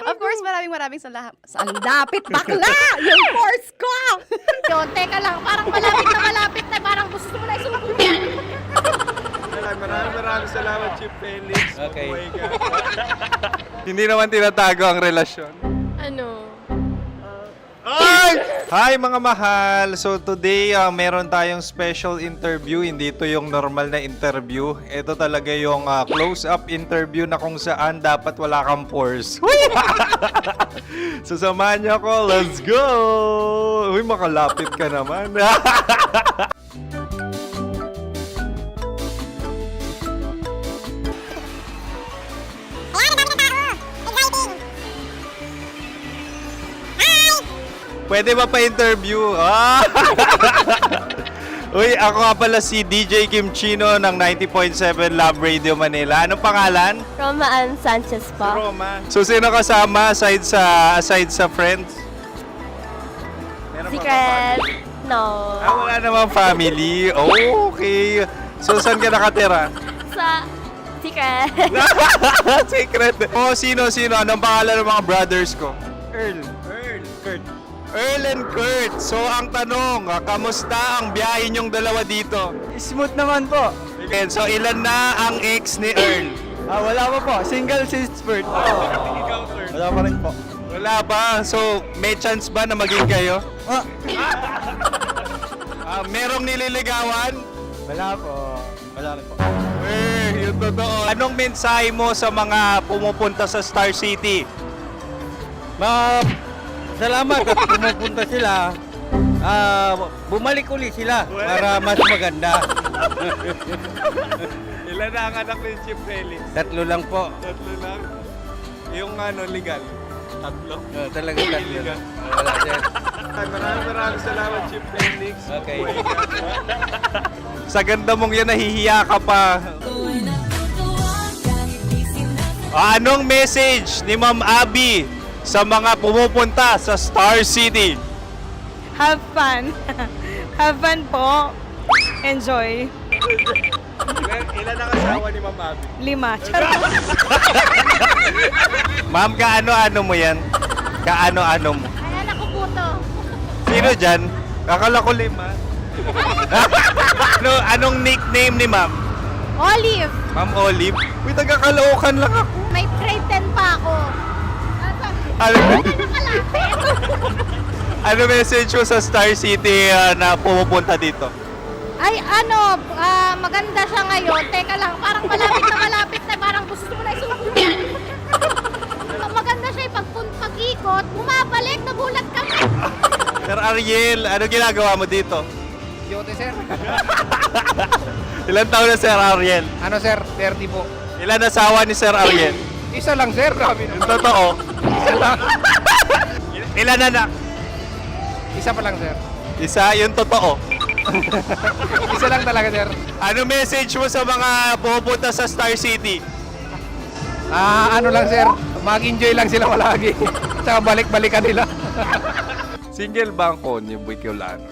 Of course, maraming salamat. Ang lapit bakla! Yung course ko! Yun, teka lang, parang malapit na, parang gusto mo na isubo. Maraming salamat, Chief Felix. Okay. Oh my God. Hindi naman tinatago ang relasyon. Ano? Hi mga mahal! So today, meron tayong special interview. Hindi ito yung normal na interview. Ito talaga yung close-up interview na kung saan dapat wala kang pores. So samahan niyo ako. Let's go! Uy, makalapit ka naman. Pwede ba pa-interview? Uy, ako nga pala si DJ Kim Chino ng 90.7 Love Radio Manila. Anong pangalan? Roma Ann Sanchez po. Roma. So, sino kasama aside sa friends? Meron ba Secret. No. wala namang family. Oh, okay. So, saan ka nakatira? Sa Secret. Secret. Oh, sino? Anong pangalan ng mga brothers ko? Earl, Kurt. Earl and Kurt. So, ang tanong, kamusta ang biyahe niyong dalawa dito? Smooth naman po. Okay, so, ilan na ang ex ni Earl? Wala pa po. Single since birth. Ikaw, Kurt. Wala pa rin po. Wala pa. So, may chance ba na maging kayo? Merong nililigawan? Wala po. Wala rin po. Yung totoo. Anong mensahe mo sa mga pumupunta sa Star City? Salamat at pumupunta sila. Bumalik uli sila para mas maganda. Ilan na ang anak ni Chief Felix? 3 lang po. 3 lang? Yung legal? Tatlo. Talaga tatlo. Wala sir. Maraming salamat, Chief Felix. Okay. Sa ganda mong yan, nahihiya ka pa. Anong message ni Ma'am Abby sa mga pumupunta sa Star City? Have fun. Have fun po. Enjoy. Ilan ang asawa ni Ma'am Abby? 5. Charot. Ma'am, kaano-ano mo yan? Kaano-ano mo? Ay, anak ko po to. Sino dyan? Akala ko 5. Anong nickname ni Ma'am? Olive. Ma'am Olive? Uy, taga-Caloocan lang ako. May grade 10 pa ako. Ano message mo sa Star City na pumupunta dito? Ay, maganda siya ngayon. Teka lang, parang malapit na, parang gusto mo na isulat. Maganda siya pag-ikot, bumabalik, nagulat kami. Sir Ariel, ano ginagawa mo dito? Yote sir. Ilan taon na Sir Ariel? Ano sir? 30 po. Ilan asawa ni Sir Ariel? Isa lang sir. Grabe Yung totoo? Isa lang. Ilan anak? Isa pa lang sir. Isa, yung totoo. Isa lang talaga sir. Ano message mo sa mga pumupunta sa Star City? Ano lang sir. Mag-enjoy lang sila palagi. Tsaka balik-balikan nila. Single ba ang Connie Bicolano?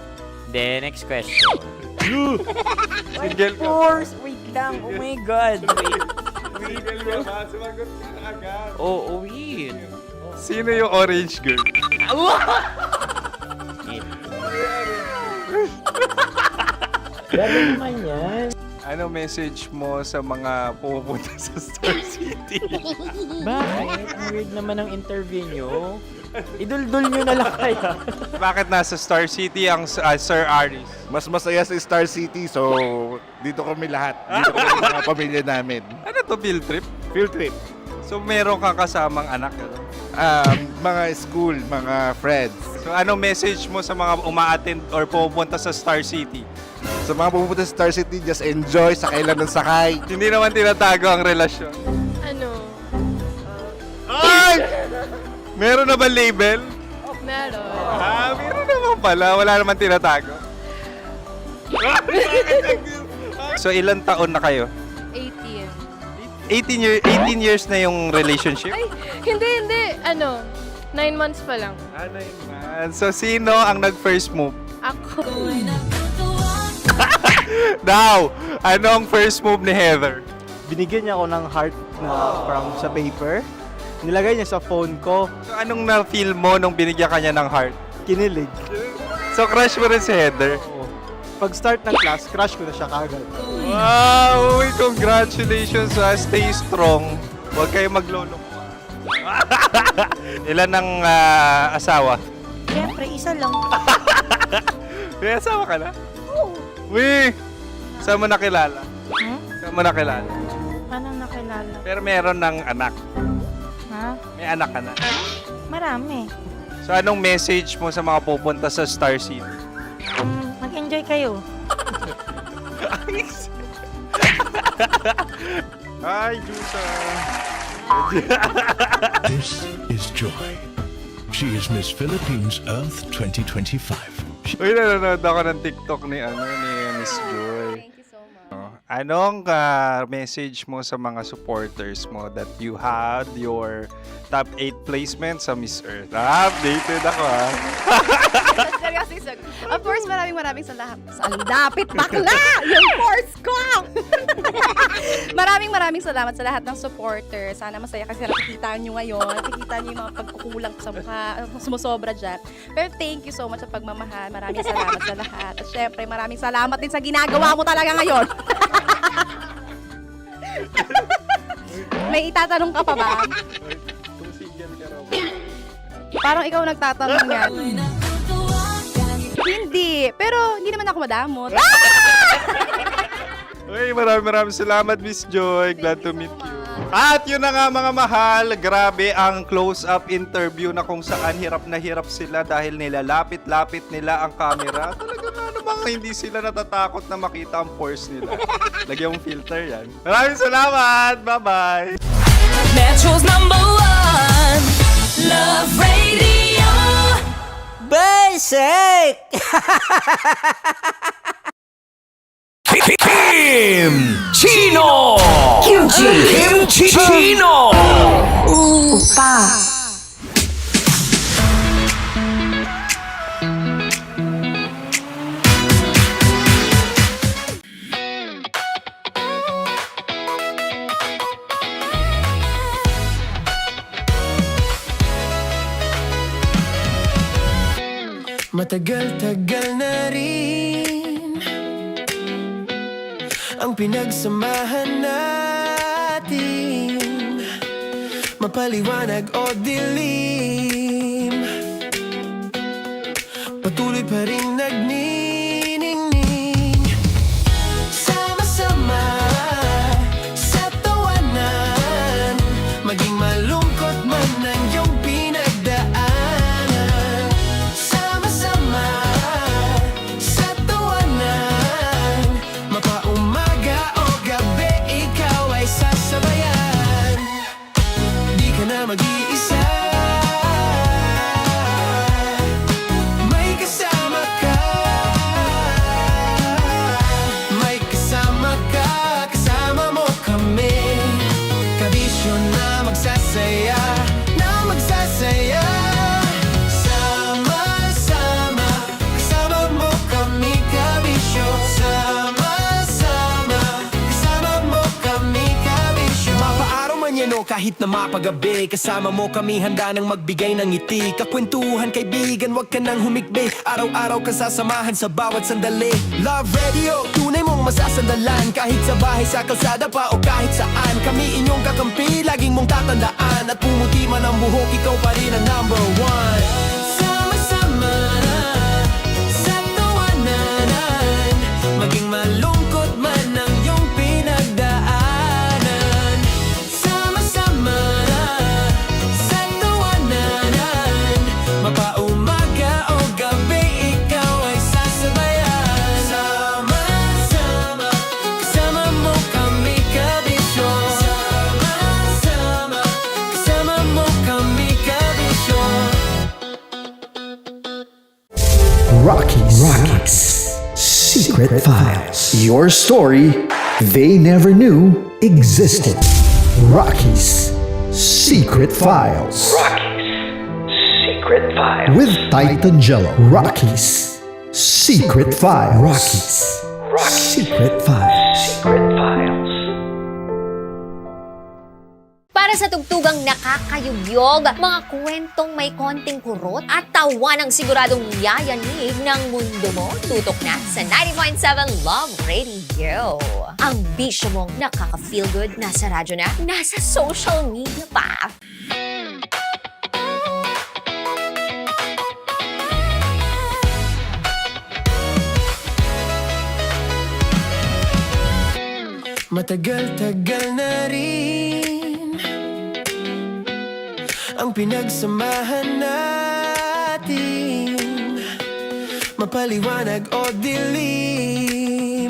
Then, next question. Single ka? Wait lang. Oh my God. Single ka ba? Sumagot ka na agad. Oo, wait. Sino yung orange girl? Gano'n naman yan. Ano message mo sa mga pumupunta sa Star City? Bakit? Weird naman ang interview nyo. Idul-dul nyo na lang kaya. Bakit nasa Star City ang Sir Aris? Mas masaya sa Star City, so dito kami lahat. Dito kami mga pamilya namin. Ano to, field trip? Field trip. So meron kang kasamang anak? Ano? Mga school, mga friends. So ano message mo sa mga uma-attend or pumupunta sa Star City? Sa mga pumunta sa Star City, just enjoy, sakay lang ng sakay. Hindi naman tinatago ang relasyon. Ano? Ay! Meron na ba label? Meron. Meron naman pala. Wala naman tinatago. So ilan taon na kayo? 18. 18 years na yung relationship? Ay, hindi. 9 months pa lang. 9 months. So sino ang nag-first move? Ako. Daw, anong first move ni Heather? Binigyan niya ako ng heart na from sa paper. Nilagay niya sa phone ko. So anong na-feel mo nung binigyan kanya ng heart? Kinilig. So crush mo rin si Heather? Pag start ng class, crush ko na siya kagad. Wow! Uy, congratulations! Stay strong. Huwag kayo magloloko. Ilan ang asawa? Siyempre, isa lang. May asawa ka na? Oo. Uy! Saan mo nakilala? Saan mo nakilala? Paano nakilala? Pero meron ng anak. Ha? May anak ka na. Marami. So anong message mo sa mga pupunta sa Star City? Mag-enjoy kayo. Hi, Jusa! This is Joy. She is Miss Philippines Earth 2025. Uy, nanonood ako ng TikTok ni Miss Joy. Thank you so much. Anong message mo sa mga supporters mo that you had your top 8 placement sa Miss Earth? Updated ako Seryously, of course, maraming salamat. Lapit bakla! Yung course ko! maraming salamat sa lahat ng supporters. Sana masaya kasi nakikita nyo ngayon. Nakikita nyo yung mga pagkukulang sa mukha. Sumusobra dyan. Pero thank you so much sa pagmamahal. Maraming salamat sa lahat. At syempre, maraming salamat din sa ginagawa mo talaga ngayon. May itatanong ka pa ba? Parang ikaw nagtatanong yan. Hindi. Pero hindi naman ako madamot. Uy, maraming salamat, Miss Joy. Glad to meet you. At yun na nga mga mahal, grabe ang close-up interview na kung saan hirap na hirap sila dahil nilalapit-lapit nila ang camera. Talaga ano bang hindi sila natatakot na makita ang pores nila. Lagyan mong filter yan. Maraming salamat! Bye-bye! Metro's #1 Love Radio. Basic! Kim Chino! Kimchi Chino! Opa. Matagal-tagal na rin ang pinagsamahan natin, mapaliwanag o dilim, patuloy pa rin nagniningning. Sama-sama sa tawanan, maging malungkot man ang iyong pinagdaanan. Sama-sama sa tawanan, mapaumaga o gabi, ikaw ay sasabayan. Di ka na mag-iisa, may kasama ka. May kasama ka, kasama mo kami. Kabisyo na magsasaya, na magsasaya. Sama-sama, kasama mo kami, kabisyo. Sama-sama, kasama mo kami, kabisyo. Mapaaraw man yan o kahit na mapagabi, kasama mo kami, handa nang magbigay ng ngiti. Kakwentuhan, kaibigan, wag ka nang humikbi. Araw-araw ka sasamahan sa bawat sandali. Love Radio, tunay mong masasandalan. Kahit sa bahay, sa kalsada pa o kahit saan, kami inyong kakampi, laging mong tatandaan. At pumuti man ang buhok, ikaw pa rin ang number one. Sama-sama sa tawanan, maging malungkot man ang iyong pinagdaanan. Sama-sama sa tawanan, mapaumaga o gabi, ikaw ay sasabayan. Sama-sama, kasama mo kami, kabisyo. Sama-sama, kasama mo kami, kabisyo. Rockies. Secret Files. Your story they never knew existed. Rockies. Secret Files. Secret Files. With Titan Jello. Rockies. Secret Files. Rockies. Secret Files. Secret Files. Para sa tugtugang nakakayugyog, mga kwentong may konting kurot at tawa ng siguradong yayanig ng mundo mo, tutok na sa 90.7 Love Radio. Ang bisyo mong nakaka-feel good, nasa radyo na, nasa social media pa. Matagal-tagal na rin ang pinagsamahan natin, mapaliwanag o dilim,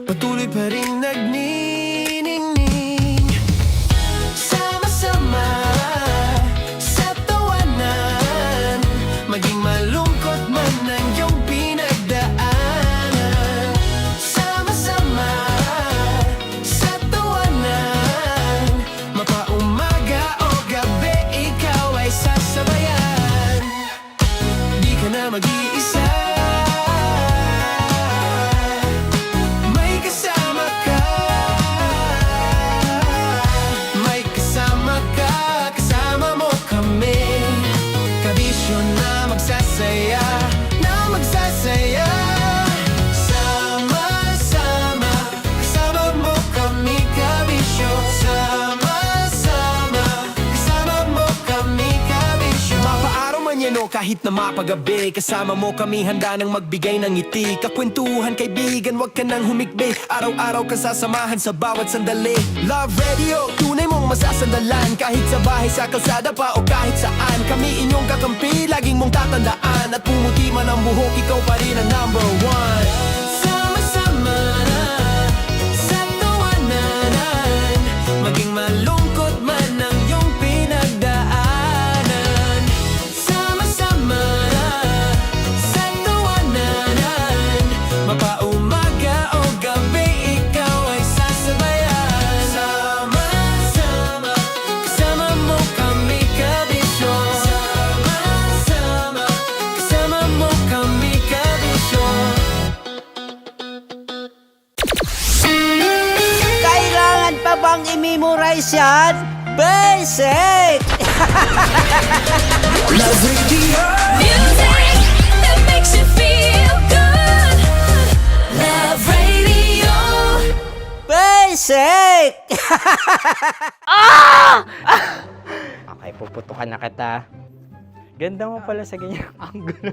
patuloy pa rin nagniningning. Sama-sama sa tawanan, maging malungkot man ang iyong pinagdaanan. Sama-sama sa tawanan, mapaumaga o gabi, ikaw ay sasabayan. Di ka na mag-iisa, may kasama ka. May kasama ka, kasama mo kami. Kabisyo na magsasaya, na magsasaya. Sama-sama, kasama mo kami, kabisyo. Sama-sama, kasama mo kami, kabisyo. Mapaaraw man yan o kahit na mapagabi, kasama mo kami, handa nang magbigay ng ngiti. Kakwentuhan, kaibigan, wag ka nang humikbi. Araw-araw ka sasamahan sa bawat sandali. Love Radio, tunay mong masasandalan. Kahit sa bahay, sa kalsada pa o kahit saan, kami inyong kakampi, laging mong tatandaan. At pumuti man ang buhok, ikaw pa rin ang number one. Sama-sama sa tawanan, maging malungkot man ang iyong pinag memorize yan? Basic! Love Radio. Music that makes you feel good. Love Radio. Basic! Okay, puputukan na kita. Ganda mo pala sa ganyang angulo.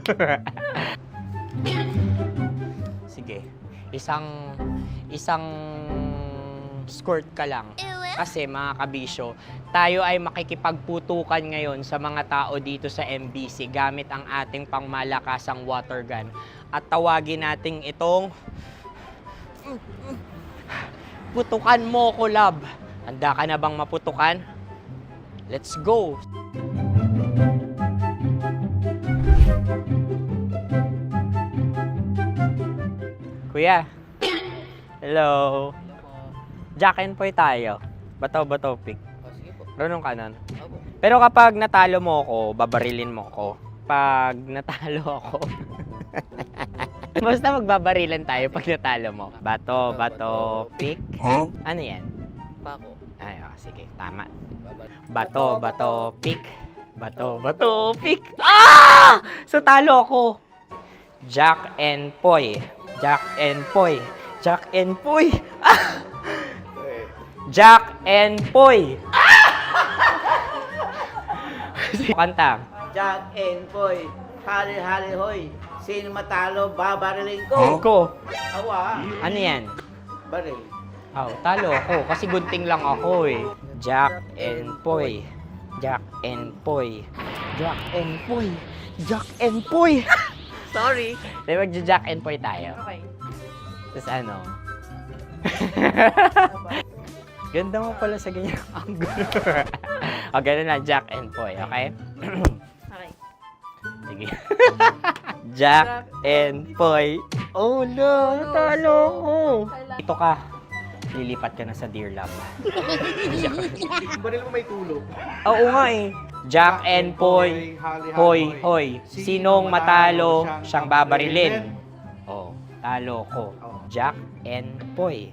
Sige, isang skirt ka lang. Kasi mga kabisyo, tayo ay makikipagputukan ngayon sa mga tao dito sa MBC gamit ang ating pangmalakasang water gun. At tawagin natin itong putukan mo ko, love. Handa ka na bang maputukan? Let's go! Kuya. Hello. Jack and Poy tayo. Bato-bato pick. Sige po. Runong kanan. Pero kapag natalo mo ako, babarilin mo ako. Pag natalo ako, basta magbabarilan tayo pag natalo mo. Bato, pick. Huh? Ano yan? Pako. Ay, sige, tama. Bato, pick. Bato, pick. Ah! So talo ako. Jack and Poy. Jack and Poy. Jack and Poy. Ah! Jack and Poy. Kanta. Jack and Poy, hali-hali hoy. Sino matalo, babariling ko. Ko. Awa. Ano yan? Baril. Oh, talo ako kasi gunting lang ako eh. Jack and Poy. Jack and Poy. Jack and Poy. Jack and Poy. Sorry. Di magja-Jack and Poy tayo. Okay. Tapos ano? Ganda mo pala sa ganyang angulo. O, ganun na, Jack and Poy, okay? Okay. Sige. Jack and Poy. Oh no, natalo ko. Ito ka. Lilipat ka na sa Dear Love. Baril mo may tulog. Oo nga eh. Jack and Poy. Hoy, hoy. Sinong matalo, siyang babarilin. Oh, talo ko. Jack and Poy.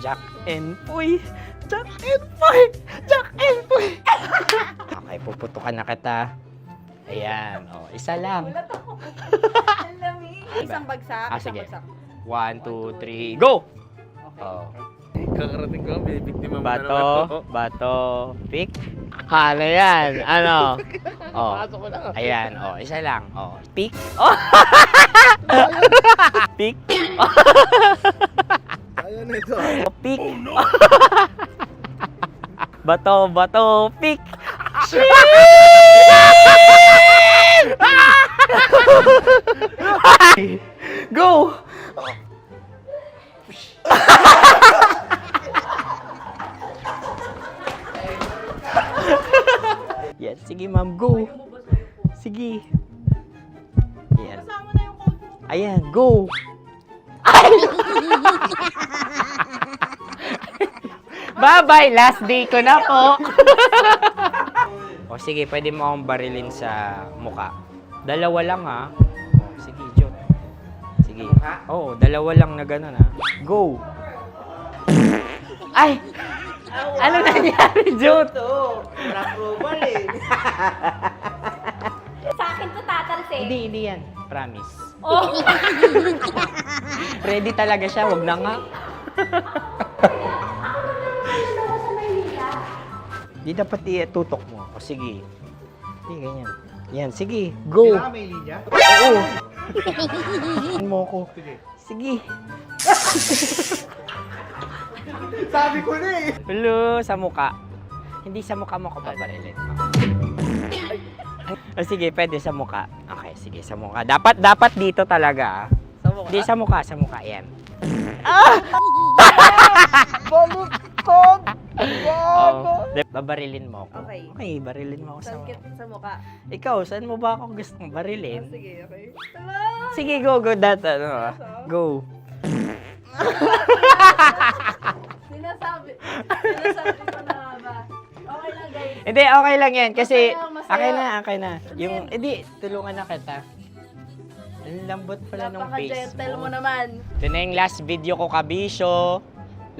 Jack and Poy. Jack and Poy. Jack and Poy. Okay, puputukan na kita. Ayan. Oh, isa lang. Isang bagsak. Sige. 1, 2, 3, go! Oh. Kakarating ko, binibiktima mo Bato, pick. Ano yan? Ano? Oh. Ayan, oh, isa lang. Oh, pick. Oh. Pick. Ayan na ito. Oh, pick. Bato, pick. Go! Yan, sige ma'am, go. Sige. Ayan. Ayan, go. Bye-bye, last day ko na po. O sige, pwede mo akong barilin sa muka. Dalawa lang ha. O, sige, Jot. Sige. Oo, dalawa lang na gano'n ha. Go. Ay! Ano nangyari, Jot? Ito, approval eh. Sa akin to tatalsik. Hindi yan. Promise. Oh. Ready talaga siya, wag na nga. Di dapat itutok mo. O sige. Sige, ganyan. Yan, sige. Go. Kailangan may linya? Oo. Mo ko. Sige. Sabi ko na eh. Hello, sa muka. Hindi sa muka mo ko babarilin. O sige, pwede sa muka. Okay, sige, sa muka. Dapat dito talaga. Sa mukha? Hindi sa muka. Yan. Balukod! Oh, babarilin mo ako. Okay. Okay, barilin mo ako sa muka. Sa mukha. Ikaw, saan mo ba ako gustong barilin? Sige, okay. Sige, go. Go. Sinasabi ko na ba? Okay lang, guys. Hindi, okay lang yan. Kasi, Masaya. okay na. Yung, hindi, tulungan na kita. Ang lambot pala nung face Napaka-gentle mo mo. naman. Ito na yung last video ko, kabisyo.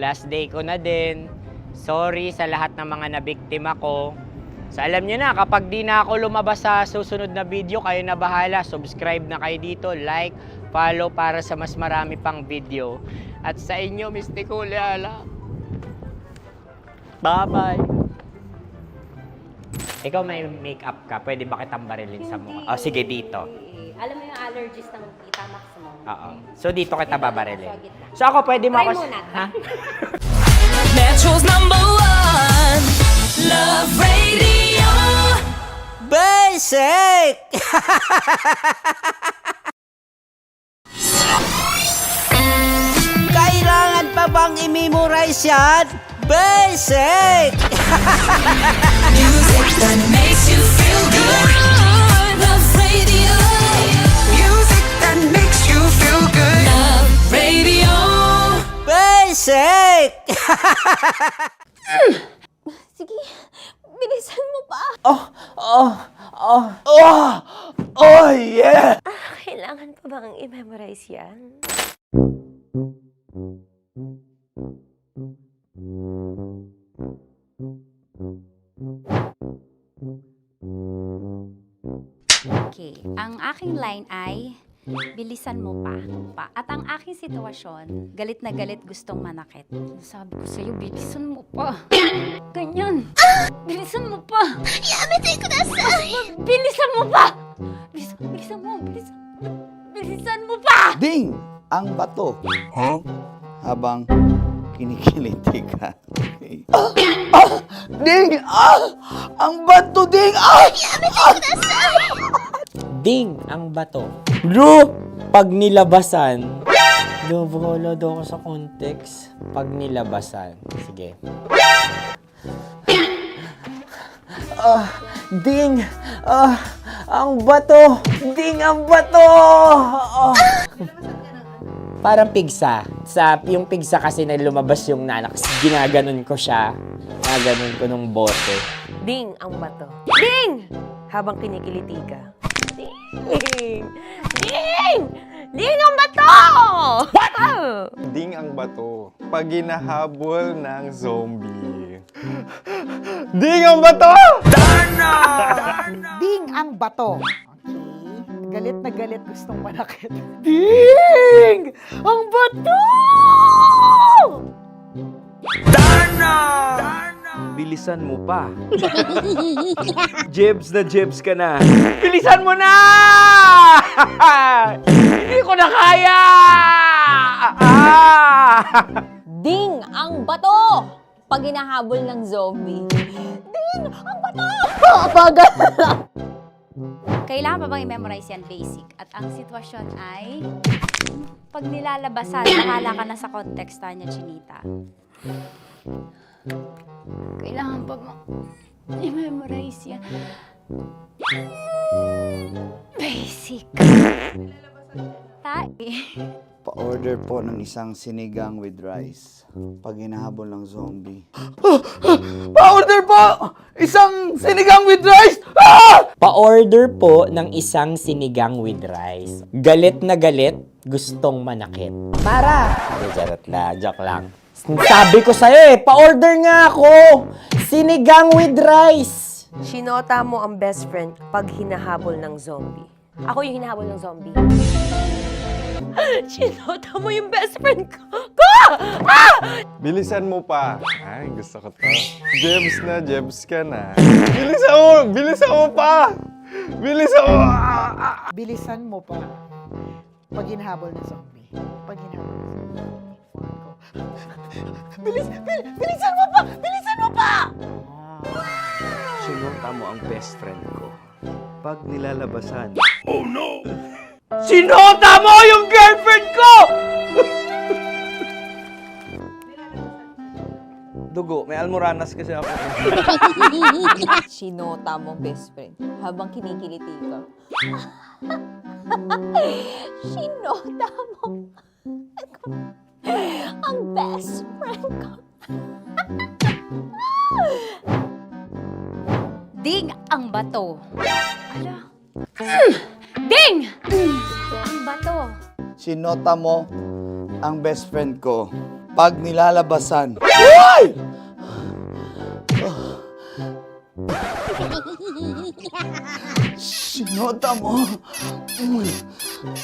Last day ko na din. Sorry sa lahat ng mga nabiktima ko. So alam nyo na, kapag di na ako lumabas sa susunod na video, kayo na bahala. Subscribe na kayo dito, like, follow para sa mas marami pang video. At sa inyo, Mr. Kuliala. Bye-bye. Ikaw may makeup ka, pwede ba kitang barilin sa mukha? O sige, dito. Alam mo yung allergies ng Tita Max mo? Oo. So dito kita babarilin. So ako, pwede mo ako... Ha? Metro's #1 Love Radio. Basic! Kailangan pa bang i-memorize yan? Basic! Music that makes you feel good. Love Radio. Music that makes you feel good. Love Radio. Basic! Sige, bilisan mo pa. Oh, yeah! Kailangan pa bang i-memorize yan? Okay, ang aking line ay, bilisan mo pa. At ang aking sitwasyon, galit na galit gustong manakit. Sabi ko sa'yo, bilisan mo pa. Ganyan. Bilisan mo pa. Yamitay ko na sa... Bilisan mo pa! Bilisan mo pa! Ding! Ang bato. Habang kinikiliti ka. Okay. Ding! Ang bato, Ding! Ding ang bato. Bro, pag nilabasan. Wala daw ako sa context. Pag nilabasan. Sige. Ding! Ang bato! Ding ang bato! Parang pigsa. Yung pigsa kasi na lumabas yung nanak. Ginaganon ko siya. Ginaganon ko nung bote. Ding ang bato. Ding! Habang kinikiliti ka. Ding! Ding! Ding ang bato! What? Ding ang bato. Pag hinahabol ng zombie. Ding ang bato! Ding ang bato. Okay. Galit na galit gustong manakit. Ding! Ang bato! Bilisan mo pa. Jebs na jebs ka na. Bilisan mo na! Hindi ko na kaya! Ding ang bato! Pag hinahabol ng zombie. Ding ang bato! Bagal! Kailangan pa bang i-memorize yan, basic? At ang sitwasyon ay, pag nilalabasan, nakala ka na sa context niya, Chinita. Kailangan pa bang i-memorize yan? Basic. Pa-order po ng isang sinigang with rice. Pag hinahabol ng zombie. Pa-order po! Isang sinigang with rice! Pa-order po ng isang sinigang with rice. Galit na galit, gustong manakit. Para! Charot na, joke lang. Sabi ko sa'yo pa-order nga ako! Sinigang with rice! Sinota mo ang best friend pag hinahabol ng zombie. Ako yung hinahabol ng zombie. Sinota mo yung best friend ko! Bilisan mo pa. Ay, gusto ko to. Jebs na jebs ka na. Bilisan mo pa! Bilisan mo! Bilisan mo pa. Pag hinahabol ng zombie. Pag hinahabol ng zombie. Bilisan mo pa! Bilisan mo pa! Sinunta mo ang best friend ko. Pag nilalabasan. Oh no! Sinota mo yung girlfriend ko! Dugo, may almoranas kasi ako. Sinota mo best friend habang kinikiliti ka. Sinota mo ang best friend ko. Ding ang bato. Ala. Ding! Ang bato. Sinota mo ang best friend ko. Pag nilalabasan. Uy! Sinota mo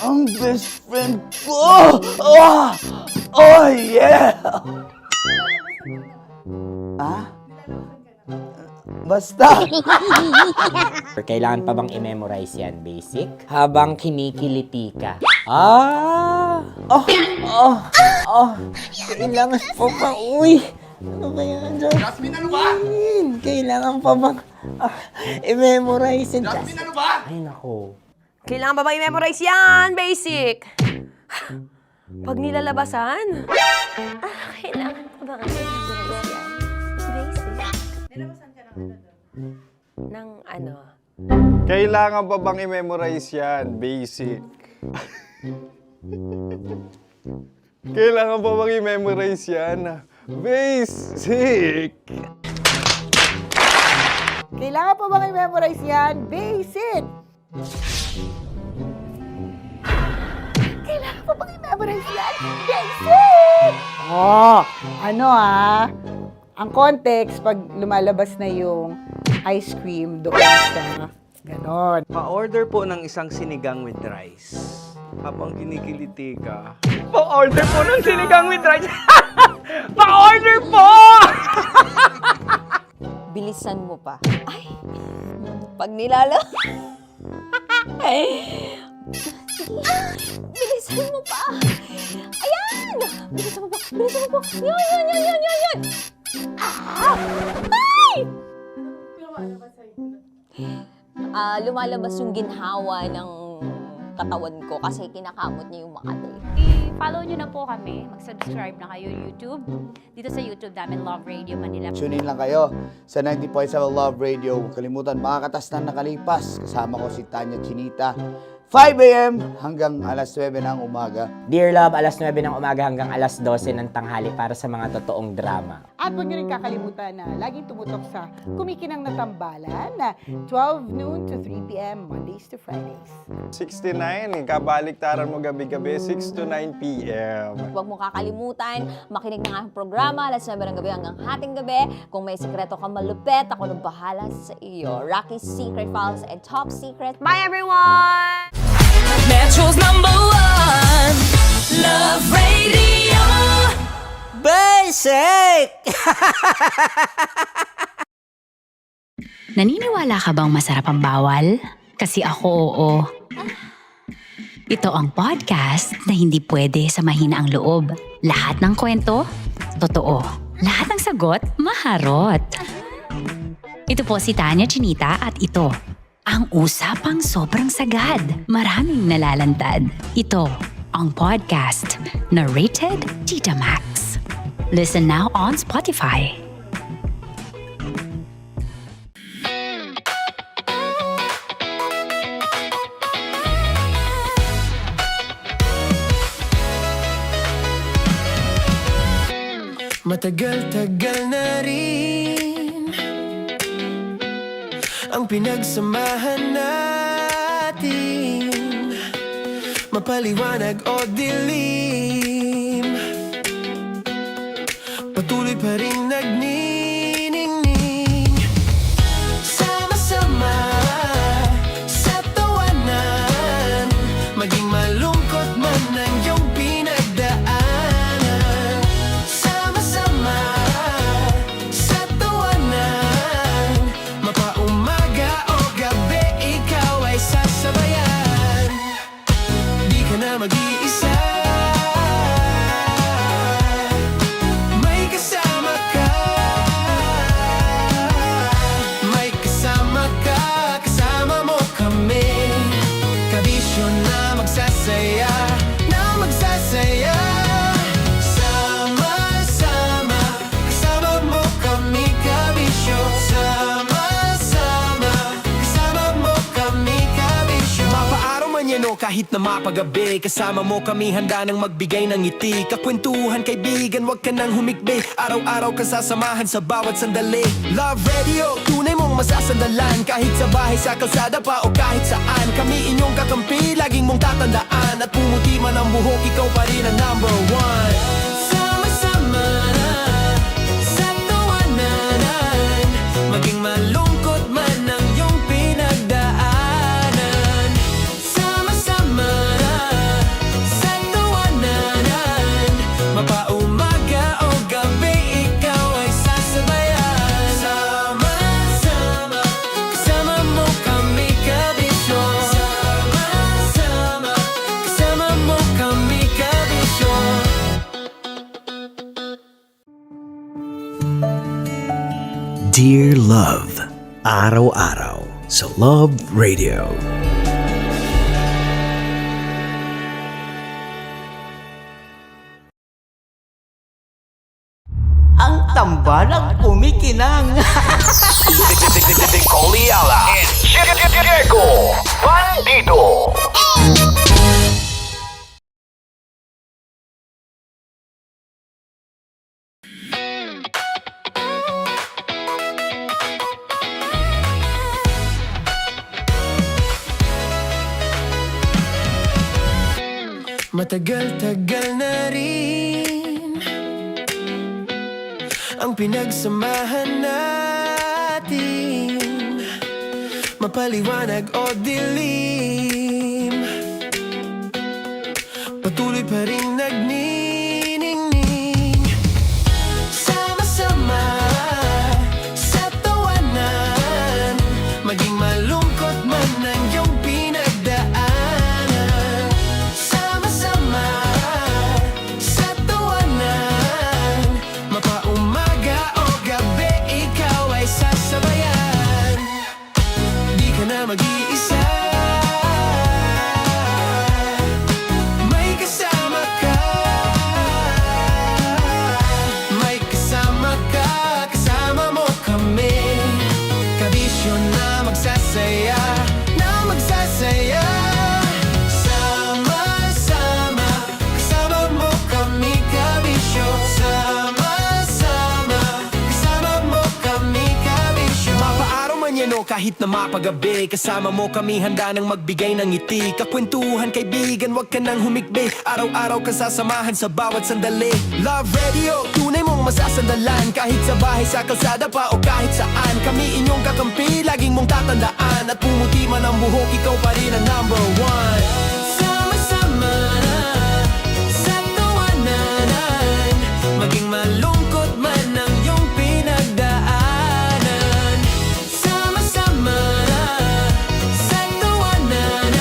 ang best friend ko! Oh! Oh, yeah! Ha? Basta! Kailangan pa bang i-memorize yan, basic? Habang kinikiliti ka. Ah! Kailangan pa bang... Uy! Ano ba yan, Jasmine? Ano ba? Kailangan pa bang i-memorize yan? Jasmine, ano ba? Ay, nako. Kailangan ba bang i-memorize yan? Basic. Pag nilalabasan? Kailangan pa bang i-memorize yan? Basic. Nilabasan ka ng ano? Kailangan pa bang i-memorize yan? Basic. Kailangan pa bang i-memorize yan? Basic! Kailangan pa bang i-memorize yan? Basic! Kailangan pa bang i-memorize yan? Basic! Oh, ano ang context pag lumalabas na yung ice cream doon sa ganon. Pa-order po ng isang sinigang with rice. Habang kinikiliti ka. Pa-order po ng sinigang with rice. Pa-order po! Bilisan mo pa. Ay! Pag nilala... Ay! Bilisan mo pa! Ayan! Bilisan mo pa! Bilisan mo pa! Yan! Ay! Lumalabas yung ginhawa ng katawan ko kasi kinakamot niya yung makati. I-follow nyo na po kami. Mag-subscribe na kayo YouTube. Dito sa YouTube namin, Love Radio Manila. Tune in lang kayo sa 90.7 Love Radio. Huwag kalimutan, makakatas na nakalipas. Kasama ko si Tanya Chinita. 5 a.m. hanggang alas 9 ng umaga. Dear Love, alas 9 ng umaga hanggang alas 12 ng tanghali para sa mga totoong drama. At huwag niyo rin kakalimutan na laging tumutok sa Kumikinang na Tambalan na 12 noon to 3 p.m. Mondays to Fridays. 69, kabaliktaran mo gabi-gabi, 6 to 9 p.m. Huwag mo kakalimutan, makinig ng aking programa, alas 9 ng gabi hanggang hating gabi. Kung may sekreto ka malupet, ako nang bahala sa iyo. Rocky's Secret Files and Top Secret. Bye everyone! Metro's #1 Love Radio. Basic! Naniniwala ka bang masarap ang bawal? Kasi ako, oo. Ito ang podcast na hindi pwede sa mahina ang loob. Lahat ng kwento, totoo. Lahat ng sagot, maharot. Ito po si Tanya Chinita at ito, ang usapang sobrang sagad. Maraming nalalantad. Ito, ang podcast na Rated Tita Max. Listen now on Spotify. Matagal-tagal na rin ang pinagsamahan natin, mapaliwanag o dilim, patuloy pa rin nagniningning. Sama-sama sa tawanan, maging malungkot man ang iyong pinagdaanan. Sama-sama sa tawanan, mapaumaga o gabi, ikaw ay sasabayan. Di ka na mag-iisa, may kasama ka. May kasama ka, kasama mo kami. Kabisyo na magsasaya, na magsasaya. Sama-sama, kasama mo kami, kabisyo. Sama-sama, kasama mo kami, kabisyo. Mapaaraw man yan o kahit na mapagabi, kasama mo kami, handa nang magbigay ng ngiti. Kakwentuhan, kaibigan, wag ka nang humikbi. Araw-araw ka sasamahan sa bawat sandali. Love Radio, tunay mong masasandalan. Kahit sa bahay, sa kalsada pa o kahit saan, kami inyong kakampi, laging mong tatandaan. At pumuti man ang buhok, ikaw pa rin ang #1. Sama-sama sa tawanan, maging malungkot Dear Love, araw-araw sa Love Radio. Ang tambalang kumikinang. Nicole Ayala and Diego Bandido. Matagal-tagal na rin ang pinagsamahan natin, mapaliwanag o dilim, patuloy pa rin nagniningning. Sama-sama sa tawanan, maging malungkot man ang iyong pinagdaanan. Sama-sama sa tawanan, mapaumaga o gabi, ikaw ay sasabayan. Di ka na mag-iisa, may kasama ka. May kasama ka, kasama mo kami. Kabisyo na magsasaya, na magsasaya. Sama-sama, kasama mo kami, kabisyo. Sama-sama, kasama mo kami, kabisyo. Mapaaraw man yan o kahit na mapagabi, kasama mo kami, handa nang magbigay ng ngiti. Kakwentuhan, kaibigan, wag ka nang humikbi. Araw-araw ka sasamahan sa bawat sandali. Love Radio, tunay mong masasandalan. Kahit sa bahay, sa kalsada pa o kahit saan, kami inyong kakampi, laging mong tatandaan. At pumuti man ang buhok, ikaw pa rin ang number one. Sama-sama sa tawanan, maging malungkot man ang iyong pinagdaanan. Sama-sama sa tawanan,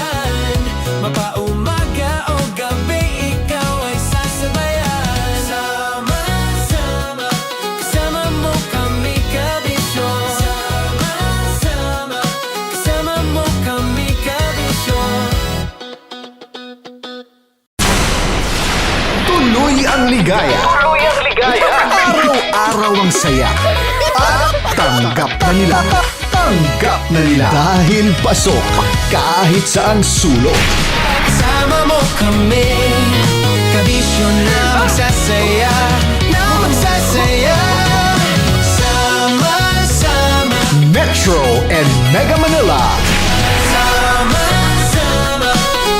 mapaumaga o gabi, ikaw ay sasabayan. Sama-sama, kasama mo kami, kabisyo. Sama-sama, kasama mo kami, kabisyo. Tuloy ang ligaya. Tuloy ang ligaya. Araw-araw ang saya. At tanggap na nila. Tanggap na nila. Dahil pasok kahit saang sulok. Kasama mo kami, kabisyo na magsasaya, na magsasaya. Sama-sama, Metro and Mega Manila. sama-sama,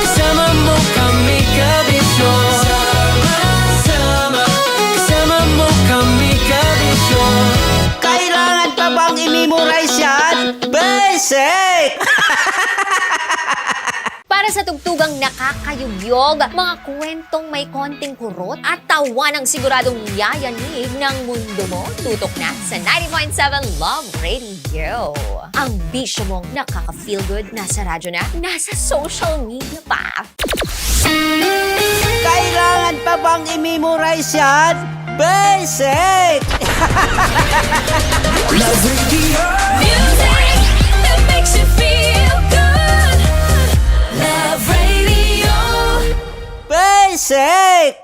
kasama mo kami, kabisyo. Sama-sama, kasama mo kami, kabisyo. Kailangan pa bang i-memorize yan? Basic! Para sa tugtugang nakakayugyog, mga kwentong may konting kurot at tawa ng siguradong yayanig ng mundo mo, tutok na sa 90.7 Love Radio. Ang bisyo mong nakaka-feel good, nasa radyo na, nasa social media pa. Kailangan pa bang i-memorize yan? Basic! Love Radio. Music that makes you feel good. Love Radio. Basic!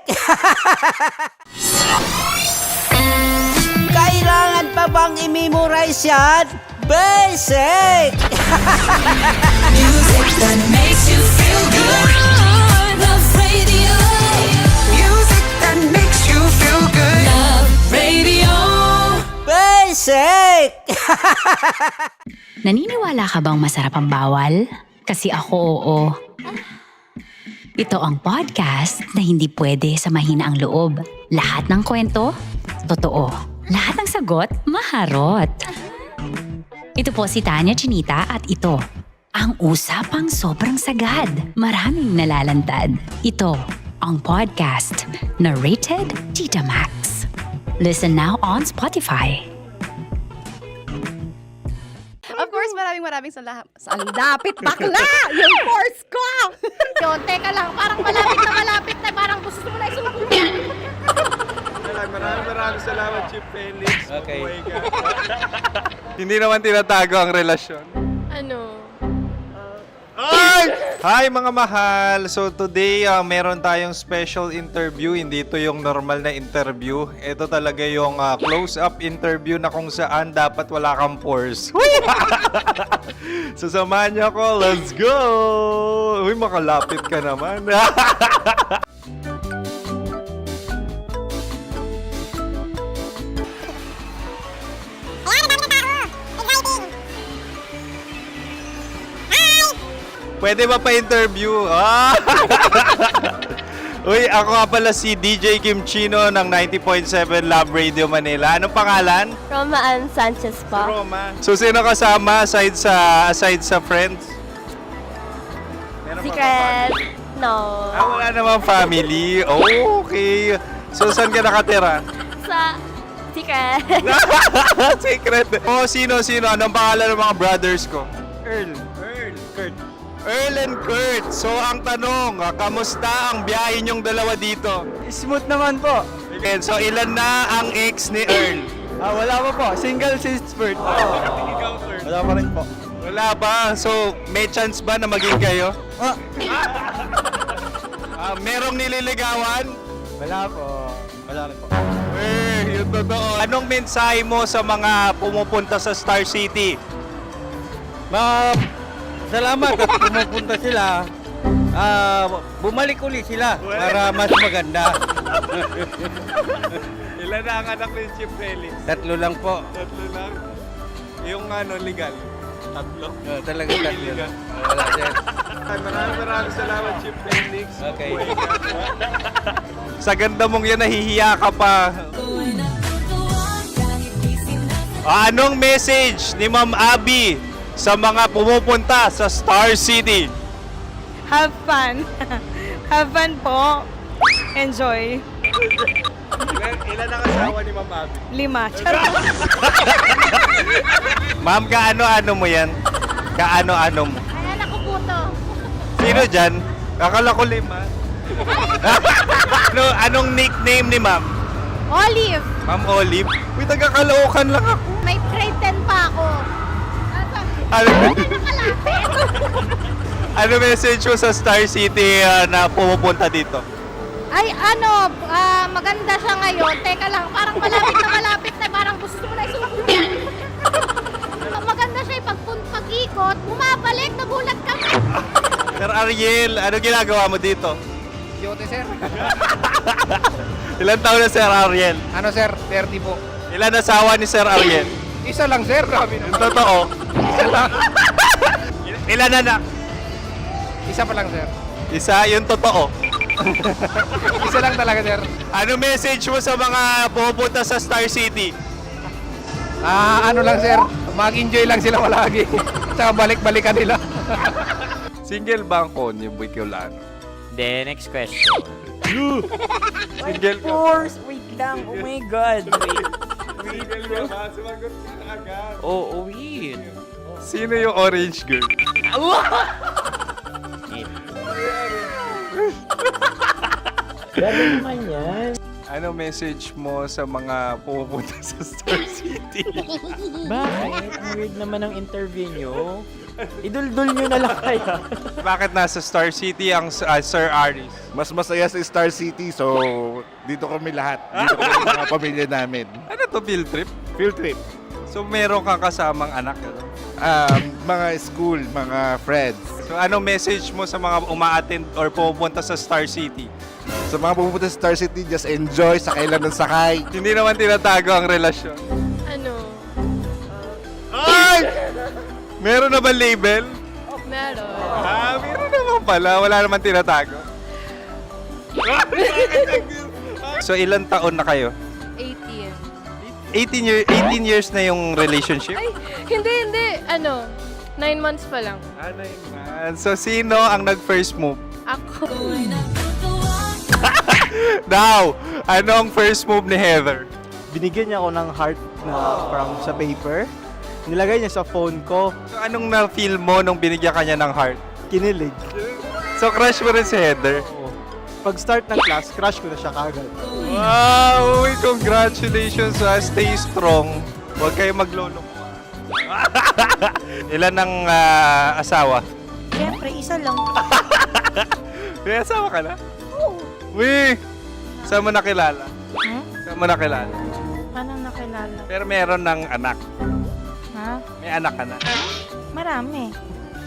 Kailangan pa bang i-memorize yan? Basic! Music that makes you feel good. Love Radio. Music that makes you feel good. Love Radio. Basic! Naniniwala ka bang masarap ang bawal? Kasi ako oo. Ito ang podcast na hindi pwede sa mahina ang loob. Lahat ng kwento, totoo. Lahat ng sagot, maharot. Ito po si Tanya Chinita at ito, ang usapang sobrang sagad. Maraming nalalantad. Ito, ang podcast na rated Tita Max. Listen now on Spotify. Of course, maraming salamat. Ang lapit bakla! Yung course ko! Yun, teka lang, parang malapit na, parang gusto mo na isuot. Maraming salamat, Chip Felix. Okay. Oh my God. Hindi naman tinatago ang relasyon. Ano? Hi mga mahal! So today, meron tayong special interview. Hindi ito yung normal na interview. Ito talaga yung close-up interview na kung saan dapat wala kang pores. So samahan niyo ako. Let's go! Uy, makalapit ka naman. Pwede ba pa-interview? Uy, ako nga pala si DJ Kim Chino ng 90.7 Love Radio Manila. Anong pangalan? Roma Ann Sanchez po. Roma. So, sino kasama aside sa friends? Secret. No. Wala namang family. Oh, okay. So, saan ka nakatira? Sa secret. Secret. Oh, sino? Anong pangalan ng mga brothers ko? Earl, Kurt. Earl and Kurt. So, ang tanong, kamusta ang biyahe niyong dalawa dito? Smooth naman po. Okay, so, ilan na ang ex ni Earl? Wala pa po. Single since birth. Wala pa rin po. Wala pa. So, may chance ba na maging kayo? Merong nililigawan? Wala po. Wala rin po. Yung totoo. Anong mensahe mo sa mga pumupunta sa Star City? Salamat at pumupunta sila. Bumalik ulit sila para mas maganda. Ilan na ang anak ni Chief Felix? 3 lang po. 3 lang? Yung legal? 3? Talaga 3 lang. Wala dyan. Maraming salamat, Chief Felix. Okay. Sa ganda mong yan, nahihiya ka pa. Anong message ni Ma'am Abby sa mga pumupunta sa Star City? Have fun. Have fun po. Enjoy. Ilan ang asawa ni Ma'am Abby? 5. Charot. Ma'am, kaano-ano mo yan? Kaano-ano mo? Ay, anak ko po to. Sino dyan? Akala ko 5. Anong nickname ni Ma'am? Olive. Ma'am Olive? Uy, taga-Caloocan lang ako. May grade 10 pa ako. Ano message mo sa Star City na pumupunta dito? Ay, maganda siya ngayon. Teka lang, parang malapit na, parang gusto mo na isulat. Maganda siya pag-ikot, bumabalik, nagulat kami. Sir Ariel, ano ginagawa mo dito? Yote, sir. Ilan taon na Sir Ariel? Ano, sir? 30 po. Ilan asawa ni Sir Ariel? Isa lang, sir. Grabe Yung totoo. Isa lang. Ilan anak? Isa pa lang, sir. Isa, yung totoo. Isa lang talaga, sir. Ano message mo sa mga pumupunta sa Star City? Ano lang, sir. Mag-enjoy lang sila palagi. Tsaka balik-balikan nila. Single ba ang Connie Bicolano? Then, next question. Single ka? Wait lang. Oh my God. Single ka ba? Sumagot ka na agad. Oh, wait. Sino yung orange girl? Gano'n naman yan. Ano message mo sa mga pumupunta sa Star City? Bakit? Weird naman ang interview nyo. Idul-dul nyo na lang kaya. Bakit nasa Star City ang Sir Aris? Mas masaya sa Star City, so dito kami lahat. Dito kami mga pamilya namin. Ano to, field trip? Field trip. So meron kang kasamang anak? Ano? Mga school, mga friends. So anong message mo sa mga uma-attend or pumupunta sa Star City? Sa mga pupunta sa Star City, just enjoy, sakay lang ng sakay. Hindi naman tinatago ang relasyon. Ano? Ay! Meron na ba label? Meron. Meron naman pala. Wala naman tinatago. So ilan taon na kayo? 18. 18 years na yung relationship? Ay, hindi. 9 months pa lang. 9 months. So sino ang nag-first move? Ako. Now, anong first move ni Heather? Binigyan niya ako ng heart na from sa paper. Nilagay niya sa phone ko. So anong na-feel mo nung binigyan kanya ng heart? Kinilig. So crush mo rin si Heather? Pag start ng class, crush ko na siya kagad. Wow! Uy, congratulations! Stay strong. Huwag kayo magloloko. Ilan ang asawa? Siyempre, isa lang. May asawa ka na? Oo. Uy! Saan mo nakilala? Saan mo nakilala? Paano nakilala? Pero meron ng anak. Ha? May anak ka na. Marami.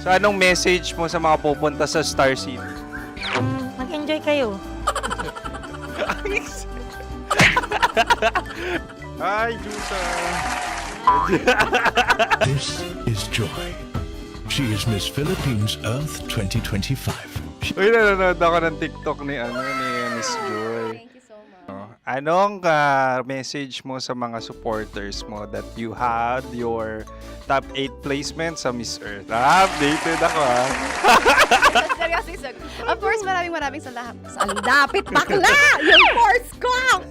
So anong message mo sa mga pupunta sa Star City? Mag-enjoy kayo. Hi, Jusa! This is Joy. She is Miss Philippines Earth 2025. Uy, nanonood ako ng TikTok ni Miss Joy. Thank you so much. Anong message mo sa mga supporters mo that you had your top 8 placement sa Miss Earth? Updated ako Seryoso. Of course, maraming salamat. Ang dapit bakla! Yung force ko!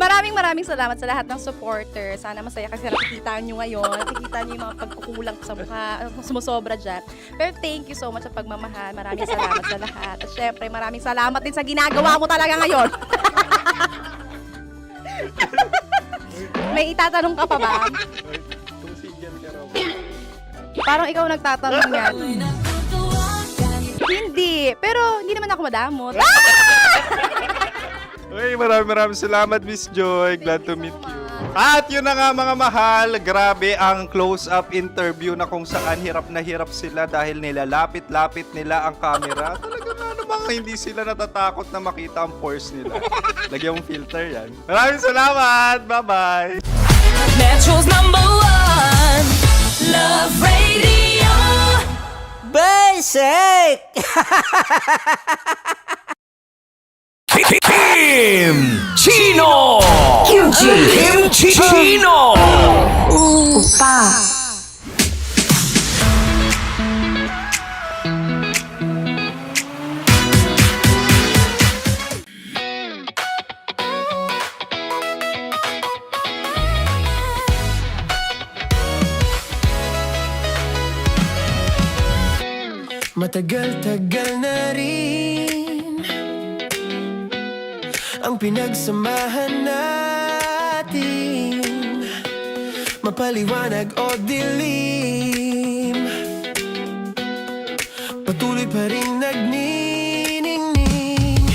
maraming salamat sa lahat ng supporters. Sana masaya kasi nakikita nyo ngayon. Nakikita nyo yung mga pagkukulang sa mukha. Sumusobra dyan. Pero thank you so much sa pagmamahal. Maraming salamat sa lahat. At syempre, maraming salamat din sa ginagawa mo talaga ngayon. May itatanong ka pa ba? Parang ikaw nagtatanong yan. Hindi. Pero hindi naman ako madamot. Uy, maraming salamat, Miss Joy. Glad to meet you. At yun na nga mga mahal, grabe ang close-up interview na kung saan hirap na hirap sila dahil nilalapit-lapit nila ang camera. Talaga ano bang hindi sila natatakot na makita ang pores nila. Lagyan mong filter yan. Maraming salamat! Bye-bye! Metro's #1 Love Radio. Basic! Kim Chino! Kimchi Chino! Upa! Matagal-tagal na rin ang pinagsamahan natin, mapaliwanag o dilim, patuloy pa rin nagniningning.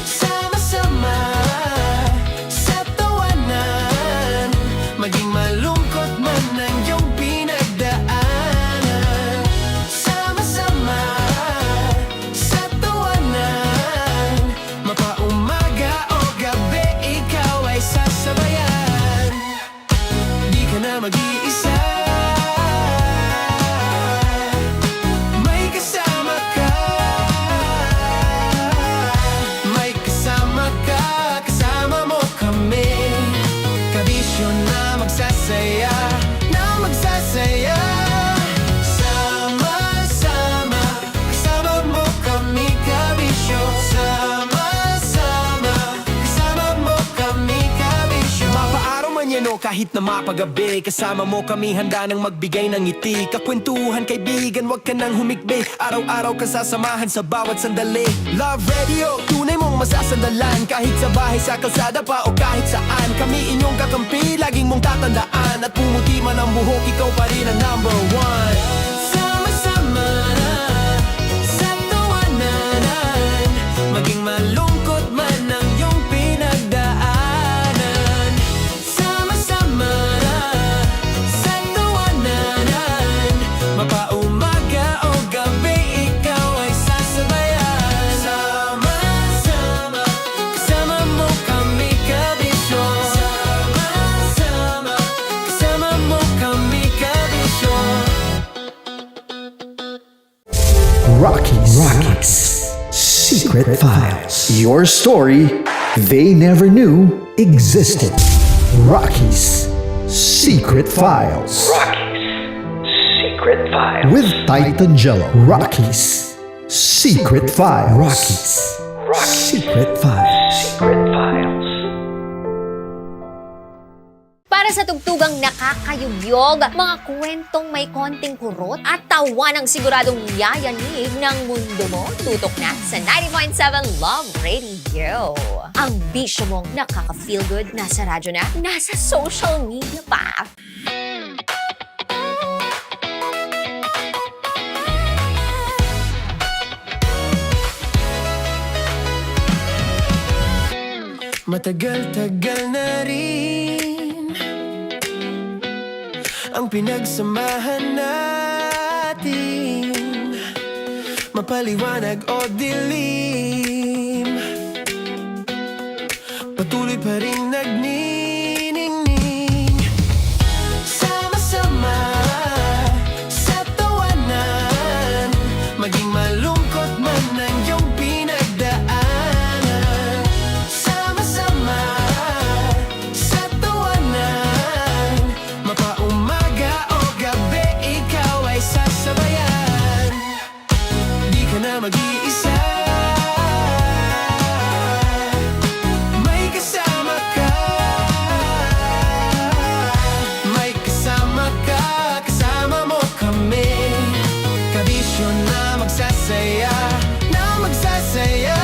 Sama-sama sa tawanan, maging malungkot man ang iyong pinagdaanan. Sama-sama sa tawanan, mapaumaga o gabi, ikaw ay sasabayan. Di ka na mag-iisa, may kasama ka. May kasama ka, kasama mo kami. Kabisyo na magsasaya, na magsasaya. Sama-sama, kasama mo kami, kabisyo. Sama-sama, kasama mo kami, kabisyo. Mapaaraw man yan o kahit na mapagabi, kasama mo kami, handa nang magbigay ng ngiti. Kakwentuhan, kaibigan, wag ka nang humikbi. Araw-araw ka sasamahan sa bawat sandali. Love Radio, tunay mong masasandalan. Kahit sa bahay, sa kalsada pa o kahit saan, kami inyong kakampi, laging mong tatandaan. At pumuti man ang buhok, ikaw pa rin ang #1. Sama-sama sa tawanan, maging malungkot man ang iyong pinagdaanan. Sama-sama sa tawanan, mapaumaga o gabi, ikaw ay sasabayan. Sama-sama, kasama mo kami, kabisyo. Sama-sama, kasama mo kami, kabisyo. Rockies. Secret Files. Your story they never knew existed. Rockies. Secret Files. Secret Files. With Titan Jello. Rockies. Secret Files. Rockies. Secret Files. Secret Files. Para sa tugtugang nakakayugyog, mga kwentong may konting kurot at tawa ng siguradong yayanig ng mundo mo, tutok na sa 90.7 Love Radio. Ang bisyo mong nakaka-feel good, nasa radyo na, nasa social media pa. Matagal-tagal na rin ang pinagsamahan natin, mapaliwanag o dilim, patuloy pa rin nagniningning. Sama-sama sa tawanan, maging malungkot man ang iyong pinagdaanan. Sama-sama sa tawanan, mapaumaga o gabi, ikaw ay sasabayan. Di ka na mag-iisa, may kasama ka. May kasama ka, kasama mo kami. Kabisyo na magsasaya, na magsasaya.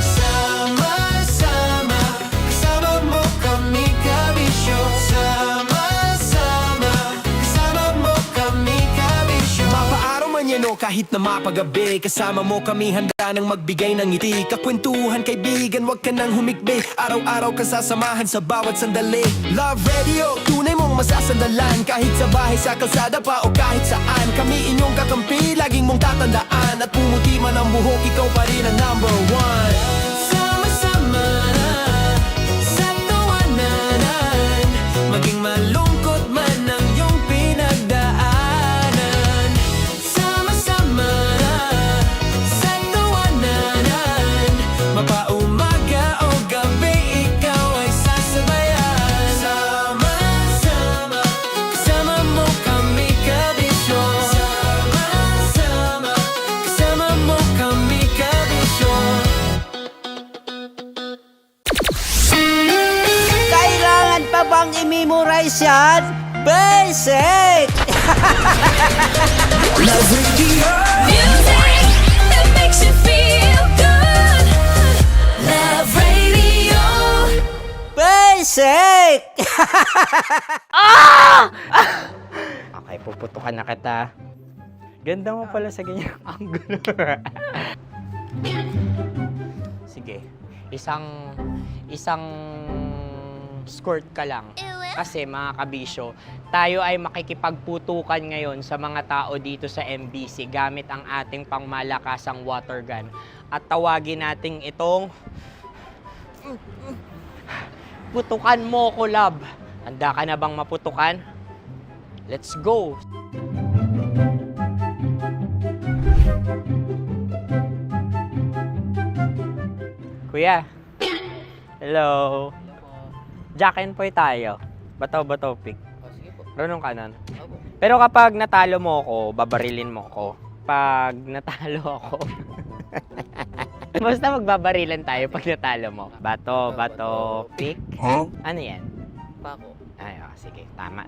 Sama-sama, kasama mo kami, kabisyo. Sama-sama, kasama mo kami, kabisyo. Mapaaraw man yan o kahit na mapagabi, kasama mo kami, handa nang magbigay ng ngiti. Kakwentuhan, kaibigan, wag ka nang humikbi. Araw-araw ka sasamahan sa bawat sandali. Love Radio, tunay mong masasandalan. Kahit sa bahay, sa kalsada pa o kahit saan, kami inyong kakampi, laging mong tatandaan. At pumuti man ang buhok, ikaw pa rin ang number one. Sama-sama sa tawanan, maging malungkot man ang iyong pinagdaanan. Sama-sama sa tawanan, mapaumaga o gabi, ikaw ay sasabayan. Sama-sama, kasama mo kami, kabisyo. Sama-sama, kasama mo kami, kabisyo. Kailangan pa bang i-memorize yan? Basic! Love Radio. Music that makes you feel good. Love Radio. Basic! Okay, puputukan na kita. Ganda mo pala sa ganyang angulo. Sige, isang skirt ka lang. Kasi mga kabisyo, tayo ay makikipagputukan ngayon sa mga tao dito sa MBC gamit ang ating pangmalakasang water gun. At tawagin natin itong putukan mo ko, love. Handa ka na bang maputukan? Let's go! Kuya. Hello. Jack and Poy tayo. Bato-bato pick. Runong kanan. Pero kapag natalo mo ako, babarilin mo ako. Pag natalo ako, basta magbabarilan tayo pag natalo mo. Bato, pick. Ano yan? Pako. Ay, sige, tama.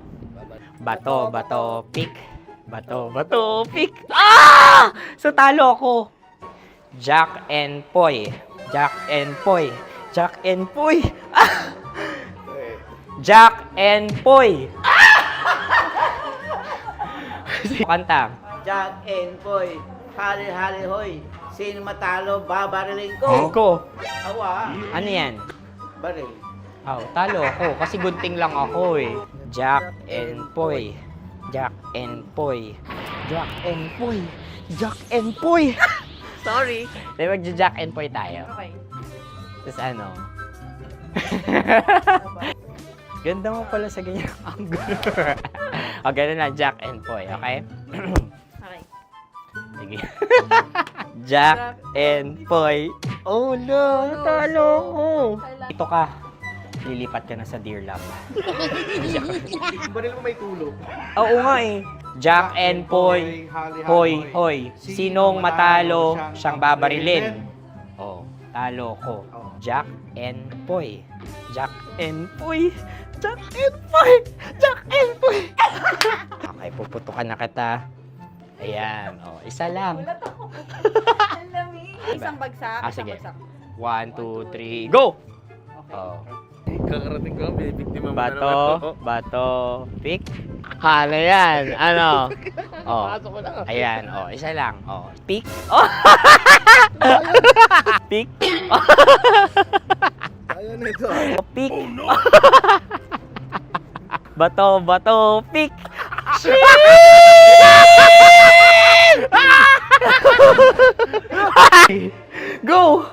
Bato, pick. Bato, pick. Ah! So talo ako. Jack and Poy. Jack and Poy. Jack and Poy. Ah! Jack and Poy. Kanta. Jack and Poy, hali-hali hoy. Sino matalo, babariling ko. Ko. Awa. Ano yan? Baril. Oh, talo ako kasi gunting lang ako eh. Jack and Poy. Jack and Poy. Jack and Poy. Jack and Poy. Sorry. Di magja-Jack and Poy tayo. Okay. Tapos ano? Ganda mo pala sa ganyang angulo. O, ganun na, Jack and Poy, okay? Okay. Sige. Jack and Poy. Oh no, natalo ko. Ito ka. Lilipat ka na sa Deer Lab. Baril mo may tulog. Oo nga eh. Jack and Poy. Hoy, hoy. Sinong matalo, siyang babarilin. Oh, talo ko. Jack and Poy. Jack and Poy. Jack and Poy. Jack and Poy. Okay, puputukan na kita. Ayan. Oh, isa lang. Ang lamig. Isang bagsak. Sige. Isang bagsak. 1, 2, 3, go! Oh. Kakarating ko, binibiktima mo Bato, pick. Ano yan? Ano? Oh. Pasok ko lang. Ayan, oh, isa lang. Oh, pick. Oh. Pick. ito. Pick. Bato, pick. Go!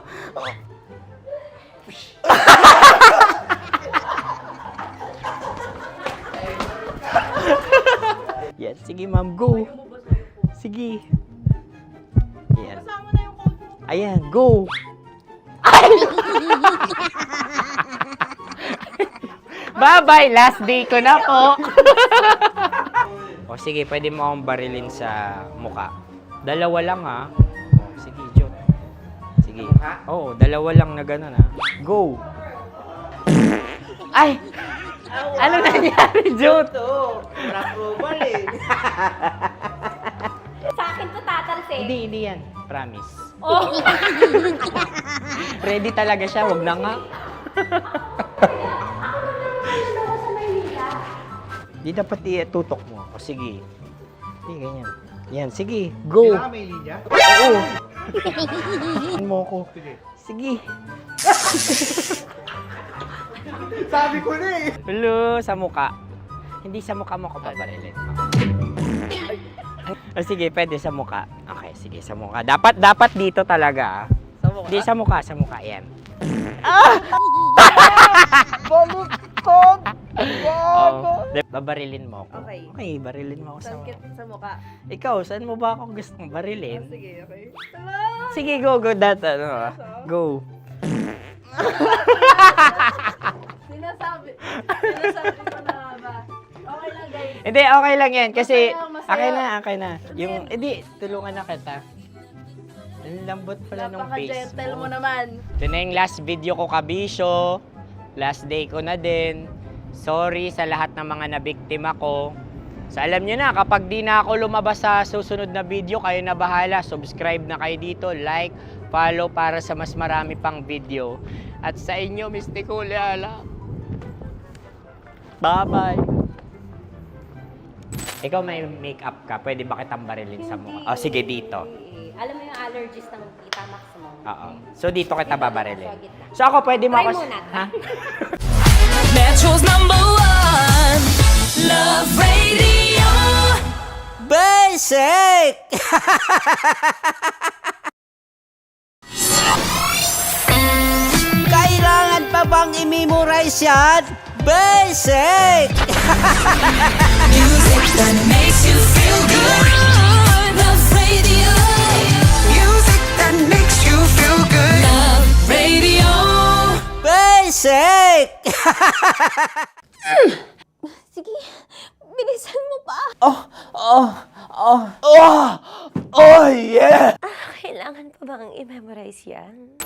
Yan, sige ma'am, go. Sige. Ayan. Ayan, go. Bye-bye, last day ko na po. O sige, pwede mo akong barilin sa muka. Dalawa lang ha. O, sige, Jot. Sige. Oo, dalawa lang na gano'n ha. Go. Ay! Ano nangyari, Jot? Ito, approval eh. Sa akin to tatalsik. Hindi yan. Promise. Oh. Ready talaga siya, wag na nga. Di dapat tutok mo. O sige. Sige, ganyan. Yan, sige. Go. Kailangan may linya? Oo. mo ko. Sige. Sabi ko na eh. Hello, sa muka. Hindi sa muka mo ko babarilin. O sige, pwede sa muka. Okay, sige, sa muka. Dapat dito talaga. Sa muka? Hindi, sa muka. Yan. Baluktot! Oh, babarilin mo ako. Okay. Okay, barilin mo ako sa muka. Sa mukha. Ikaw, saan mo ba ako gustong barilin? Sige, okay. Sige, go. Go. Sinasabi ko na ba? Okay lang, guys. Hindi, okay lang yan. Kasi, Masaya. okay na. Yung, hindi, tulungan na kita. Ang lambot pala nung face Napaka-gentle mo. mo naman. Ito na yung last video ko, kabisyo. Last day ko na din. Sorry sa lahat ng mga nabiktima ko. So alam nyo na, kapag di na ako lumabas sa susunod na video, kayo na bahala. Subscribe na kayo dito, like, follow para sa mas marami pang video. At sa inyo, Mistiko Leala. Bye-bye. Ikaw may makeup ka, pwede ba kitang barilin sa mukha? O sige, dito. Alam mo yung allergies ng Tita Max mo? Oo. So dito kita babarilin. So ako, pwede mo Try ako... muna. Ha? Metro's #1 Love Radio. Basic! Kailangan pa bang i-memorize yan? Basic! Music that makes you feel good. Love Radio. Music that makes you feel good. Love Radio. Basic! Sige, bilisan mo pa. Oh, yeah! Kailangan pa bang i-memorize yan?